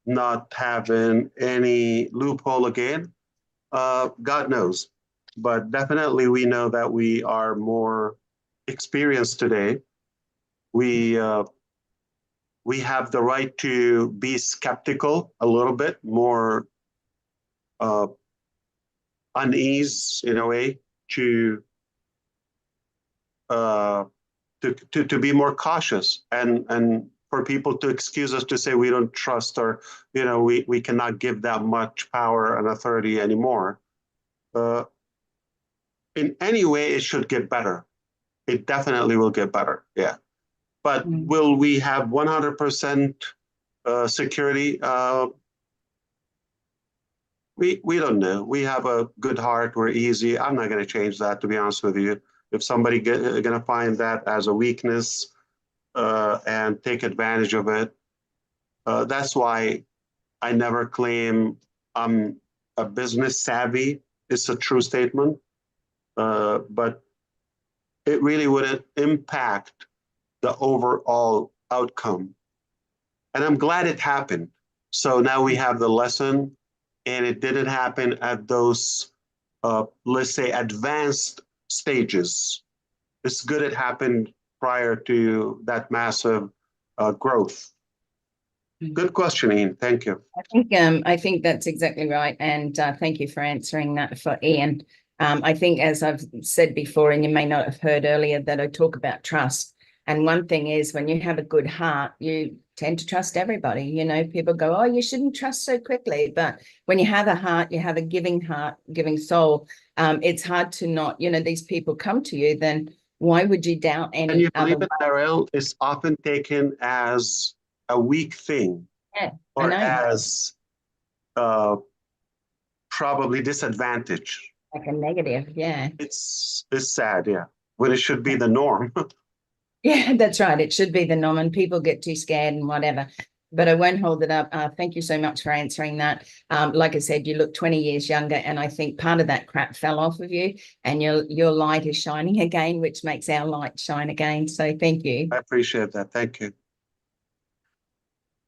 Speaker 4: not having any loophole again? God knows. But definitely we know that we are more experienced today. We have the right to be skeptical a little bit, more unease in a way, to be more cautious, and for people to excuse us to say we don't trust, or we cannot give that much power and authority anymore. In any way, it should get better. It definitely will get better. Yeah. But will we have 100% security? We don't know. We have a good heart. We're easy. I'm not going to change that, to be honest with you. If somebody going to find that as a weakness and take advantage of it, that's why I never claim I'm a business savvy. It's a true statement, but it really wouldn't impact the overall outcome. And I'm glad it happened. So now we have the lesson, and it didn't happen at those, let's say, advanced stages. It's good it happened prior to that massive growth. Good question, Ian. Thank you.
Speaker 12: I think that's exactly right. And thank you for answering that for Ian. I think, as I've said before, and you may not have heard earlier, that I talk about trust. And one thing is, when you have a good heart, you tend to trust everybody. You know, people go, oh, you shouldn't trust so quickly. But when you have a heart, you have a giving heart, giving soul. It's hard to not, you know, these people come to you, then why would you doubt
Speaker 4: And
Speaker 12: any
Speaker 4: you
Speaker 12: other
Speaker 4: believe it, Darrell, is often taken as a weak thing
Speaker 12: Yeah, I
Speaker 4: or
Speaker 12: know.
Speaker 4: as probably disadvantage.
Speaker 12: Like a negative, yeah.
Speaker 4: It's sad, yeah, when it should be the norm.
Speaker 12: Yeah, that's right. It should be the norm, and people get too scared and whatever. But I won't hold it up. Thank you so much for answering that. Like I said, you look 20 years younger, and I think part of that crap fell off of you, and your light is shining again, which makes our light shine again. So thank you.
Speaker 4: I appreciate that. Thank you.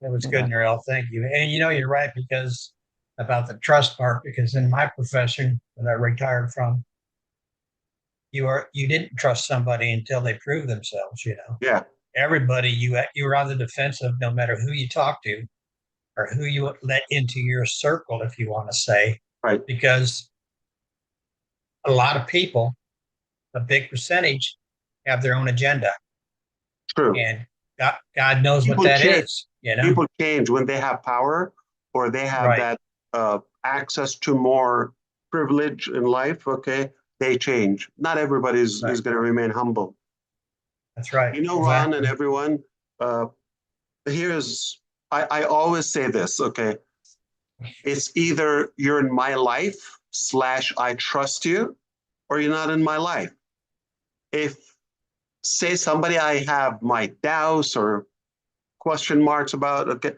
Speaker 3: That was good, Narelle. Thank you. And you know, you're right, because about the trust part, because in my profession that I retired from, you didn't trust somebody until they proved themselves, you know.
Speaker 4: Yeah.
Speaker 3: Everybody, you were on the defensive no matter who you talk to or who you let into your circle, if you want to say.
Speaker 4: Right.
Speaker 3: Because a lot of people, a big percentage, have their own agenda.
Speaker 4: True.
Speaker 3: And God knows
Speaker 4: People
Speaker 3: what that
Speaker 4: change.
Speaker 3: is. You know?
Speaker 4: People change when they have power or they have
Speaker 3: Right.
Speaker 4: that access to more privilege in life. Okay, they change. Not everybody is going to remain humble.
Speaker 3: That's right.
Speaker 4: You know, Ron and everyone, I always say this, okay? It's either you're in my life / I trust you, or you're not in my life. If, say, somebody I have my doubts or question marks about, okay,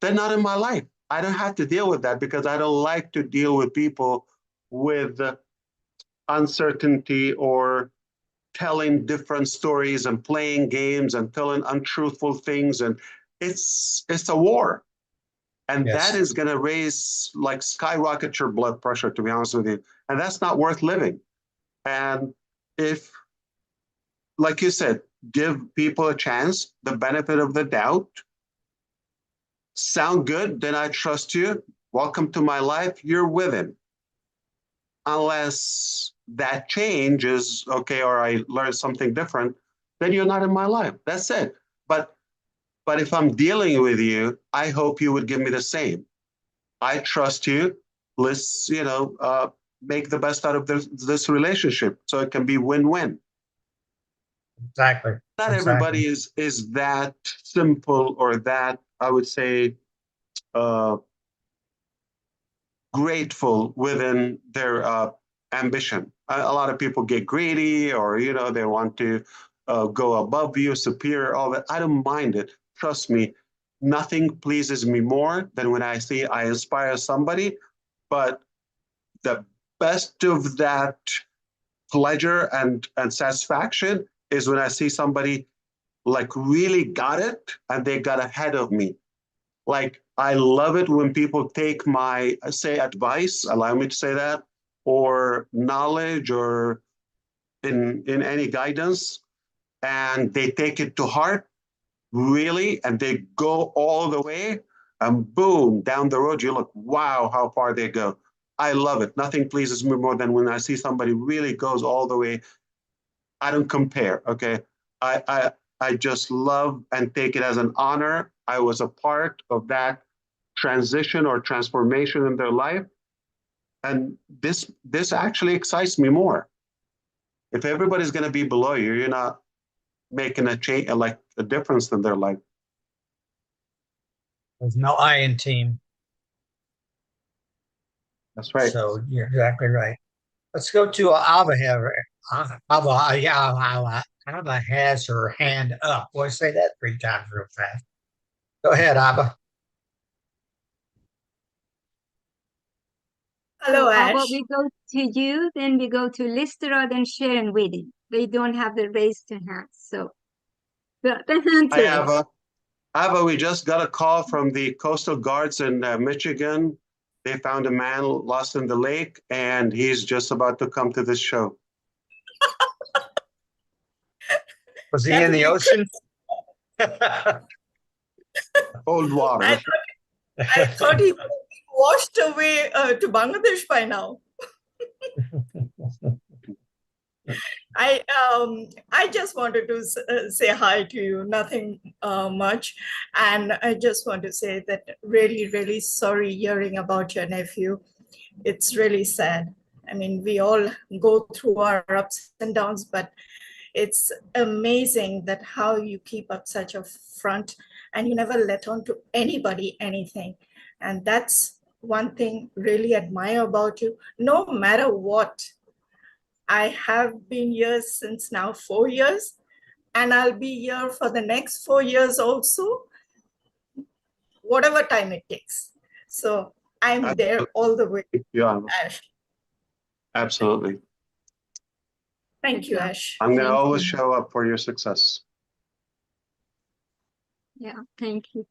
Speaker 4: they're not in my life. I don't have to deal with that because I don't like to deal with people with uncertainty or telling different stories and playing games and telling untruthful things. And it's a war. And that is going to raise, like, skyrocket your blood pressure, to be honest with you. And that's not worth living. And if, like you said, give people a chance, the benefit of the doubt, sound good, then I trust you. Welcome to my life. You're with him. Unless that change is okay, or I learned something different, then you're not in my life. That's it. But if I'm dealing with you, I hope you would give me the same. I trust you. Let's, make the best out of this relationship so it can be win-win.
Speaker 3: Exactly.
Speaker 4: Not everybody is that simple or that, I would say, grateful within their ambition. A lot of people get greedy, or they want to go above you, superior, all that. I don't mind it. Trust me, nothing pleases me more than when I see I inspire somebody. But the best of that pleasure and satisfaction is when I see somebody like really got it and they got ahead of me. Like, I love it when people take my, say, advice, allow me to say that, or knowledge, or in any guidance, and they take it to heart, really, and they go all the way, and boom, down the road, you look, wow, how far they go. I love it. Nothing pleases me more than when I see somebody really goes all the way. I don't compare, okay? I just love and take it as an honor. I was a part of that transition or transformation in their life. And this actually excites me more. If everybody's going to be below you, you're not making a change, like a difference in their life.
Speaker 3: There's no I in team.
Speaker 4: That's right.
Speaker 3: So you're exactly right. Let's go to Ava. Ava has her hand up. Boy, say that 3 times real fast. Go ahead, Ava.
Speaker 10: Hello,
Speaker 2: So, Ava,
Speaker 10: Ash.
Speaker 2: we go to you, then we go to Listera, then Sharon Whitty. They don't have the raised hands, so the hand
Speaker 4: Hi,
Speaker 2: raised.
Speaker 4: Ava. Ava, we just got a call from the Coastal Guards in Michigan. They found a man lost in the lake, and he's just about to come to this show.
Speaker 3: Was he in the ocean?
Speaker 4: Cold water.
Speaker 10: I thought he washed away to Bangladesh by now. I just wanted to say hi to you, nothing much. And I just want to say that really, really sorry hearing about your nephew. It's really sad. I mean, we all go through our ups and downs, but it's amazing that how you keep up such a front and you never let on to anybody anything. And that's one thing really admire about you. No matter what, I have been here since now 4 years, and I'll be here for the next 4 years also, whatever time it takes. So I'm there all the way,
Speaker 4: Yeah,
Speaker 10: Ash.
Speaker 4: absolutely.
Speaker 10: Thank you, Ash.
Speaker 4: I'm going to
Speaker 2: Thank
Speaker 4: always
Speaker 2: you.
Speaker 4: show up for your success.
Speaker 2: Yeah, thank you.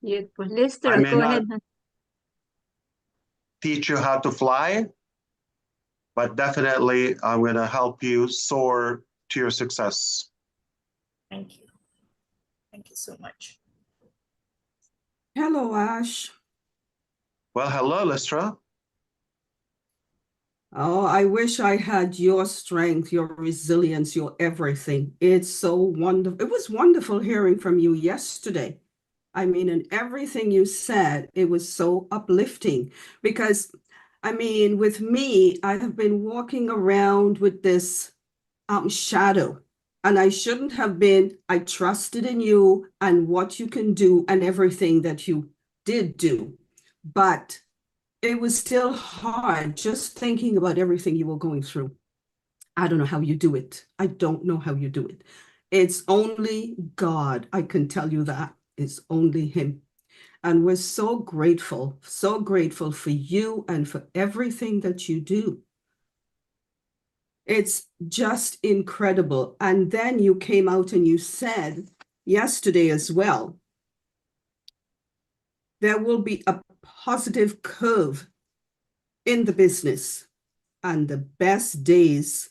Speaker 2: Beautiful. Lester,
Speaker 4: I may
Speaker 2: go
Speaker 4: not
Speaker 2: ahead.
Speaker 4: teach you how to fly, but definitely I'm going to help you soar to your success.
Speaker 10: Thank you. Thank you so much.
Speaker 7: Hello, Ash.
Speaker 4: Well, hello, Lystra.
Speaker 7: Oh, I wish I had your strength, your resilience, your everything. It's so wonderful. It was wonderful hearing from you yesterday. I mean, and everything you said, it was so uplifting because, I mean, with me, I have been walking around with this shadow, and I shouldn't have been. I trusted in you and what you can do and everything that you did do. But it was still hard just thinking about everything you were going through. I don't know how you do it. I don't know how you do it. It's only God. I can tell you that. It's only Him. And we're so grateful for you and for everything that you do. It's just incredible. And then you came out and you said yesterday as well, there will be a positive curve in the business and the best days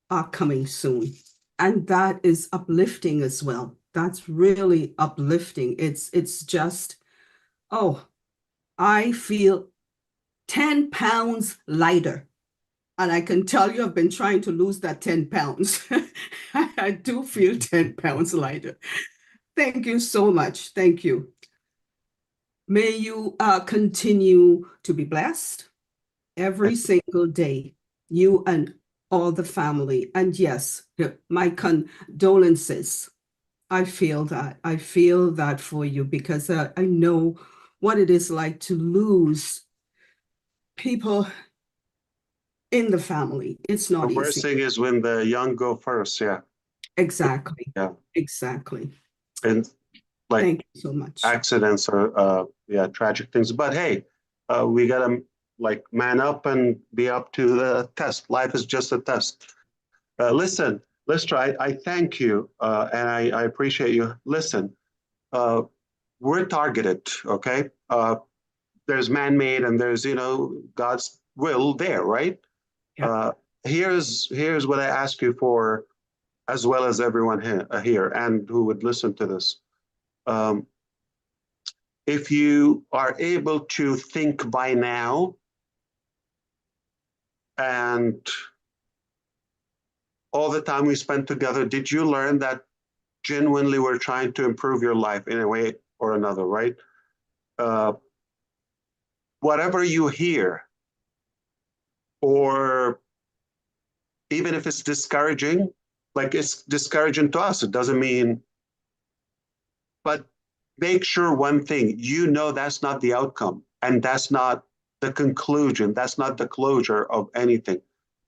Speaker 7: are coming soon. And that is uplifting as well. That's really uplifting. It's just, oh, I feel 10 pounds lighter. And I can tell you, I've been trying to lose that 10 pounds. I do feel 10 pounds lighter. Thank you so much. Thank you. May you continue to be blessed every single day, you and all the family. And yes, my condolences. I feel that. I feel that for you because I know what it is like to lose people in the family. It's not
Speaker 4: The
Speaker 7: easy.
Speaker 4: worst thing is when the young go first. Yeah.
Speaker 7: Exactly.
Speaker 4: Yeah.
Speaker 7: Exactly.
Speaker 4: And like
Speaker 7: Thank you so much.
Speaker 4: accidents are tragic things. But hey, we gotta like man up and be up to the test. Life is just a test. Listen, Lystra, I thank you and I appreciate you. Listen, we're targeted, okay? There's man-made and there's, God's will there, right?
Speaker 7: Yeah.
Speaker 4: Here's what I ask you for, as well as everyone here and who would listen to this. If you are able to think by now and all the time we spent together, did you learn that genuinely we're trying to improve your life in a way or another, right? Whatever you hear, or even if it's discouraging, like it's discouraging to us, it doesn't mean, but make sure one thing, that's not the outcome and that's not the conclusion, that's not the closure of anything.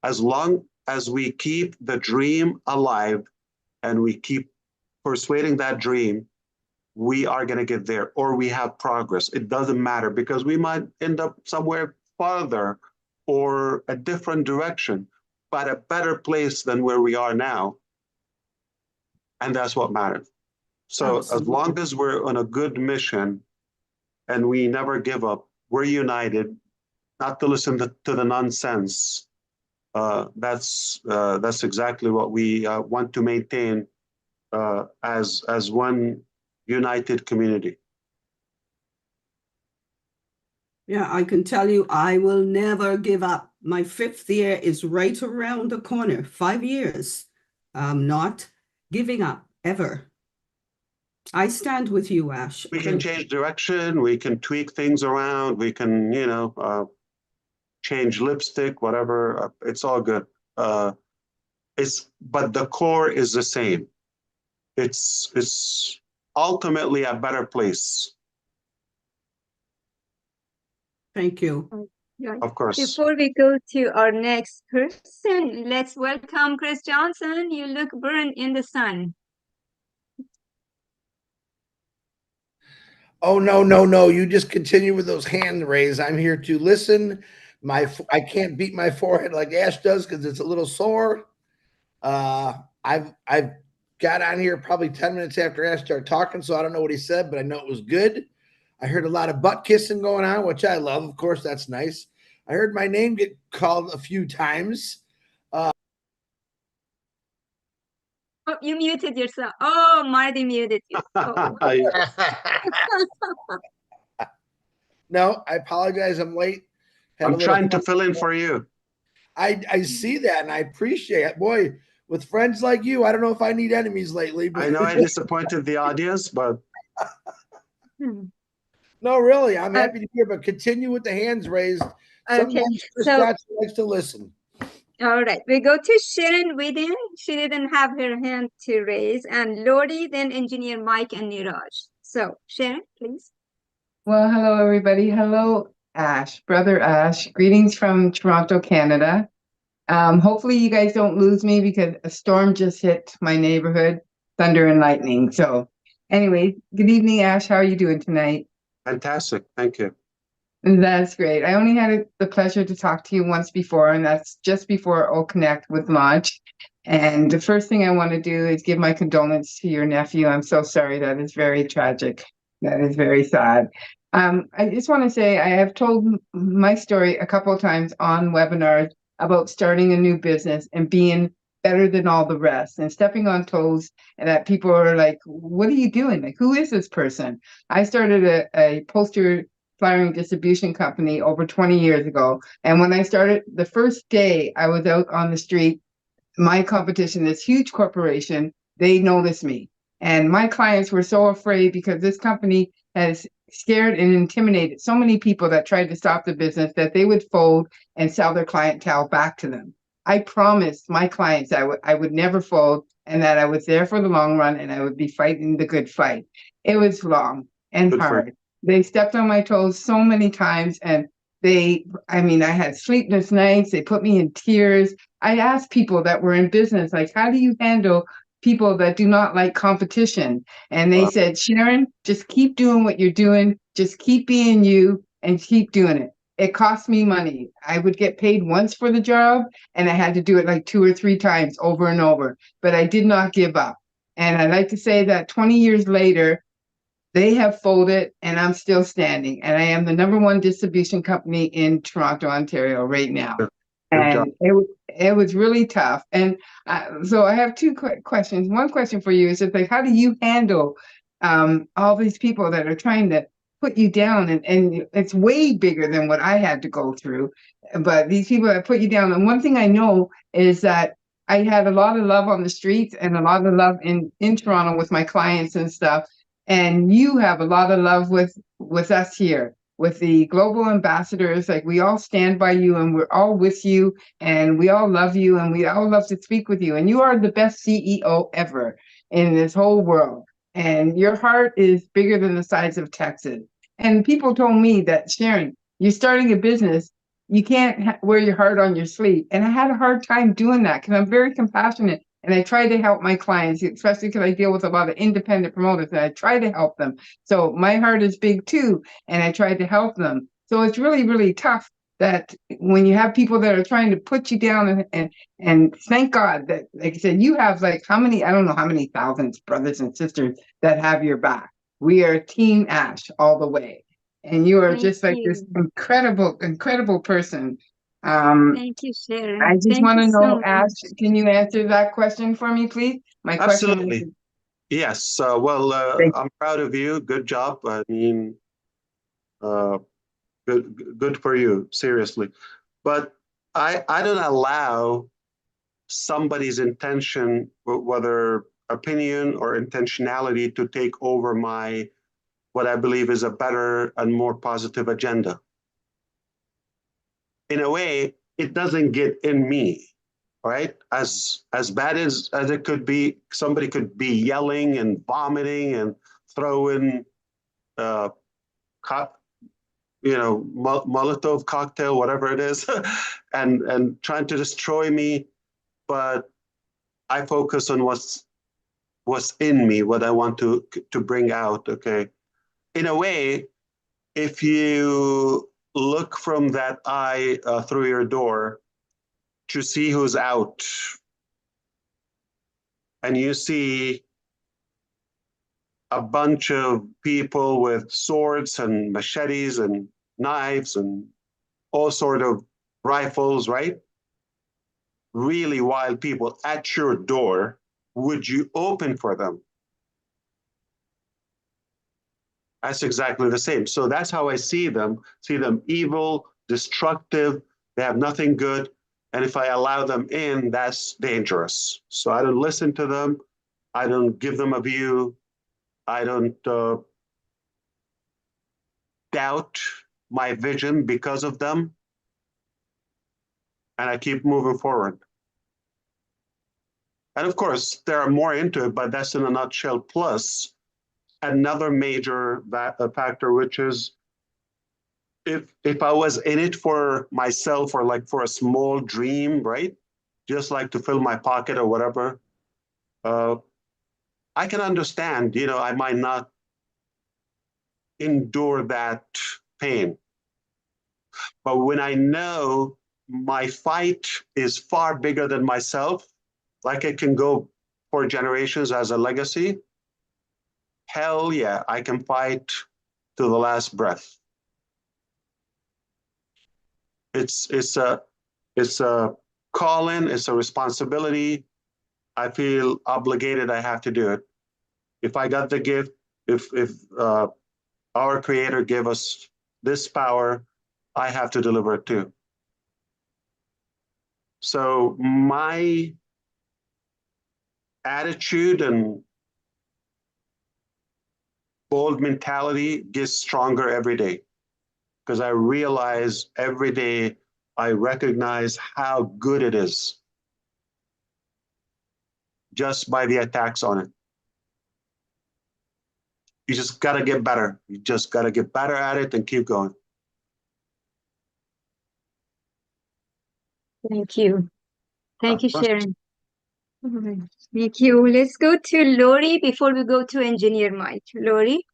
Speaker 4: As long as we keep the dream alive and we keep persuading that dream, we are going to get there, or we have progress. It doesn't matter because we might end up somewhere farther or a different direction, but a better place than where we are now. And that's what matters. So as long as we're on a good mission and we never give up, we're united, not to listen to the nonsense. That's exactly what we want to maintain as one united community.
Speaker 7: Yeah, I can tell you, I will never give up. My 5th year is right around the corner. 5 years. I'm not giving up ever. I stand with you, Ash.
Speaker 4: We can change direction. We can tweak things around. We can, change lipstick, whatever. It's all good. But the core is the same. It's ultimately a better place.
Speaker 7: Thank you.
Speaker 2: Yeah.
Speaker 4: Of course.
Speaker 2: Before we go to our next person, let's welcome Chris Johnson. You look burned in the sun.
Speaker 5: Oh, no. You just continue with those hand raise. I'm here to listen. I can't beat my forehead like Ash does because it's a little sore. I've got on here probably 10 minutes after Ash started talking, so I don't know what he said, but I know it was good. I heard a lot of butt kissing going on, which I love. Of course, that's nice. I heard my name get called a few times.
Speaker 2: Oh, you muted yourself. Oh, Marty muted you. Oh.
Speaker 5: No, I apologize. I'm late.
Speaker 4: I'm trying to fill in for you.
Speaker 5: I see that, and I appreciate it. Boy, with friends like you, I don't know if I need enemies lately. But
Speaker 4: I know I disappointed the audience, but
Speaker 5: no, really, I'm happy to hear. But continue with the hands raised. Sometimes Chris Johnson likes to listen.
Speaker 2: All right, we go to Sharon Whedon. She didn't have her hand to raise, and Lori, then Engineer Mike and Niraj. So, Sharon, please.
Speaker 14: Well, hello, everybody. Hello, Ash, brother Ash. Greetings from Toronto, Canada. Hopefully you guys don't lose me because a storm just hit my neighborhood, thunder and lightning. So anyway, good evening, Ash. How are you doing tonight?
Speaker 4: Fantastic. Thank you.
Speaker 14: That's great. I only had the pleasure to talk to you once before, and that's just before O Connect with launch. And the first thing I want to do is give my condolences to your nephew. I'm so sorry. That is very tragic. That is very sad. I just want to say I have told my story a couple of times on webinars about starting a new business and being better than all the rest and stepping on toes, and that people are like, what are you doing? Like, who is this person? I started a poster flyering distribution company over 20 years ago. And when I started, the first day I was out on the street, my competition, this huge corporation, they noticed me. And my clients were so afraid because this company has scared and intimidated so many people that tried to stop the business that they would fold and sell their clientele back to them. I promised my clients I would never fold and that I was there for the long run and I would be fighting the good fight. It was long and hard. They stepped on my toes so many times, and I had sleepless nights. They put me in tears. I asked people that were in business, like, how do you handle people that do not like competition? And they said, Sharon, just keep doing what you're doing. Just keep being you and keep doing it. It cost me money. I would get paid once for the job, and I had to do it like 2 or 3 times over and over, but I did not give up. And I'd like to say that 20 years later, they have folded and I'm still standing. And I am the #1 distribution company in Toronto, Ontario right now. And it was really tough. And so I have 2 questions. One question for you is just like, how do you handle all these people that are trying to put you down? And it's way bigger than what I had to go through. But these people that put you down. And one thing I know is that I had a lot of love on the streets and a lot of love in Toronto with my clients and stuff. And you have a lot of love with us here, with the global ambassadors. Like, we all stand by you and we're all with you and we all love you and we all love to speak with you. And you are the best CEO ever in this whole world. And your heart is bigger than the size of Texas. And people told me that, Sharon, you're starting a business. You can't wear your heart on your sleeve. And I had a hard time doing that because I'm very compassionate. And I try to help my clients, especially because I deal with a lot of independent promoters, and I try to help them. So my heart is big too, and I try to help them. So it's really, really tough that when you have people that are trying to put you down, and thank God that, like I said, you have like I don't know how many thousands brothers and sisters that have your back. We are Team Ash all the way. And you are just like this incredible, incredible person.
Speaker 2: Thank you, Sharon.
Speaker 14: I just want to know, Ash, can you answer that question for me, please? My
Speaker 4: Absolutely.
Speaker 14: question is,
Speaker 4: Yes. I'm proud of you. Good job. I mean, Good for you, seriously. But I don't allow somebody's intention, whether opinion or intentionality, to take over my what I believe is a better and more positive agenda. In a way, it doesn't get in me, right? As bad as it could be, somebody could be yelling and vomiting and throwing Molotov cocktail, whatever it is, and trying to destroy me. But I focus on what's in me, what I want to bring out. Okay, in a way, if you look from that eye through your door to see who's out, and you see a bunch of people with swords and machetes and knives and all sort of rifles, right? Really wild people at your door, would you open for them? That's exactly the same. So that's how I see them evil, destructive, they have nothing good. And if I allow them in, that's dangerous. So I don't listen to them. I don't give them a view. I don't doubt my vision because of them. And I keep moving forward. And of course, there are more into it, but that's in a nutshell. Plus, another major factor, which is if I was in it for myself or like for a small dream, right? Just like to fill my pocket or whatever, I can understand, I might not endure that pain. But when I know my fight is far bigger than myself, like it can go for generations as a legacy, hell yeah, I can fight to the last breath. It's a calling, it's a responsibility. I feel obligated, I have to do it. If I got the gift, if our Creator gave us this power, I have to deliver it too. So my attitude and bold mentality gets stronger every day because I realize every day I recognize how good it is just by the attacks on it. You just got to get better. You just got to get better at it and keep going.
Speaker 2: Thank you. Thank you, Sharon. All right. Thank you. Let's go to Lori before we go to Engineer Mike. Lori.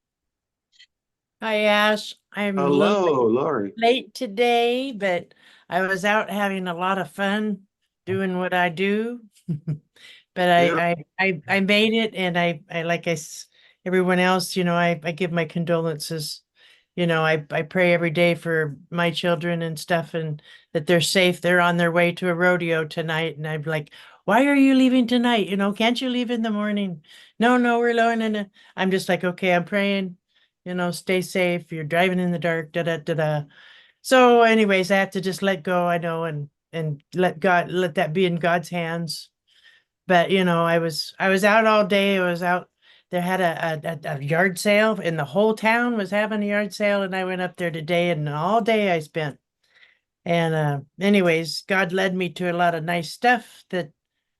Speaker 8: Hi, Ash. I'm a
Speaker 4: Hello,
Speaker 8: little
Speaker 4: Lori.
Speaker 8: late today, but I was out having a lot of fun doing what I do. But I made it, and I like everyone else, I give my condolences. I pray every day for my children and stuff, and that they're safe. They're on their way to a rodeo tonight, and I'm like, why are you leaving tonight? Can't you leave in the morning? No, we're alone. And I'm just like, okay, I'm praying, stay safe. You're driving in the dark, da da da da. So anyways, I have to just let go, I know, and let that be in God's hands. But I was out all day. I was out. They had a yard sale, and the whole town was having a yard sale, and I went up there today, and all day I spent. And anyways, God led me to a lot of nice stuff that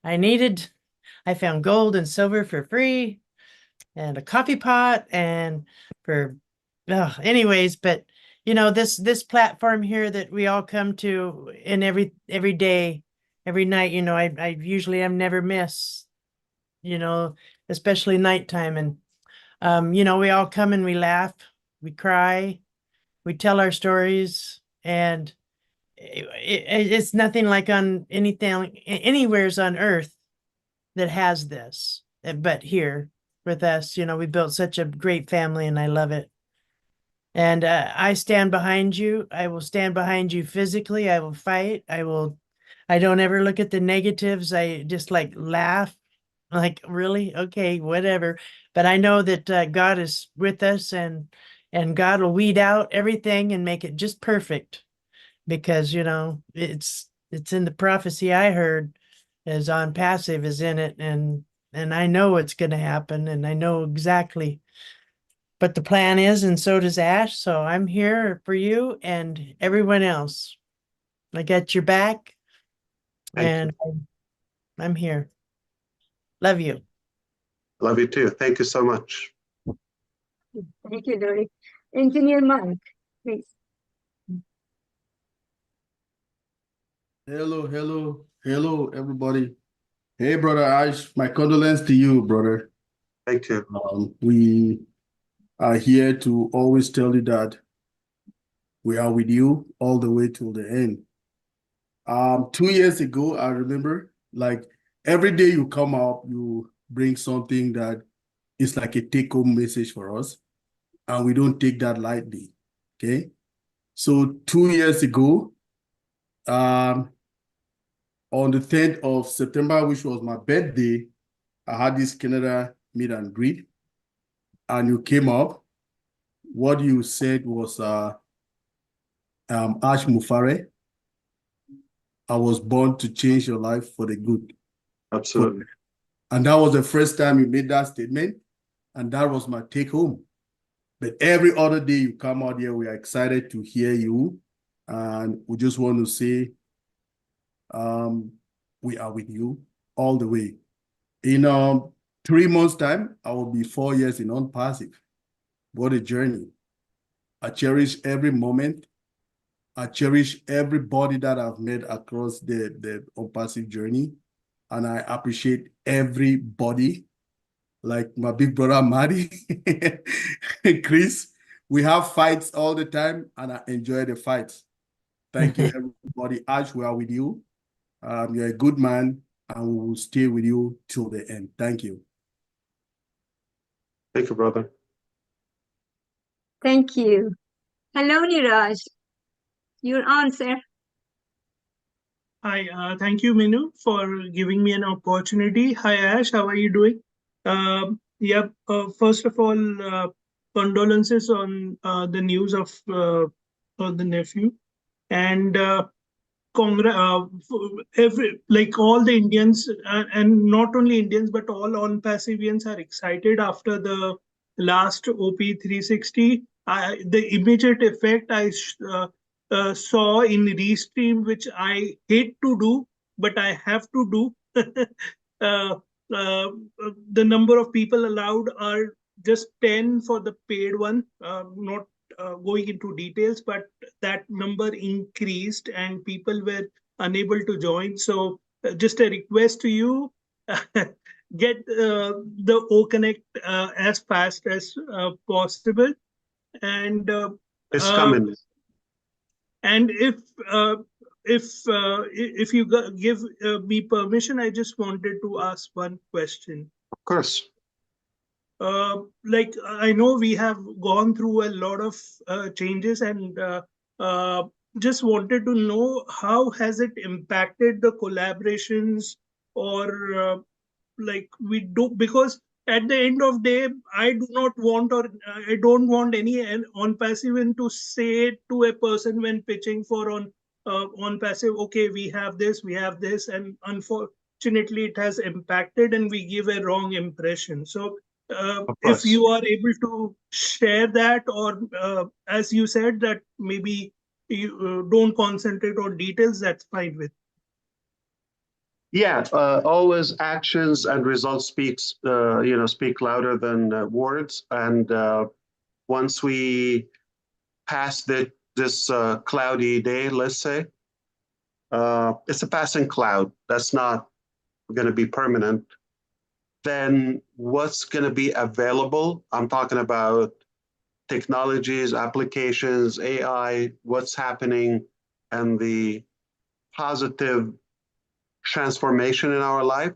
Speaker 8: I needed. I found gold and silver for free, and a coffee pot, and for anyways, but this platform here that we all come to in every day, every night, I usually am never miss, especially nighttime. And we all come and we laugh, we cry, we tell our stories, and it's nothing like on anything anywheres on earth that has this, but here with us, we built such a great family, and I love it. And I stand behind you. I will stand behind you physically. I will fight. I don't ever look at the negatives. I just like laugh, like, really? Okay, whatever. But I know that God is with us, and and God will weed out everything and make it just perfect. Because, you know, it's in the prophecy I heard, as ONPASSIVE is in it, and I know it's going to happen, and I know exactly what the plan is, and so does Ash. So I'm here for you and everyone else. I got your back, and I'm here. Love you.
Speaker 4: Love you too. Thank you so much.
Speaker 2: Thank you, Dory. Engineer Mike, please.
Speaker 13: Hello, everybody. Hey, brother Ash, my condolence to you, brother.
Speaker 4: Thank you.
Speaker 13: We are here to always tell you that we are with you all the way till the end. 2 years ago, I remember, like every day you come up, you bring something that is like a take-home message for us, and we don't take that lightly. Okay, so 2 years ago, on the 10th of September, which was my birthday, I had this Canada meet and greet, and you came up. What you said was, Ash Mufareh, I was born to change your life for the good.
Speaker 4: Absolutely.
Speaker 13: And that was the first time you made that statement, and that was my take home. But every other day you come out here, we are excited to hear you, and we just want to say, we are with you all the way. In 3 months' time, I will be 4 years in ONPASSIVE. What a journey. I cherish every moment. I cherish everybody that I've met across the ONPASSIVE journey. And I appreciate everybody, like my big brother, Marty, Chris. We have fights all the time, and I enjoy the fights. Thank you, everybody. Ash, we are with you. You're a good man, and we will stay with you till the end. Thank you.
Speaker 4: Thank you, brother.
Speaker 2: Thank you. Hello, Niraj. Your answer.
Speaker 22: Hi, thank you, Minoo, for giving me an opportunity. Hi, Ash, how are you doing? First of all, condolences on the news of the nephew, and like all the Indians, and not only Indians, but all ONPASSIVians are excited after the last OP 360. The immediate effect I saw in Restream, which I hate to do, but I have to do. The number of people allowed are just 10 for the paid one, not going into details, but that number increased and people were unable to join. So just a request to you, get the O Connect as fast as possible. And
Speaker 4: it's coming.
Speaker 22: And if you give me permission, I just wanted to ask one question.
Speaker 4: Of course.
Speaker 22: Like I know we have gone through a lot of changes, and just wanted to know how has it impacted the collaborations, or like we do, because at the end of day, I do not want, or I don't want any ONPASSIVian to say to a person when pitching for ONPASSIVE, okay, we have this, and unfortunately it has impacted and we give a wrong impression. So if you are able to share that, or as you said, that maybe you don't concentrate on details, that's fine with.
Speaker 4: Yeah, always actions and results speak louder than words. And once we pass this cloudy day, let's say, it's a passing cloud. That's not going to be permanent. Then what's going to be available? I'm talking about technologies, applications, AI, what's happening, and the positive transformation in our life.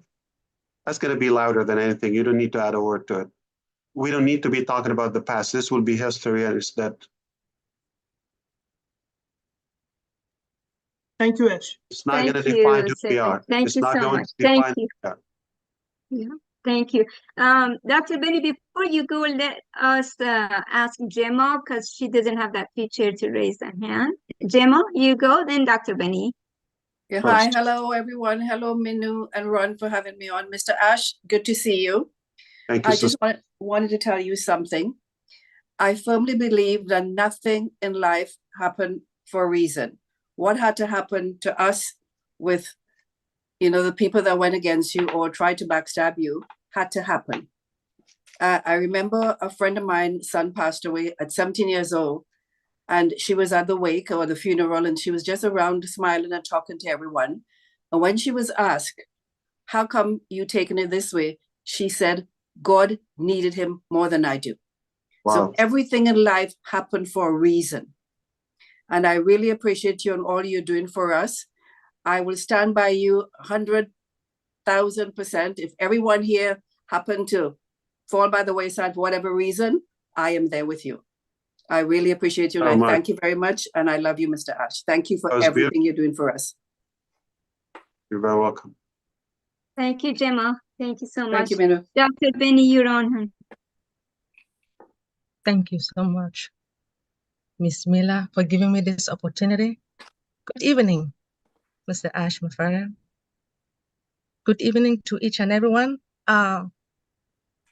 Speaker 4: That's going to be louder than anything. You don't need to add a word to it. We don't need to be talking about the past. This will be history, and it's that.
Speaker 22: Thank you, Ash.
Speaker 4: It's not going to define who we are.
Speaker 2: Thank
Speaker 4: it's
Speaker 2: you
Speaker 4: not
Speaker 2: so
Speaker 4: going
Speaker 2: much.
Speaker 4: to define
Speaker 2: Thank you.
Speaker 4: who we are.
Speaker 2: Yeah. Thank you. Dr. Benny, before you go, let us ask Gemma, because she doesn't have that feature to raise a hand. Gemma, you go, then Dr. Benny.
Speaker 15: Yeah, hi, hello everyone. Hello, Minoo and Ron for having me on. Mr. Ash, good to see you.
Speaker 4: Thank you,
Speaker 15: I just wanted to tell you something. I firmly believe that nothing in life happened for a reason. What had to happen to us with, the people that went against you or tried to backstab you had to happen. I remember a friend of mine's son passed away at 17 years old, and she was at the wake or the funeral, and she was just around smiling and talking to everyone. And when she was asked, how come you taking it this way? She said, God needed him more than I do.
Speaker 4: Wow.
Speaker 15: So everything in life happened for a reason. And I really appreciate you and all you're doing for us. I will stand by you 100,000%. If everyone here happened to fall by the wayside for whatever reason, I am there with you. I really appreciate you. And I thank you very much. And I love you, Mr. Ash. Thank you for everything you're doing for us.
Speaker 4: You're very welcome.
Speaker 2: Thank you, Gemma. Thank you so much.
Speaker 15: Thank you, Minoo.
Speaker 2: Dr. Benny, you're on.
Speaker 16: Thank you so much, Miss Miller, for giving me this opportunity. Good evening, Mr. Ash Mufareh. Good evening to each and everyone. I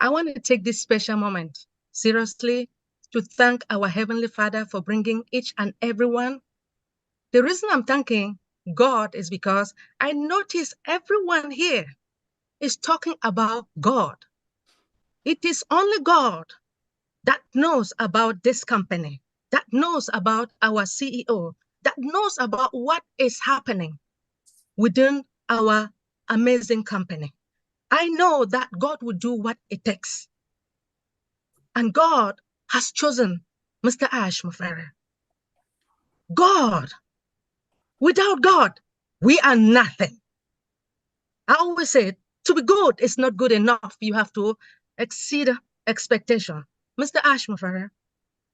Speaker 16: want to take this special moment seriously to thank our Heavenly Father for bringing each and everyone. The reason I'm thanking God is because I notice everyone here is talking about God. It is only God that knows about this company, that knows about our CEO, that knows about what is happening within our amazing company. I know that God will do what it takes. And God has chosen Mr. Ash Mufareh. God, without God, we are nothing. I always say, to be good is not good enough. You have to exceed expectation. Mr. Ash Mufareh,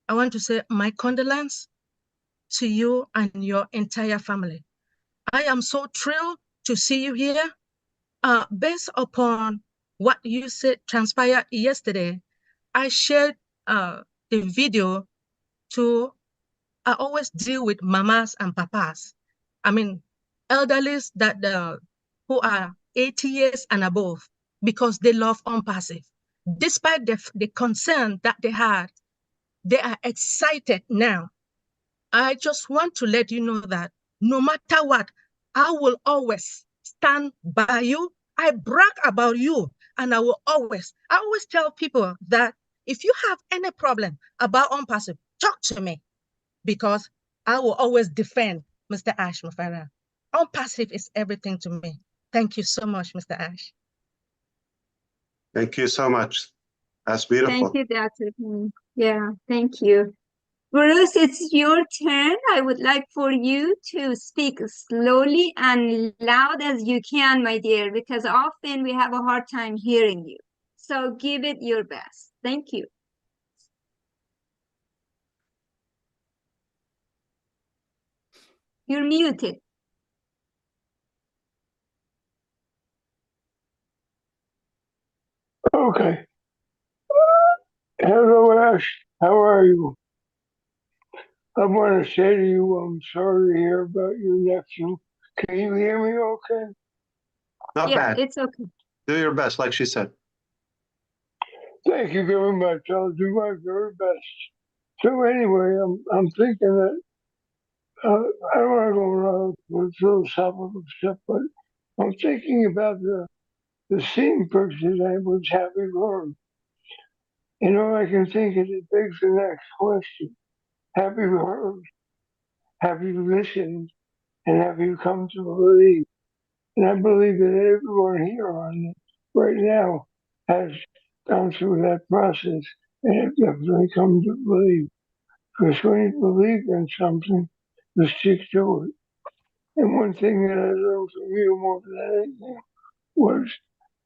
Speaker 16: I want to say my condolence to you and your entire family. I am so thrilled to see you here. Based upon what you said transpired yesterday, I shared the video to, I always deal with mamas and papas. I mean, elderlies that who are 80 years and above, because they love ONPASSIVE. Despite the concern that they had, they are excited now. I just want to let you know that no matter what, I will always stand by you. I brag about you, and I always tell people that if you have any problem about ONPASSIVE, talk to me, because I will always defend Mr. Ash Mufareh. ONPASSIVE is everything to me. Thank you so much, Mr. Ash.
Speaker 4: Thank you so much. That's beautiful.
Speaker 2: Thank you, Dr. Benny. Yeah, thank you. Bruce, it's your turn. I would like for you to speak slowly and loud as you can, my dear, because often we have a hard time hearing you. So give it your best. Thank you. You're muted.
Speaker 23: Okay. Hello, Ash. How are you? I want to say to you, I'm sorry to hear about your nephew. Can you hear me okay?
Speaker 4: Not bad.
Speaker 2: It's okay.
Speaker 4: Do your best, like she said.
Speaker 23: Thank you very much. I'll do my very best. So anyway, I'm thinking that I don't want to go around with philosophical stuff, but I'm thinking about the scene purchase I was having heard. You know, I can think it begs the next question. Have you heard? Have you listened? And have you come to believe? And I believe that everyone here on it right now has gone through that process and have definitely come to believe. Because when you believe in something, you stick to it. And one thing that I learned from you more than anything was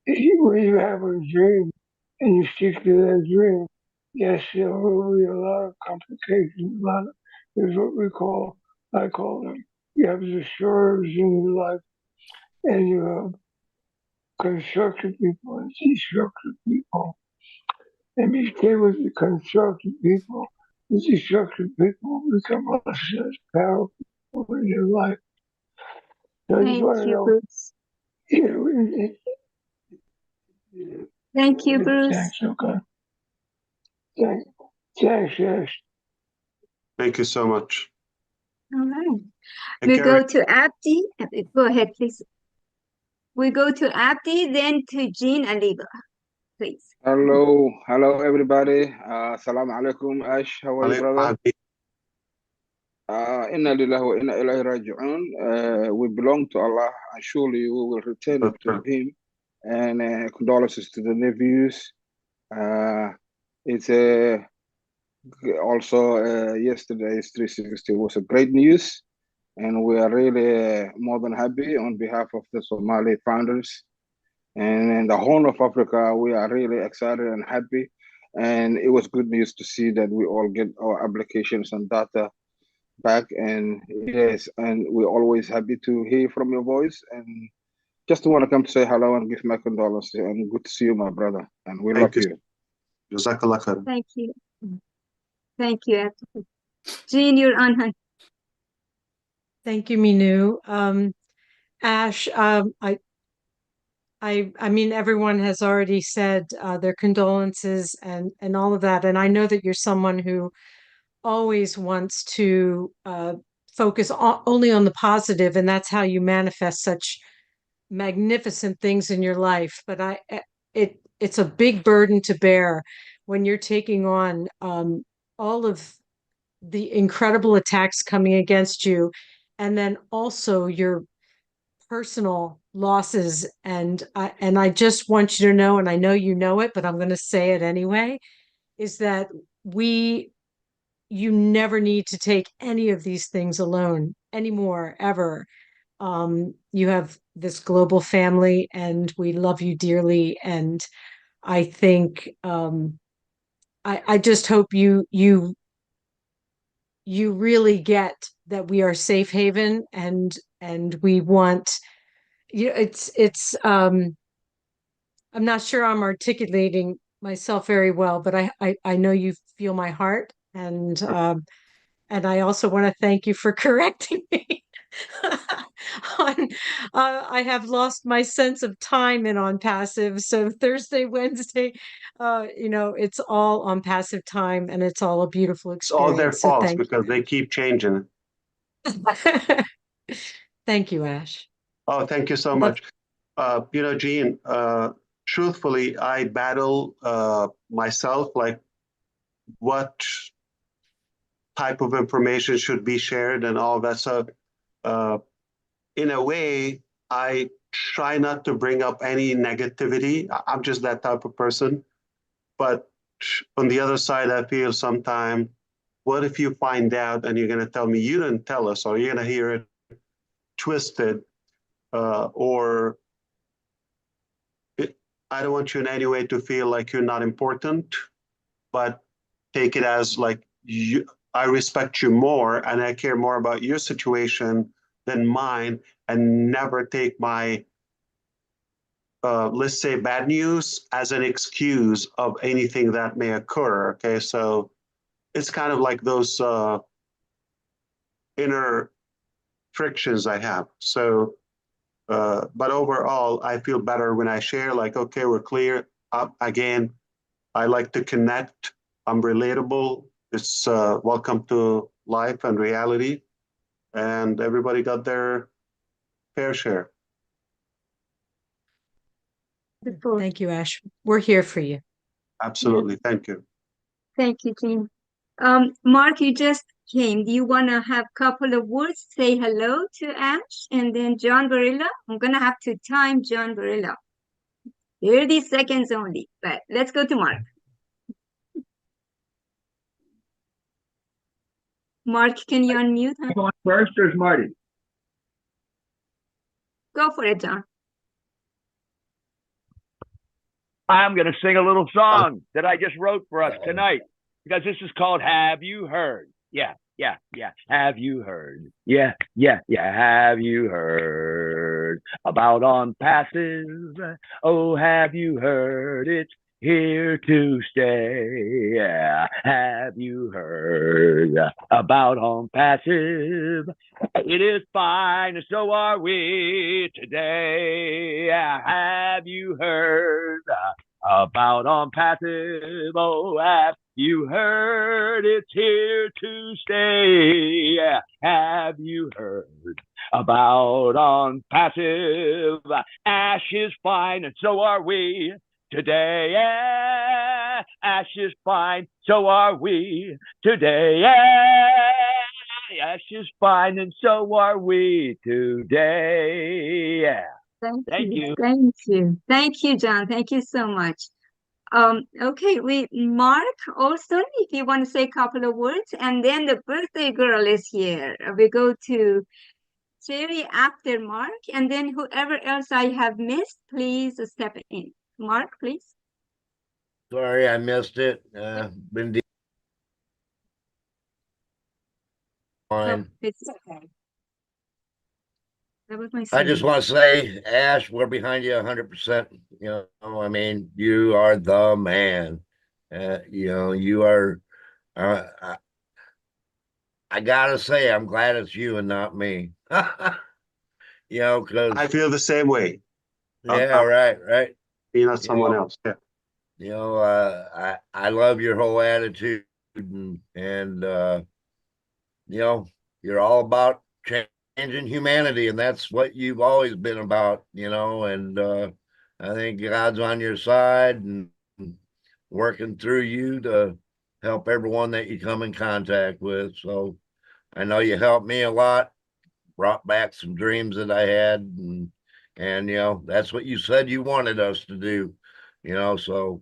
Speaker 23: when you have a dream and you stick to that dream, yes, there will be a lot of complications, there's what I call them, you have the swerves in your life, and you have constructive people and destructive people. And be with the constructive people. The destructive people become less powerful in your life. So I just
Speaker 2: Thank
Speaker 23: want to
Speaker 2: you,
Speaker 23: know,
Speaker 2: Bruce. Thank you, Bruce.
Speaker 23: Thanks, okay. Thanks, yes.
Speaker 4: Thank you so much.
Speaker 2: All right.
Speaker 4: Hey,
Speaker 2: We
Speaker 4: Gary.
Speaker 2: go to Abdi. Go ahead, please. We go to Abdi, then to Jean and Liba, please.
Speaker 17: Hello, everybody. Assalamu alaikum, Ash. How are you, brother? Inna lillahi wa inna ilayhi raji'un. We belong to Allah, and surely we will return to Him. And condolences to the nephews. It's also yesterday's 360 was a great news, and we are really more than happy on behalf of the Somali founders. And in the Horn of Africa, we are really excited and happy. And it was good news to see that we all get our applications and data back. And yes, and we're always happy to hear from your voice. And just want to come to say hello and give my condolences. And good to see you, my brother. And we love you.
Speaker 4: Jazakallah khair.
Speaker 2: Thank you. Thank you, Abdi. Jean, you're on, hon.
Speaker 18: Thank you, Minoo. Ash, I mean, everyone has already said their condolences and all of that. And I know that you're someone who always wants to focus only on the positive, and that's how you manifest such magnificent things in your life. But it's a big burden to bear when you're taking on all of the incredible attacks coming against you, and then also your personal losses. And I just want you to know, and I know you know it, but I'm going to say it anyway, is that you never need to take any of these things alone anymore, ever. You have this global family, and we love you dearly. And I think I just hope you really get that we are safe haven, and we want, it's I'm not sure I'm articulating myself very well, but I know you feel my heart, and I also want to thank you for correcting me on I have lost my sense of time in ONPASSIVE. So Thursday, Wednesday, it's all ONPASSIVE time, and it's all a beautiful
Speaker 4: It's all their
Speaker 18: experience. So
Speaker 4: fault
Speaker 18: thank
Speaker 4: because they keep changing
Speaker 18: you. Thank you, Ash.
Speaker 4: Oh, thank you so much. Jean, truthfully, I battle myself, like what type of information should be shared and all that. So in a way, I try not to bring up any negativity. I'm just that type of person. But on the other side, I feel sometimes, what if you find out and you're going to tell me you didn't tell us, or you're going to hear it twisted, or I don't want you in any way to feel like you're not important, but take it as like I respect you more and I care more about your situation than mine, and never take my, let's say, bad news as an excuse of anything that may occur. Okay, so it's kind of like those inner frictions I have. So, but overall, I feel better when I share, like, okay, we're clear. Again, I like to connect. I'm relatable. It's welcome to life and reality. And everybody got their fair share.
Speaker 18: Thank you, Ash. We're here for you.
Speaker 4: Absolutely. Thank you.
Speaker 2: Thank you, Jean. Mark, you just came. Do you want to have a couple of words? Say hello to Ash, and then John Barilla. I'm going to have to time John Barilla. 30 seconds only, but let's go to Mark. Mark, can you unmute? Huh?
Speaker 19: Going first, or is Marty?
Speaker 2: Go for it, John.
Speaker 19: I'm going to sing a little song that I just wrote for us tonight, because this is called Have You Heard? Yeah. Have you heard? Yeah. Have you heard? heard about ONPASSIVE? Oh, have you heard it's here to stay? Yeah. Have you heard about ONPASSIVE? It is fine, and so are we today. Have you heard about ONPASSIVE? Oh, have you heard it's here to stay? Have you heard about ONPASSIVE? Ash is fine, and so are we today. Ash is fine, so are we today. Ash is fine, and so are we today. Thank you.
Speaker 2: Thank you. Thank you, John. Thank you so much. Okay, Mark also, if you want to say a couple of words, and then the birthday girl is here. We go to Jerry after Mark, and then whoever else I have missed, please step in. Mark, please.
Speaker 1: Sorry, I missed it. Been
Speaker 2: No, it's okay. That was my
Speaker 1: I just
Speaker 2: son.
Speaker 1: want to say, Ash, we're behind you 100%. You know, I mean, you are the man. You know, you are. I gotta say, I'm glad it's you and not me. You know, because
Speaker 4: I feel the same way.
Speaker 1: yeah, right.
Speaker 4: Be not someone else. Yeah.
Speaker 1: You know, I love your whole attitude, and you know, you're all about changing humanity, and that's what you've always been about. You know, and I think God's on your side and working through you to help everyone that you come in contact with. So I know you helped me a lot, brought back some dreams that I had, and you know, that's what you said you wanted us to do. You know, so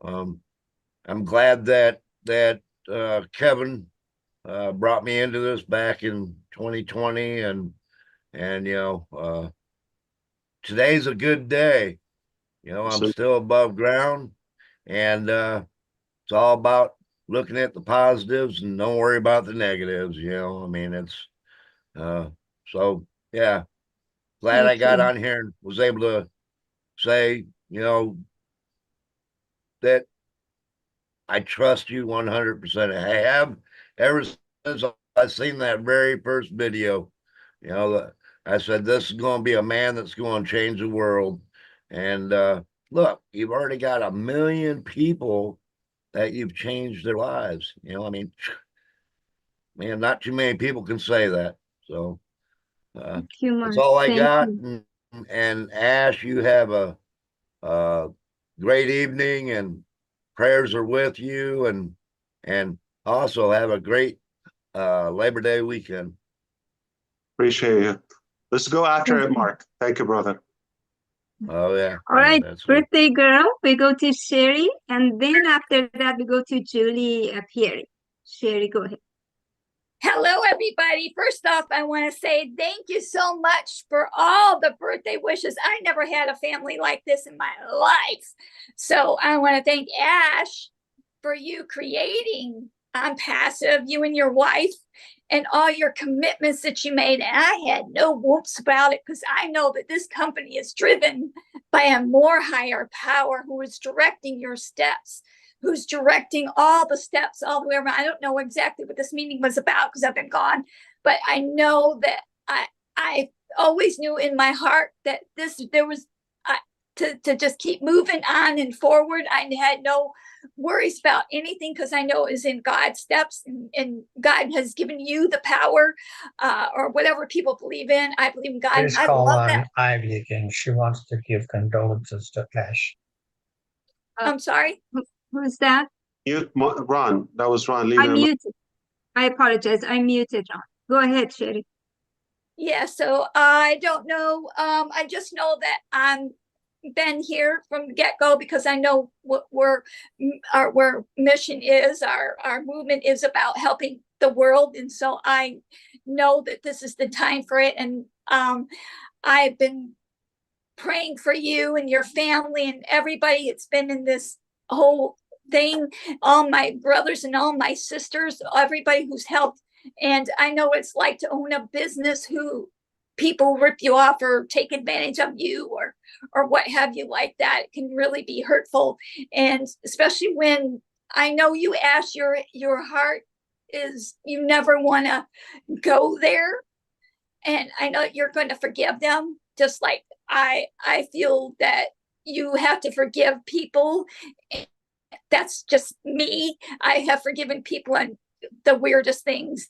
Speaker 1: I'm glad that Kevin brought me into this back in 2020, and you know, today's a good day. You know, I'm still above ground, and it's all about looking at the positives and don't worry about the negatives. You know, I mean, it's so yeah, glad I got on here and was able to say, you know, that I trust you 100%. I have ever since I've seen that very first video. You know, I said, this is going to be a man that's going to change the world. And look, you've already got 1 million people that you've changed their lives. You know, I mean, man, not too many people can say that. So
Speaker 2: Thank you, Mark.
Speaker 1: that's all I
Speaker 2: Thank
Speaker 1: got.
Speaker 2: you.
Speaker 1: And Ash, you have a great evening, and prayers are with you, and also have a great Labor Day weekend.
Speaker 4: Appreciate you. Let's go after it, Mark. Thank you, brother.
Speaker 1: Oh yeah.
Speaker 2: All right, birthday girl, we go to Sherry, and then after that we go to Julie Perry. Sherry, go ahead.
Speaker 20: Hello, everybody. First off, I want to say thank you so much for all the birthday wishes. I never had a family like this in my life. So I want to thank Ash for you creating ONPASSIVE, you and your wife, and all your commitments that you made. And I had no whoops about it, because I know that this company is driven by a more higher power who is directing your steps, who's directing all the steps all the way around. I don't know exactly what this meeting was about because I've been gone, but I know that I always knew in my heart that there was to just keep moving on and forward. I had no worries about anything, because I know it is in God's steps, and God has given you the power, or whatever people believe in. I believe in God.
Speaker 3: Please
Speaker 20: I
Speaker 3: call
Speaker 20: love
Speaker 3: on
Speaker 20: that.
Speaker 3: Ivy again. She wants to give condolences to Ash.
Speaker 20: I'm sorry.
Speaker 2: Who's that?
Speaker 4: Ron. That was Ron.
Speaker 2: I muted. I apologize. I muted Ron. Go ahead, Sherry.
Speaker 20: Yeah, so I don't know. I just know that I'm been here from the get-go, because I know what our mission is, our movement is about helping the world, and so I know that this is the time for it. And I've been praying for you and your family and everybody that's been in this whole thing, all my brothers and all my sisters, everybody who's helped. And I know what it's like to own a business who people rip you off or take advantage of you or what have you like that. It can really be hurtful. And especially when I know you, Ash, your heart is, you never want to go there. And I know you're going to forgive them, just like I feel that you have to forgive people. That's just me. I have forgiven people on the weirdest things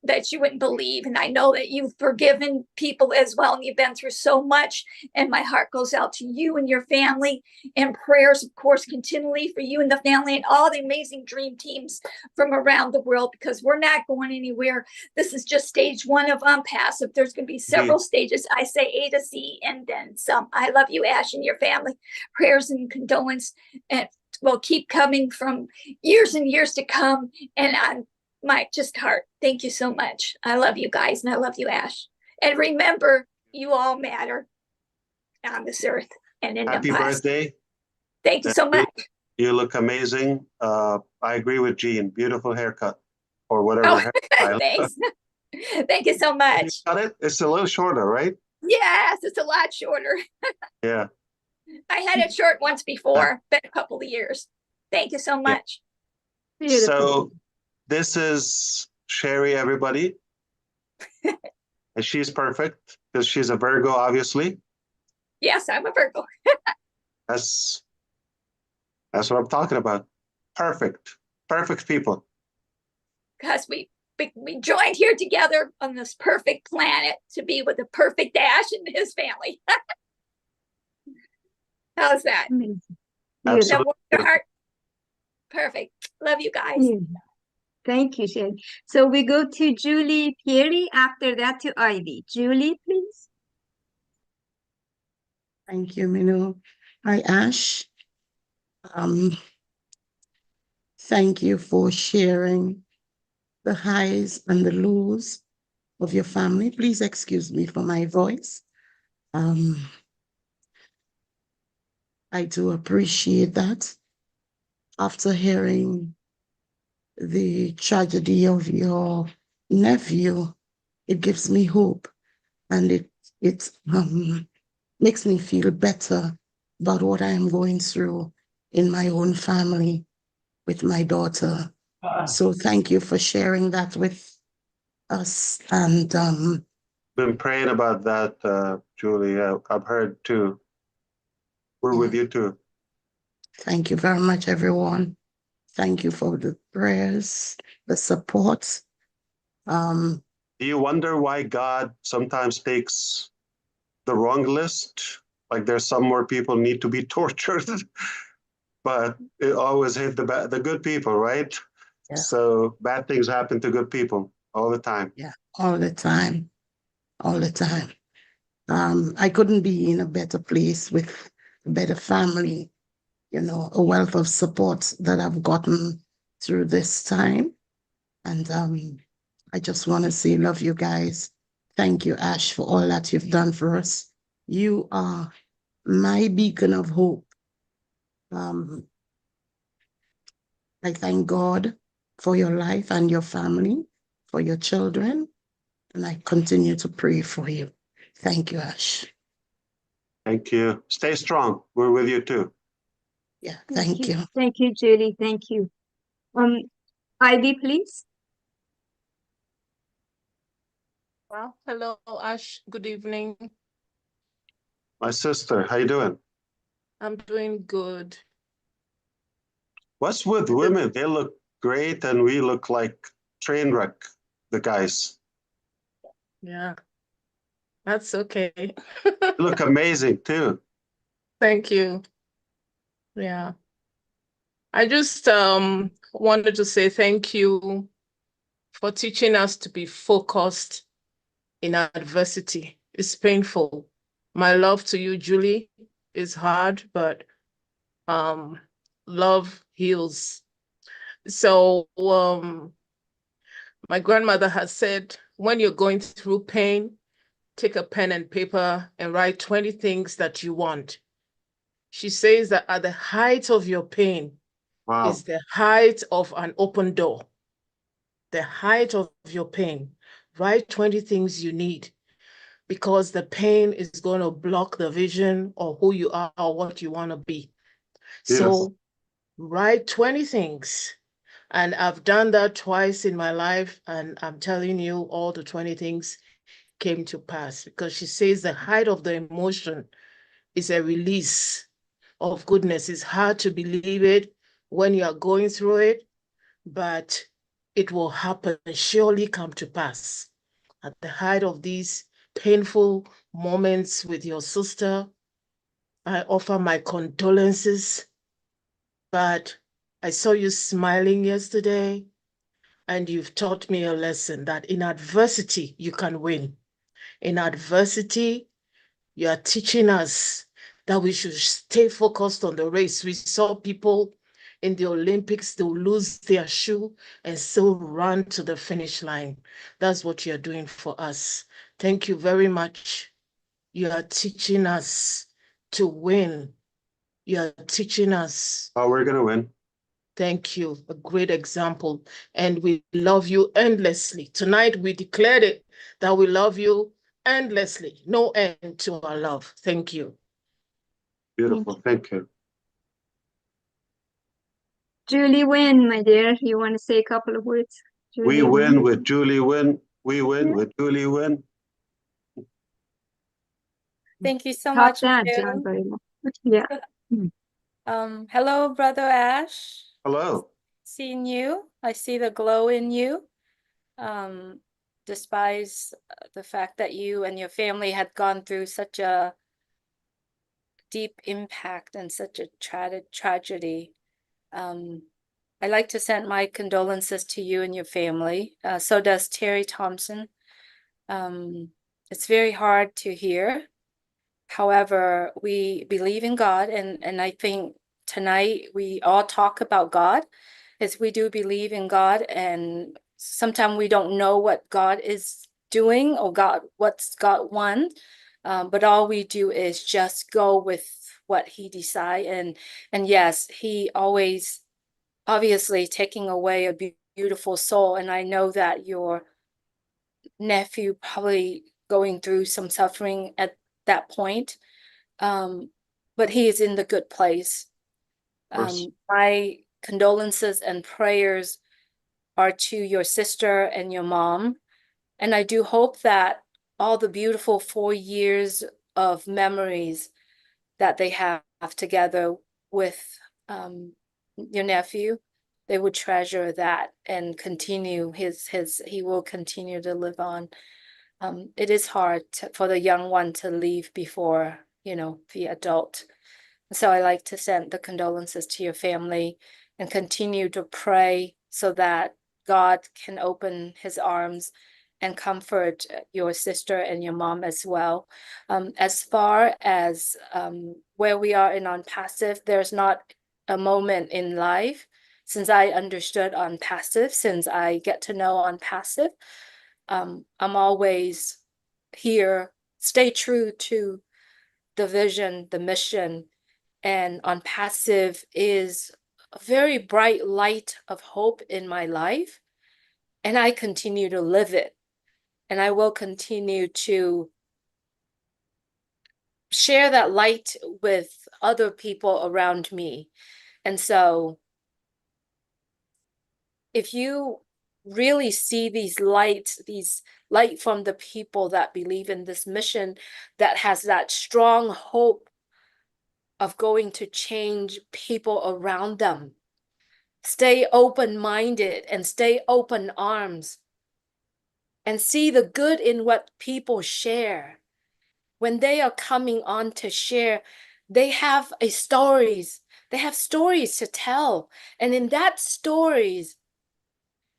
Speaker 20: that you wouldn't believe. And I know that you've forgiven people as well. And you've been through so much. And my heart goes out to you and your family, and prayers, of course, continually for you and the family and all the amazing dream teams from around the world, because we're not going anywhere. This is just stage one of ONPASSIVE. There's going to be several stages. I say A to Z and then some. I love you, Ash, and your family. Prayers and condolence and will keep coming from years and years to come. And I'm my just heart. Thank you so much. I love you guys, and I love you, Ash. And remember, you all matter on this earth and in
Speaker 4: Happy
Speaker 20: the past.
Speaker 4: birthday.
Speaker 20: Thank you so much.
Speaker 4: You look amazing. I agree with Jean. Beautiful haircut or whatever.
Speaker 20: Oh, thanks. Thank you so much.
Speaker 4: You got it? It's a little shorter, right?
Speaker 20: Yes, it's a lot shorter.
Speaker 4: Yeah.
Speaker 20: I had it short once before, been a couple of years. Thank you so much.
Speaker 4: So this is Sherry, everybody. And she's perfect because she's a Virgo, obviously.
Speaker 20: Yes, I'm a Virgo.
Speaker 4: That's what I'm talking about. Perfect. Perfect people.
Speaker 20: Because we joined here together on this perfect planet to be with the perfect Ash and his family. How's that?
Speaker 4: Absolutely.
Speaker 20: Your heart. Perfect. Love you guys.
Speaker 2: Thank you, Sherry. So we go to Julie Pieri, after that to Ivy. Julie, please.
Speaker 6: Thank you, Minoo. Hi, Ash. Thank you for sharing the highs and the lows of your family. Please excuse me for my voice. I do appreciate that. After hearing the tragedy of your nephew, it gives me hope, and it makes me feel better about what I am going through in my own family with my daughter. So thank you for sharing that with us. And
Speaker 4: been praying about that, Julie. I've heard too. We're with you too.
Speaker 6: Thank you very much, everyone. Thank you for the prayers, the support.
Speaker 4: Do you wonder why God sometimes takes the wrong list? Like there's some more people need to be tortured, but it always hit the good people, right? Yeah. So bad things happen to good people all the time.
Speaker 6: Yeah, all the time, all the time. I couldn't be in a better place with a better family, you know, a wealth of support that I've gotten through this time. And I just want to say, love you guys. Thank you, Ash, for all that you've done for us. You are my beacon of hope. I thank God for your life and your family, for your children, and I continue to pray for you. Thank you, Ash.
Speaker 4: Thank you. Stay strong. We're with you too.
Speaker 6: Yeah, thank you.
Speaker 2: Thank you, Julie. Thank you. Ivy, please.
Speaker 11: Well, hello, Ash. Good evening.
Speaker 4: My sister, how you doing?
Speaker 11: I'm doing good.
Speaker 4: What's with women? They look great and we look like train wreck, the guys.
Speaker 11: Yeah, that's okay.
Speaker 4: You look amazing too.
Speaker 11: Thank you. Yeah. I just wanted to say thank you for teaching us to be focused in adversity. It's painful. My love to you, Julie. It's hard, but love heals. So my grandmother has said, when you're going through pain, take a pen and paper and write 20 things that you want. She says that at the height of your pain is the height of an open door. The height of your pain. Write 20 things you need. because the pain is going to block the vision of who you are or what you want to be. So write 20 things. And I've done that twice in my life. And I'm telling you, all the 20 things came to pass, because she says the height of the emotion is a release of goodness. It's hard to believe it when you are going through it, but it will happen, surely come to pass. At the height of these painful moments with your sister, I offer my condolences, but I saw you smiling yesterday, and you've taught me a lesson that in adversity, you can win. In adversity, you are teaching us that we should stay focused on the race. We saw people in the Olympics, they'll lose their shoe and still run to the finish line. That's what you're doing for us. Thank you very much. You are teaching us to win. You are teaching us.
Speaker 4: Oh, we're going to win.
Speaker 11: Thank you. A great example. And we love you endlessly. Tonight, we declared it that we love you endlessly. No end to our love. Thank you.
Speaker 4: Beautiful. Thank you.
Speaker 2: Julie Wynn, my dear, you want to say a couple of words?
Speaker 4: We win with Julie Wynn. We win with Julie Wynn.
Speaker 9: Thank you so
Speaker 2: Top
Speaker 9: much,
Speaker 2: that,
Speaker 9: Minoo.
Speaker 2: John, very much. Yeah.
Speaker 9: Hello, Brother Ash.
Speaker 4: Hello.
Speaker 9: Seeing you. I see the glow in you. Despite the fact that you and your family had gone through such a deep impact and such a tragedy. I'd like to send my condolences to you and your family. So does Terry Thompson. It's very hard to hear. However, we believe in God, and I think tonight we all talk about God, as we do believe in God, and sometimes we don't know what God is doing or what's God want, but all we do is just go with what He decide, and yes, He always obviously taking away a beautiful soul, and I know that your nephew probably going through some suffering at that point, but he is in the good place. My condolences and prayers are to your sister and your mom, and I do hope that all the beautiful 4 years of memories that they have together with your nephew, they would treasure that and continue he will continue to live on. It is hard for the young one to leave before, the adult. So I like to send the condolences to your family and continue to pray so that God can open His arms and comfort your sister and your mom as well. As far as where we are in ONPASSIVE, there's not a moment in life since I understood ONPASSIVE, since I get to know ONPASSIVE. I'm always here, stay true to the vision, the mission, and ONPASSIVE is a very bright light of hope in my life, and I continue to live it, and I will continue to share that light with other people around me. And so if you really see these light from the people that believe in this mission, that has that strong hope of going to change people around them, stay open-minded and stay open arms and see the good in what people share. When they are coming on to share, they have stories to tell, and in that stories,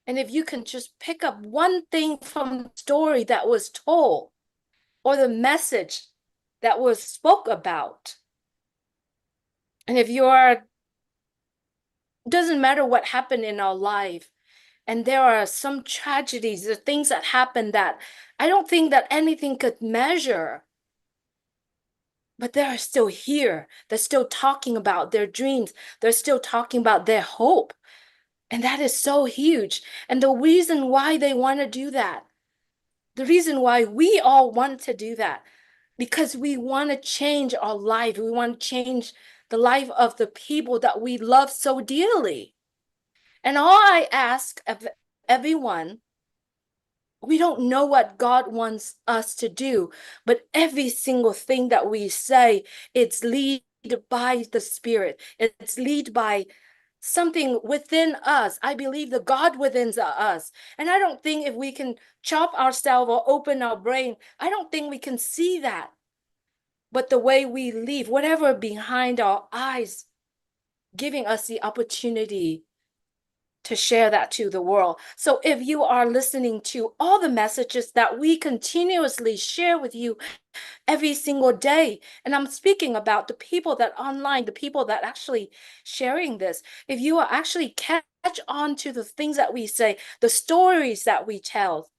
Speaker 9: and if you can just pick up one thing from the story that was told or the message that was spoke about, and if you are, doesn't matter what happened in our life, and there are some tragedies, the things that happen that I don't think that anything could measure, but they are still here. They're still talking about their dreams. They're still talking about their hope. And that is so huge. And the reason why they want to do that, The reason why we all want to do that, because we want to change our life. We want to change the life of the people that we love so dearly. And all I ask of everyone, we don't know what God wants us to do, but every single thing that we say, it's led by the Spirit. It's led by something within us. I believe the God within us. And I don't think if we can chop ourselves or open our brain, I don't think we can see that. But the way we live, whatever behind our eyes, giving us the opportunity to share that to the world. So if you are listening to all the messages that we continuously share with you every single day, and I'm speaking about the people that online, the people that actually sharing this, if you are actually catch on to the things that we say, the stories that we tell,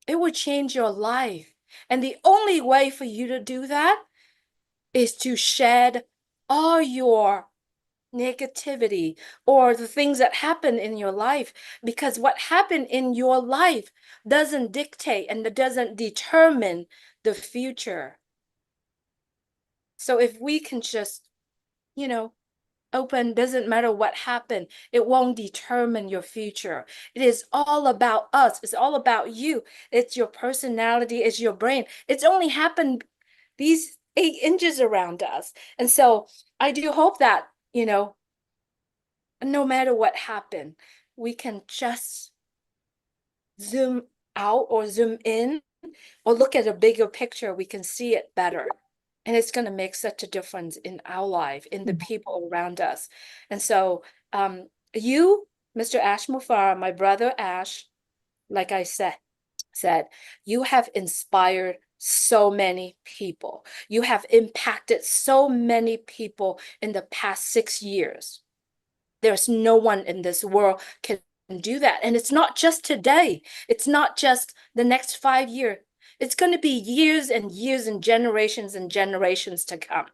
Speaker 9: it will change your life. And the only way for you to do that is to shed all your negativity or the things that happen in your life, because what happened in your life doesn't dictate and it doesn't determine the future. So if we can just, open, doesn't matter what happened, it won't determine your future. It is all about us. It's all about you. It's your personality, it's your brain. It's only happened these 8 inches around us. And so I do hope that, no matter what happened, we can just zoom out or zoom in or look at a bigger picture. We can see it better. And it's going to make such a difference in our life, in the people around us. And so you, Mr. Ash Mufareh, my brother Ash, like I said, you have inspired so many people. You have impacted so many people in the past 6 years. There's no one in this world can do that. And it's not just today. It's not just the next 5 years. It's going to be years and years and generations to come.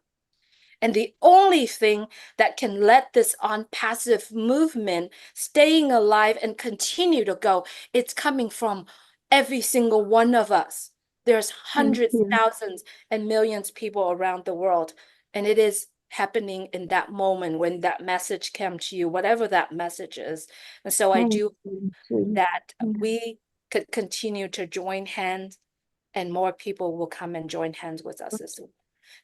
Speaker 9: And the only thing that can let this ONPASSIVE movement staying alive and continue to go, it's coming from every single one of us. There's hundreds, thousands, and millions of people around the world. And it is happening in that moment when that message came to you, whatever that message is. And so I do hope that we could continue to join hands and more people will come and join hands with us as well.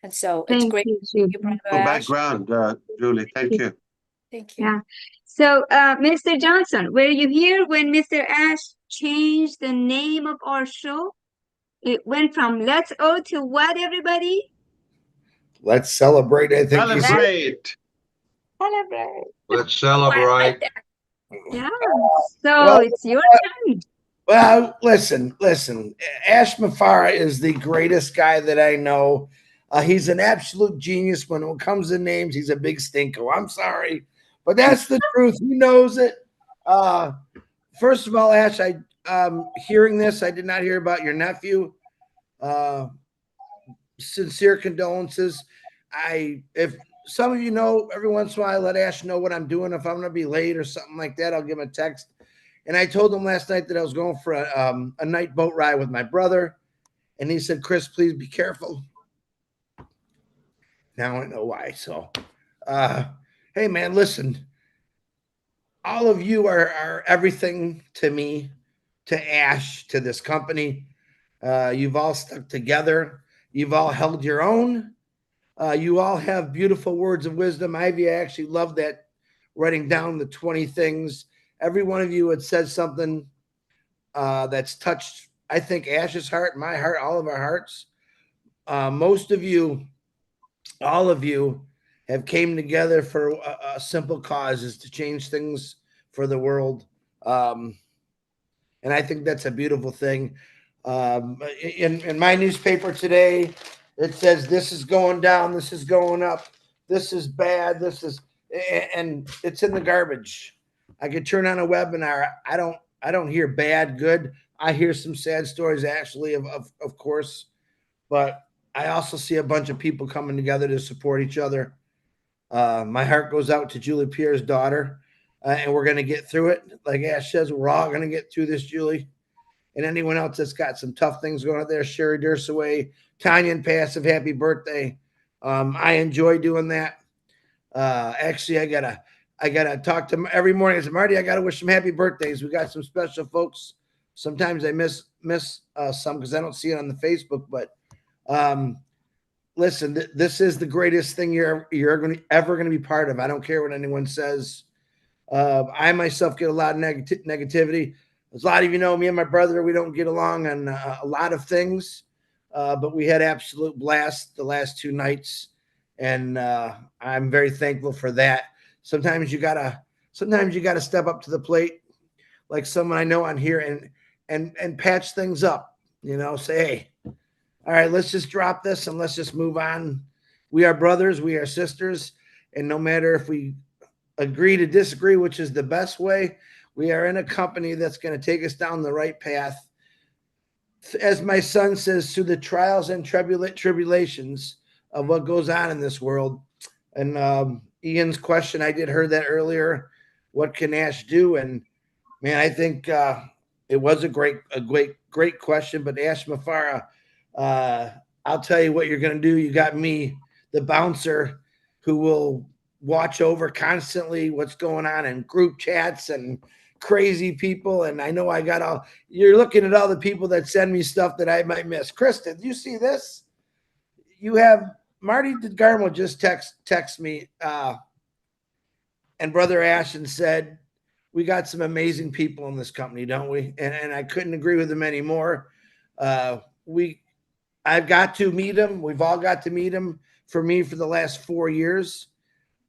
Speaker 9: And so it's great to see you, Brother Ash.
Speaker 4: Background, Julie. Thank you.
Speaker 9: Thank you.
Speaker 2: Yeah. So, Mr. Johnson, were you here when Mr. Ash changed the name of our show? It went from Let's O to what, everybody?
Speaker 5: Let's celebrate. I think you said.
Speaker 4: Celebrate.
Speaker 2: Celebrate.
Speaker 5: Let's celebrate.
Speaker 2: Yeah. So it's your turn.
Speaker 5: Well, listen. Ash Mufareh is the greatest guy that I know. He's an absolute genius when it comes to names. He's a big stinko. I'm sorry, but that's the truth. He knows it. First of all, Ash, hearing this, I did not hear about your nephew. Sincere condolences. If some of you know, every once in a while, I let Ash know what I'm doing. If I'm going to be late or something like that, I'll give him a text. And I told him last night that I was going for a night boat ride with my brother. And he said, Chris, please be careful. Now I know why. So, hey, man, listen. All of you are everything to me, to Ash, to this company. You've all stuck together. You've all held your own. You all have beautiful words of wisdom. Ivy, I actually love that, writing down the 20 things. Every one of you had said something that's touched, I think, Ash's heart, my heart, all of our hearts. Most of you, all of you, have came together for a simple cause, is to change things for the world. And I think that's a beautiful thing. In my newspaper today, it says, this is going down, this is going up, this is bad, and it's in the garbage. I could turn on a webinar. I don't hear bad, good. I hear some sad stories, actually, of course, but I also see a bunch of people coming together to support each other. My heart goes out to Julie Pierre's daughter, and we're going to get through it. Like Ash says, we're all going to get through this, Julie. and anyone else that's got some tough things going on there. Sherry Dursaway, Tanya and Passive, happy birthday. I enjoy doing that. Actually, I gotta talk to him every morning. I said, Marty, I gotta wish them happy birthdays. We got some special folks. Sometimes I miss some because I don't see it on the Facebook. But listen, this is the greatest thing you're ever going to be part of. I don't care what anyone says. I myself get a lot of negativity. As a lot of you know, me and my brother, we don't get along on a lot of things, but we had absolute blast the last 2 nights, and I'm very thankful for that. Sometimes you gotta step up to the plate, like someone I know on here, and patch things up. You know, say, hey, all right, let's just drop this and let's just move on. We are brothers, we are sisters, and no matter if we agree to disagree, which is the best way, we are in a company that's going to take us down the right path. As my son says, through the trials and tribulations of what goes on in this world. And Ian's question, I did hear that earlier. What can Ash do? And man, I think it was a great question. But Ash Mufareh, I'll tell you what you're going to do. You got me, the bouncer, who will watch over constantly what's going on in group chats and crazy people. And I know you're looking at all the people that send me stuff that I might miss. Kristen, do you see this? You have Marty DeGarmo just text me and Brother Ash and said, we got some amazing people in this company, don't we? And I couldn't agree with him anymore. I've got to meet him. We've all got to meet him for me for the last 4 years.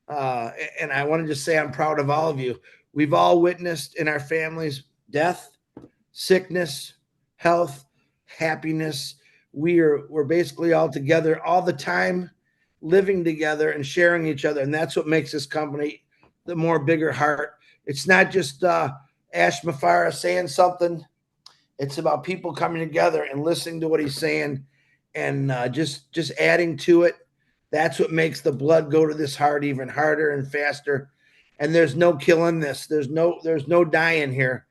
Speaker 5: And I want to just say I'm proud of all of you. We've all witnessed in our families death, sickness, health, happiness. We're basically all together all the time, living together and sharing each other. And that's what makes this company the more bigger heart. It's not just Ash Mufareh saying something. It's about people coming together and listening to what he's saying and just adding to it. That's what makes the blood go to this heart even harder and faster. And there's no killing this. There's no dying here.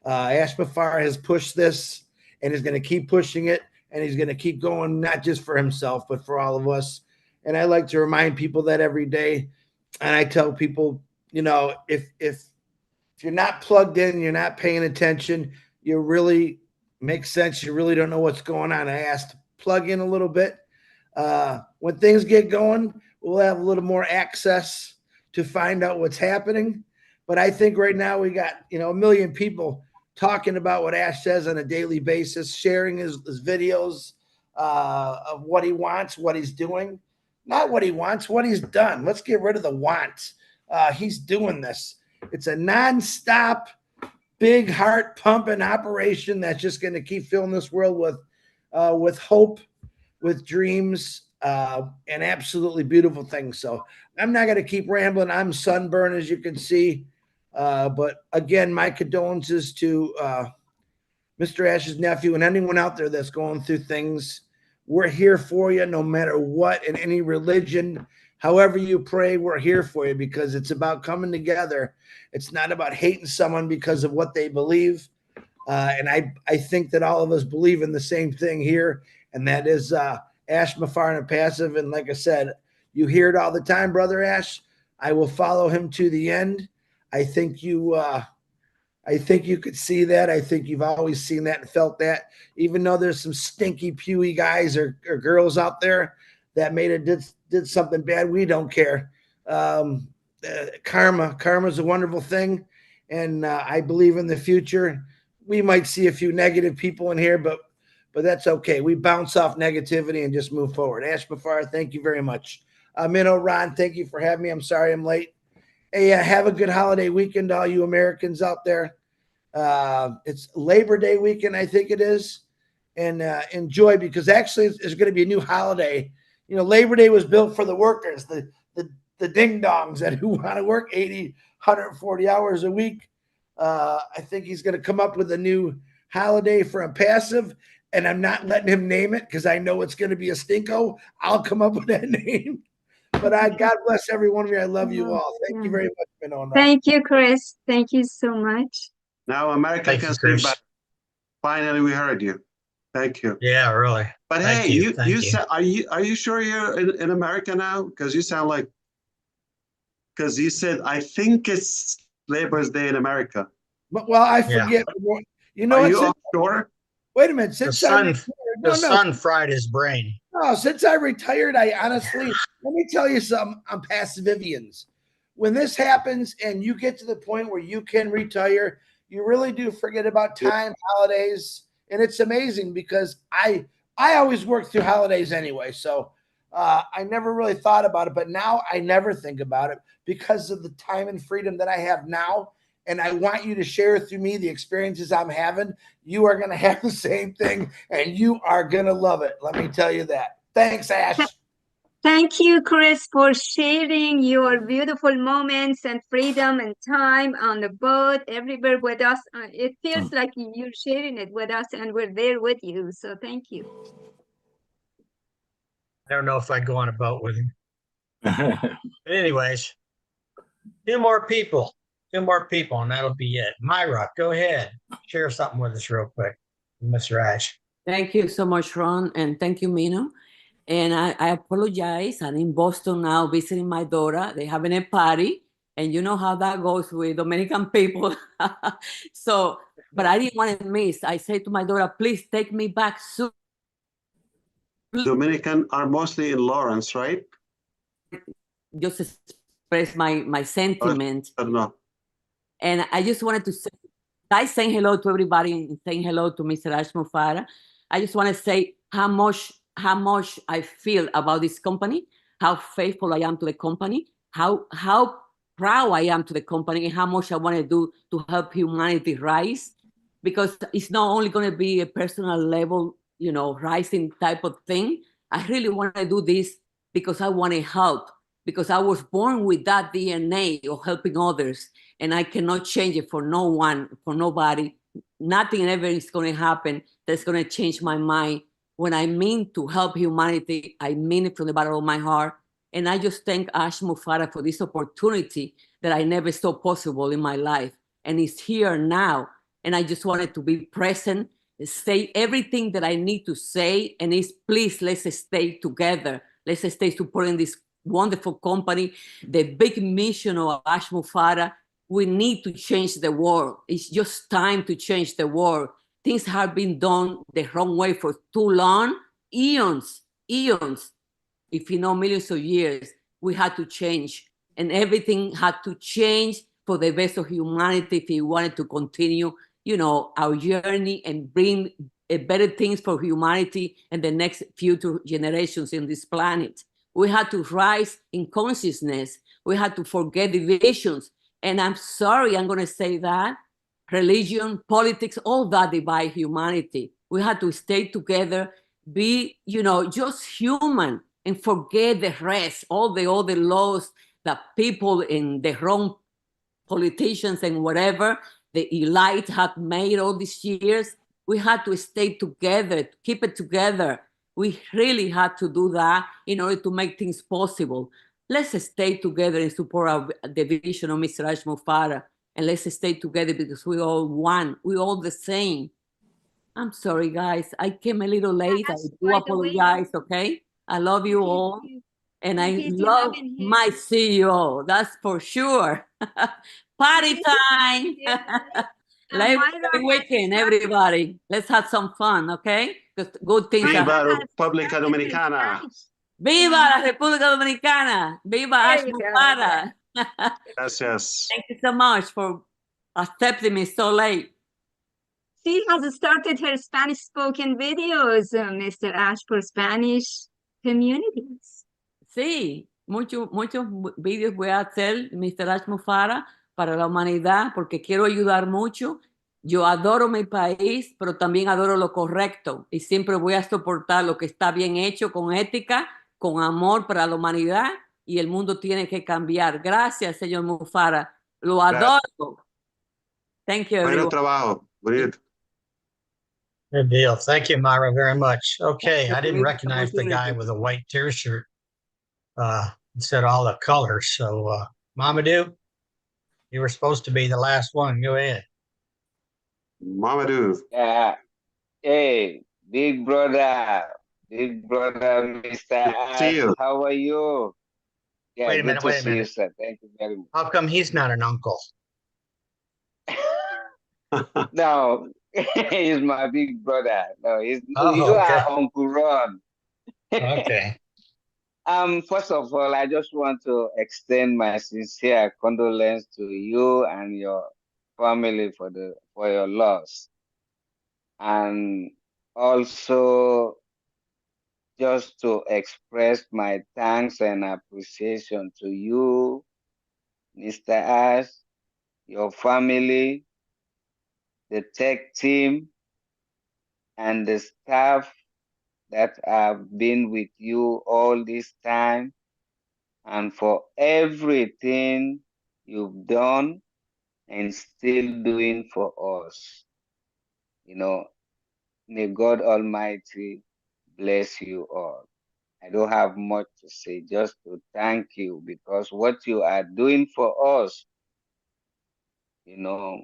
Speaker 5: Ash Mufareh has pushed this and is going to keep pushing it. And he's going to keep going, not just for himself, but for all of us. And I like to remind people that every day. And I tell people, you know, if you're not plugged in, you're not paying attention, you really makes sense. You really don't know what's going on. I asked to plug in a little bit. When things get going, we'll have a little more access to find out what's happening. But I think right now we got, you know, 1 million people talking about what Ash says on a daily basis, sharing his videos of what he wants, what he's doing. Not what he wants, what he's done. Let's get rid of the wants. He's doing this. It's a nonstop, big heart pumping operation that's just going to keep filling this world with hope, with dreams, and absolutely beautiful things. So I'm not going to keep rambling. I'm sunburned, as you can see. But again, my condolences to Mr. Ash's nephew and anyone out there that's going through things. We're here for you no matter what, in any religion, however you pray, we're here for you because it's about coming together. It's not about hating someone because of what they believe. And I think that all of us believe in the same thing here, and that is Ash Mufareh and Passive. And like I said, you hear it all the time, Brother Ash. I will follow him to the end. I think you could see that. I think you've always seen that and felt that, even though there's some stinky, pewy guys or girls out there that did something bad. We don't care. Karma is a wonderful thing. And I believe in the future, we might see a few negative people in here, but that's okay. We bounce off negativity and just move forward. Ash Mufareh, thank you very much. Minoo, Ron, thank you for having me. I'm sorry I'm late. Hey, have a good holiday weekend to all you Americans out there. It's Labor Day weekend, I think it is. And enjoy, because actually there's going to be a new holiday. You know, Labor Day was built for the workers, the ding-dongs who want to work 80, 140 hours a week. I think he's going to come up with a new holiday for ONPASSIVE, and I'm not letting him name it because I know it's going to be a stinko. I'll come up with that name. But God bless every one of you. I love you all. Thank you very much, Minoo.
Speaker 2: Thank you, Chris. Thank you so much.
Speaker 4: Now America can say bye. Finally, we heard you. Thank you.
Speaker 3: Yeah, really.
Speaker 4: But
Speaker 3: Thank
Speaker 4: hey,
Speaker 3: you. Thank
Speaker 4: you
Speaker 3: you.
Speaker 4: said, are you sure you're in America now? Because you sound like, because you said, I think it's Labor's Day in America.
Speaker 5: Well, I forget. You know
Speaker 4: Are
Speaker 5: what?
Speaker 4: you offshore?
Speaker 5: Wait a minute.
Speaker 3: The
Speaker 5: Since I
Speaker 3: sun,
Speaker 5: retired,
Speaker 3: the sun fried his brain.
Speaker 5: No, since I retired, I honestly, let me tell you something on Passivians. When this happens and you get to the point where you can retire, you really do forget about time, holidays, and it's amazing because I always work through holidays anyway, so I never really thought about it, but now I never think about it because of the time and freedom that I have now. And I want you to share through me the experiences I'm having. You are going to have the same thing, and you are going to love it. Let me tell you that. Thanks, Ash.
Speaker 2: Thank you, Chris, for sharing your beautiful moments and freedom and time on the boat everywhere with us. It feels like you're sharing it with us, and we're there with you. So thank you.
Speaker 3: I don't know if I'd go on a boat with him. But anyways, two more people, and that'll be it. Myra, go ahead. Share something with us real quick, Mr. Ash.
Speaker 10: Thank you so much, Ron, and thank you, Minoo. And I apologize. I'm in Boston now visiting my daughter. They're having a party, and you know how that goes with Dominican people. So, but I didn't want to miss. I said to my daughter, please take me back soon.
Speaker 4: Dominican are mostly in Lawrence, right?
Speaker 10: Just express my sentiments.
Speaker 4: I don't know.
Speaker 10: And I just wanted to say, I saying hello to everybody and saying hello to Mr. Ash Mufareh. I just want to say how much I feel about this company, how faithful I am to the company, how proud I am to the company, and how much I want to do to help humanity rise. Because it's not only going to be a personal level, rising type of thing. I really want to do this because I want to help, because I was born with that DNA of helping others, and I cannot change it for no one, for nobody. Nothing ever is going to happen that's going to change my mind. When I mean to help humanity, I mean it from the bottom of my heart. And I just thank Ash Mufareh for this opportunity that I never saw possible in my life. And it's here now. And I just wanted to be present, say everything that I need to say. And it's please, let's stay together. Let's stay supporting this wonderful company, the big mission of Ash Mufareh. We need to change the world. It's just time to change the world. Things have been done the wrong way for too long, eons. If you know, millions of years, we had to change, and everything had to change for the best of humanity if we wanted to continue, our journey and bring better things for humanity and the next future generations in this planet. We had to rise in consciousness. We had to forget divisions. And I'm sorry, I'm going to say that. Religion, politics, all that divide humanity. We had to stay together, be, just human, and forget the rest, all the other laws that people in the wrong politicians and whatever, the elite had made all these years. We had to stay together, keep it together. We really had to do that in order to make things possible. Let's stay together and support the vision of Mr. Ash Mufareh. And let's stay together because we all one. We all the same. I'm sorry, guys. I came a little late. I do apologize, okay? I love you all. And I love my CEO. That's for sure. Party time. Every weekend, everybody. Let's have some fun, okay? Because good things are
Speaker 4: Viva República Dominicana.
Speaker 10: Viva la República Dominicana. Viva Ash Mufareh.
Speaker 4: Yes.
Speaker 10: Thank you so much for accepting me so late.
Speaker 2: She has started her Spanish spoken videos, Mr. Ash, for Spanish communities.
Speaker 10: Sí, muchos vídeos voy a hacer, Mr. Ash Mufareh, para la humanidad, porque quiero ayudar mucho. Yo adoro mi país, pero también adoro lo correcto y siempre voy a soportar lo que está bien hecho, con ética, con amor para la humanidad, y el mundo tiene que cambiar. Gracias, señor Mufareh. Lo adoro. Thank you, everyone.
Speaker 4: Buen trabajo. Bonito.
Speaker 3: Good deal. Thank you, Myra, very much. Okay, I didn't recognize the guy with a white t-shirt. It said all the colors. So, Mamadou, you were supposed to be the last one. Go ahead.
Speaker 4: Mamadou.
Speaker 17: Yeah.
Speaker 7: Hey, big brother, Mr.
Speaker 4: See
Speaker 7: Ash,
Speaker 4: you.
Speaker 7: how are you? Yeah,
Speaker 3: Wait a
Speaker 7: good
Speaker 3: minute,
Speaker 7: to
Speaker 3: wait a
Speaker 7: see you,
Speaker 3: minute.
Speaker 7: sir. Thank you very much.
Speaker 3: How come he's not an uncle?
Speaker 7: No, he's my big brother. No, you
Speaker 3: Oh, okay.
Speaker 7: are Uncle Ron.
Speaker 3: Okay.
Speaker 7: First of all, I just want to extend my sincere condolence to you and your family for your loss. And also just to express my thanks and appreciation to you, Mr. Ash, your family, the tech team, and the staff that have been with you all this time, and for everything you've done and still doing for us. You know, may God Almighty bless you all. I don't have much to say, just to thank you, because what you are doing for us, you know,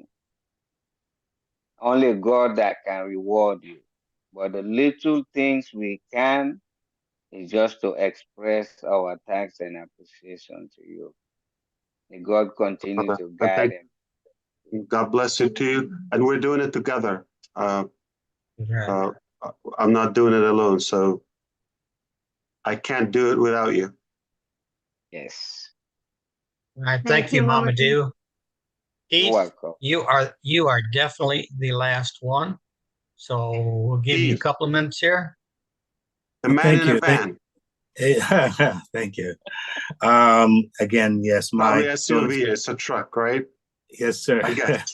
Speaker 7: only God that can reward you. But the little things we can is just to express our thanks and appreciation to you. May God continue to
Speaker 4: And
Speaker 7: guide
Speaker 4: God bless you too. And we're doing it together.
Speaker 3: Right.
Speaker 4: I'm not doing it alone, so I can't do it without you.
Speaker 7: Yes.
Speaker 3: All right. Thank you, Mama
Speaker 2: Marty.
Speaker 3: Do.
Speaker 7: You're
Speaker 3: Keith,
Speaker 7: welcome.
Speaker 3: you are definitely the last one. So we'll give you a couple of minutes here.
Speaker 4: The man
Speaker 12: Thank
Speaker 4: in a
Speaker 12: you.
Speaker 4: van.
Speaker 12: Thank you. Again, yes,
Speaker 4: Probably
Speaker 12: my
Speaker 4: SUV. It's a truck, right?
Speaker 12: yes, sir.
Speaker 4: I guess.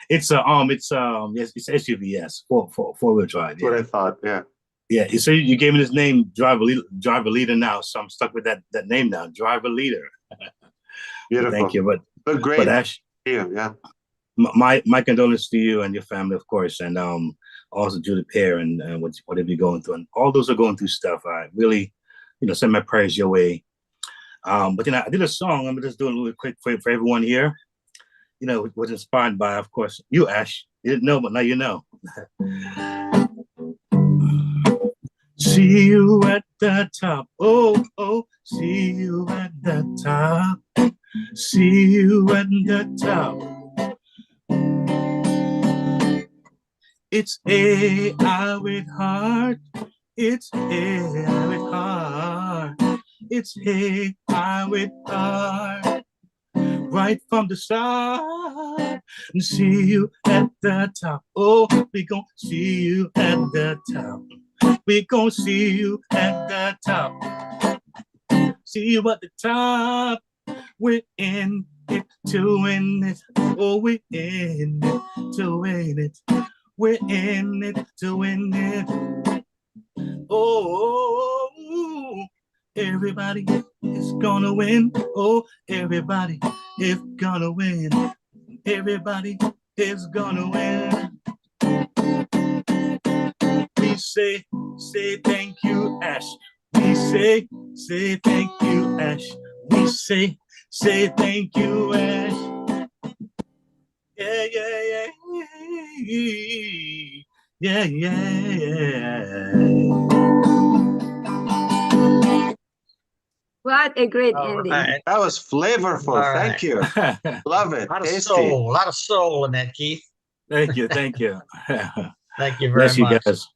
Speaker 12: It's yes, it's SUV, yes, four-wheel drive.
Speaker 4: That's what I thought. Yeah.
Speaker 12: Yeah, you say you gave me this name, driver leader now, so I'm stuck with that name now, driver leader.
Speaker 4: Beautiful.
Speaker 12: Thank you,
Speaker 4: But great.
Speaker 12: but Ash,
Speaker 4: Yeah.
Speaker 12: my condolences to you and your family, of course, and also Julie Pear and whatever you're going through, and all those are going through stuff. I really, send my prayers your way. But I did a song. I'm just doing a little quick for everyone here. It was inspired by, of course, you, Ash. You didn't know, but now you know. See you at the top. Oh, oh, see you at the top. See you at the top. It's AI with heart. It's AI with heart. It's AI with heart. Right from the start. And see you at the top. Oh, we gon' see you at the top. We gon' see you at the top. See you at the top. We're in it to win it. Oh, we're in it to win it. We're in it to win it. Oh, everybody is gonna win. Oh, everybody is gonna win. Everybody is gonna win. We say thank you, Ash. We say thank you, Ash. We say thank you, Ash. Yeah, yeah, yeah. Yeah, yeah.
Speaker 2: What a great
Speaker 3: All
Speaker 2: ending.
Speaker 3: right.
Speaker 4: That was flavorful.
Speaker 3: All
Speaker 4: Thank
Speaker 3: right.
Speaker 4: you. Love it.
Speaker 3: A lot of
Speaker 4: Tasty.
Speaker 3: soul, a lot of soul in that, Keith.
Speaker 12: Thank you. Thank you.
Speaker 3: Thank you very
Speaker 12: Bless you
Speaker 3: much.
Speaker 12: guys.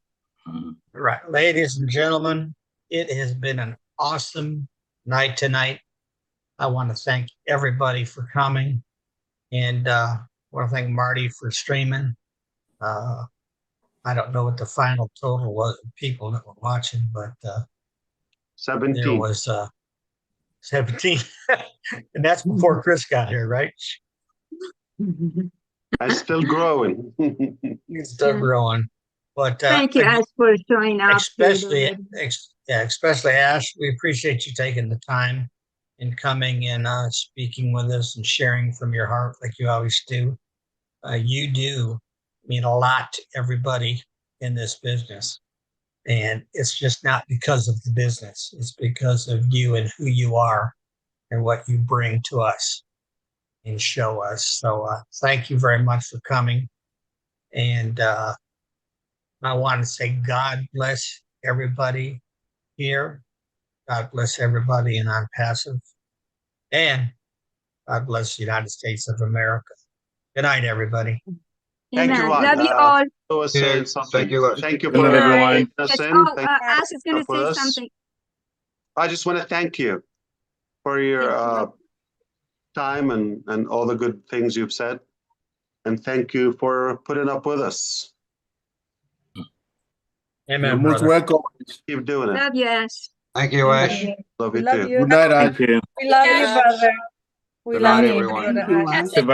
Speaker 3: Right. Ladies and gentlemen, it has been an awesome night tonight. I want to thank everybody for coming. And I want to thank Marty for streaming. I don't know what the final total was of people that were watching, but
Speaker 4: 17.
Speaker 3: there was 17. And that's before Chris got here, right?
Speaker 4: I'm still growing.
Speaker 3: He's still growing. But
Speaker 2: Thank you, Ash, for showing up.
Speaker 3: especially Ash, we appreciate you taking the time and coming and speaking with us and sharing from your heart like you always do. You do mean a lot to everybody in this business. And it's just not because of the business. It's because of you and who you are and what you bring to us and show us. So thank you very much for coming. And I want to say God bless everybody here. God bless everybody in ONPASSIVE. And God bless the United States of America. Good night, everybody.
Speaker 4: Thank you,
Speaker 2: Amen.
Speaker 4: Juan.
Speaker 2: Love you all.
Speaker 4: I was saying something.
Speaker 17: Thank you, guys.
Speaker 4: Thank you
Speaker 2: Good
Speaker 4: for
Speaker 2: night.
Speaker 4: us
Speaker 2: Yes.
Speaker 4: in.
Speaker 2: Oh,
Speaker 4: Thank you
Speaker 2: Ash is going to
Speaker 4: for
Speaker 2: say
Speaker 4: us.
Speaker 2: something.
Speaker 4: I just want to thank you for your time and all the good things you've said. And thank you for putting up with us.
Speaker 3: Amen,
Speaker 13: You're most
Speaker 3: brother.
Speaker 13: welcome.
Speaker 4: Keep doing it.
Speaker 2: Love you, Ash.
Speaker 17: Thank you, Ash.
Speaker 4: Love you
Speaker 16: love
Speaker 4: too.
Speaker 16: you.
Speaker 13: Good night, Ash.
Speaker 12: Thank you.
Speaker 16: We love you,
Speaker 20: Ash.
Speaker 16: brother. We
Speaker 17: Good
Speaker 16: love
Speaker 17: night,
Speaker 16: you,
Speaker 17: everyone.
Speaker 16: brother
Speaker 6: Thank you,
Speaker 16: Ash.
Speaker 6: Ash.
Speaker 20: That's it.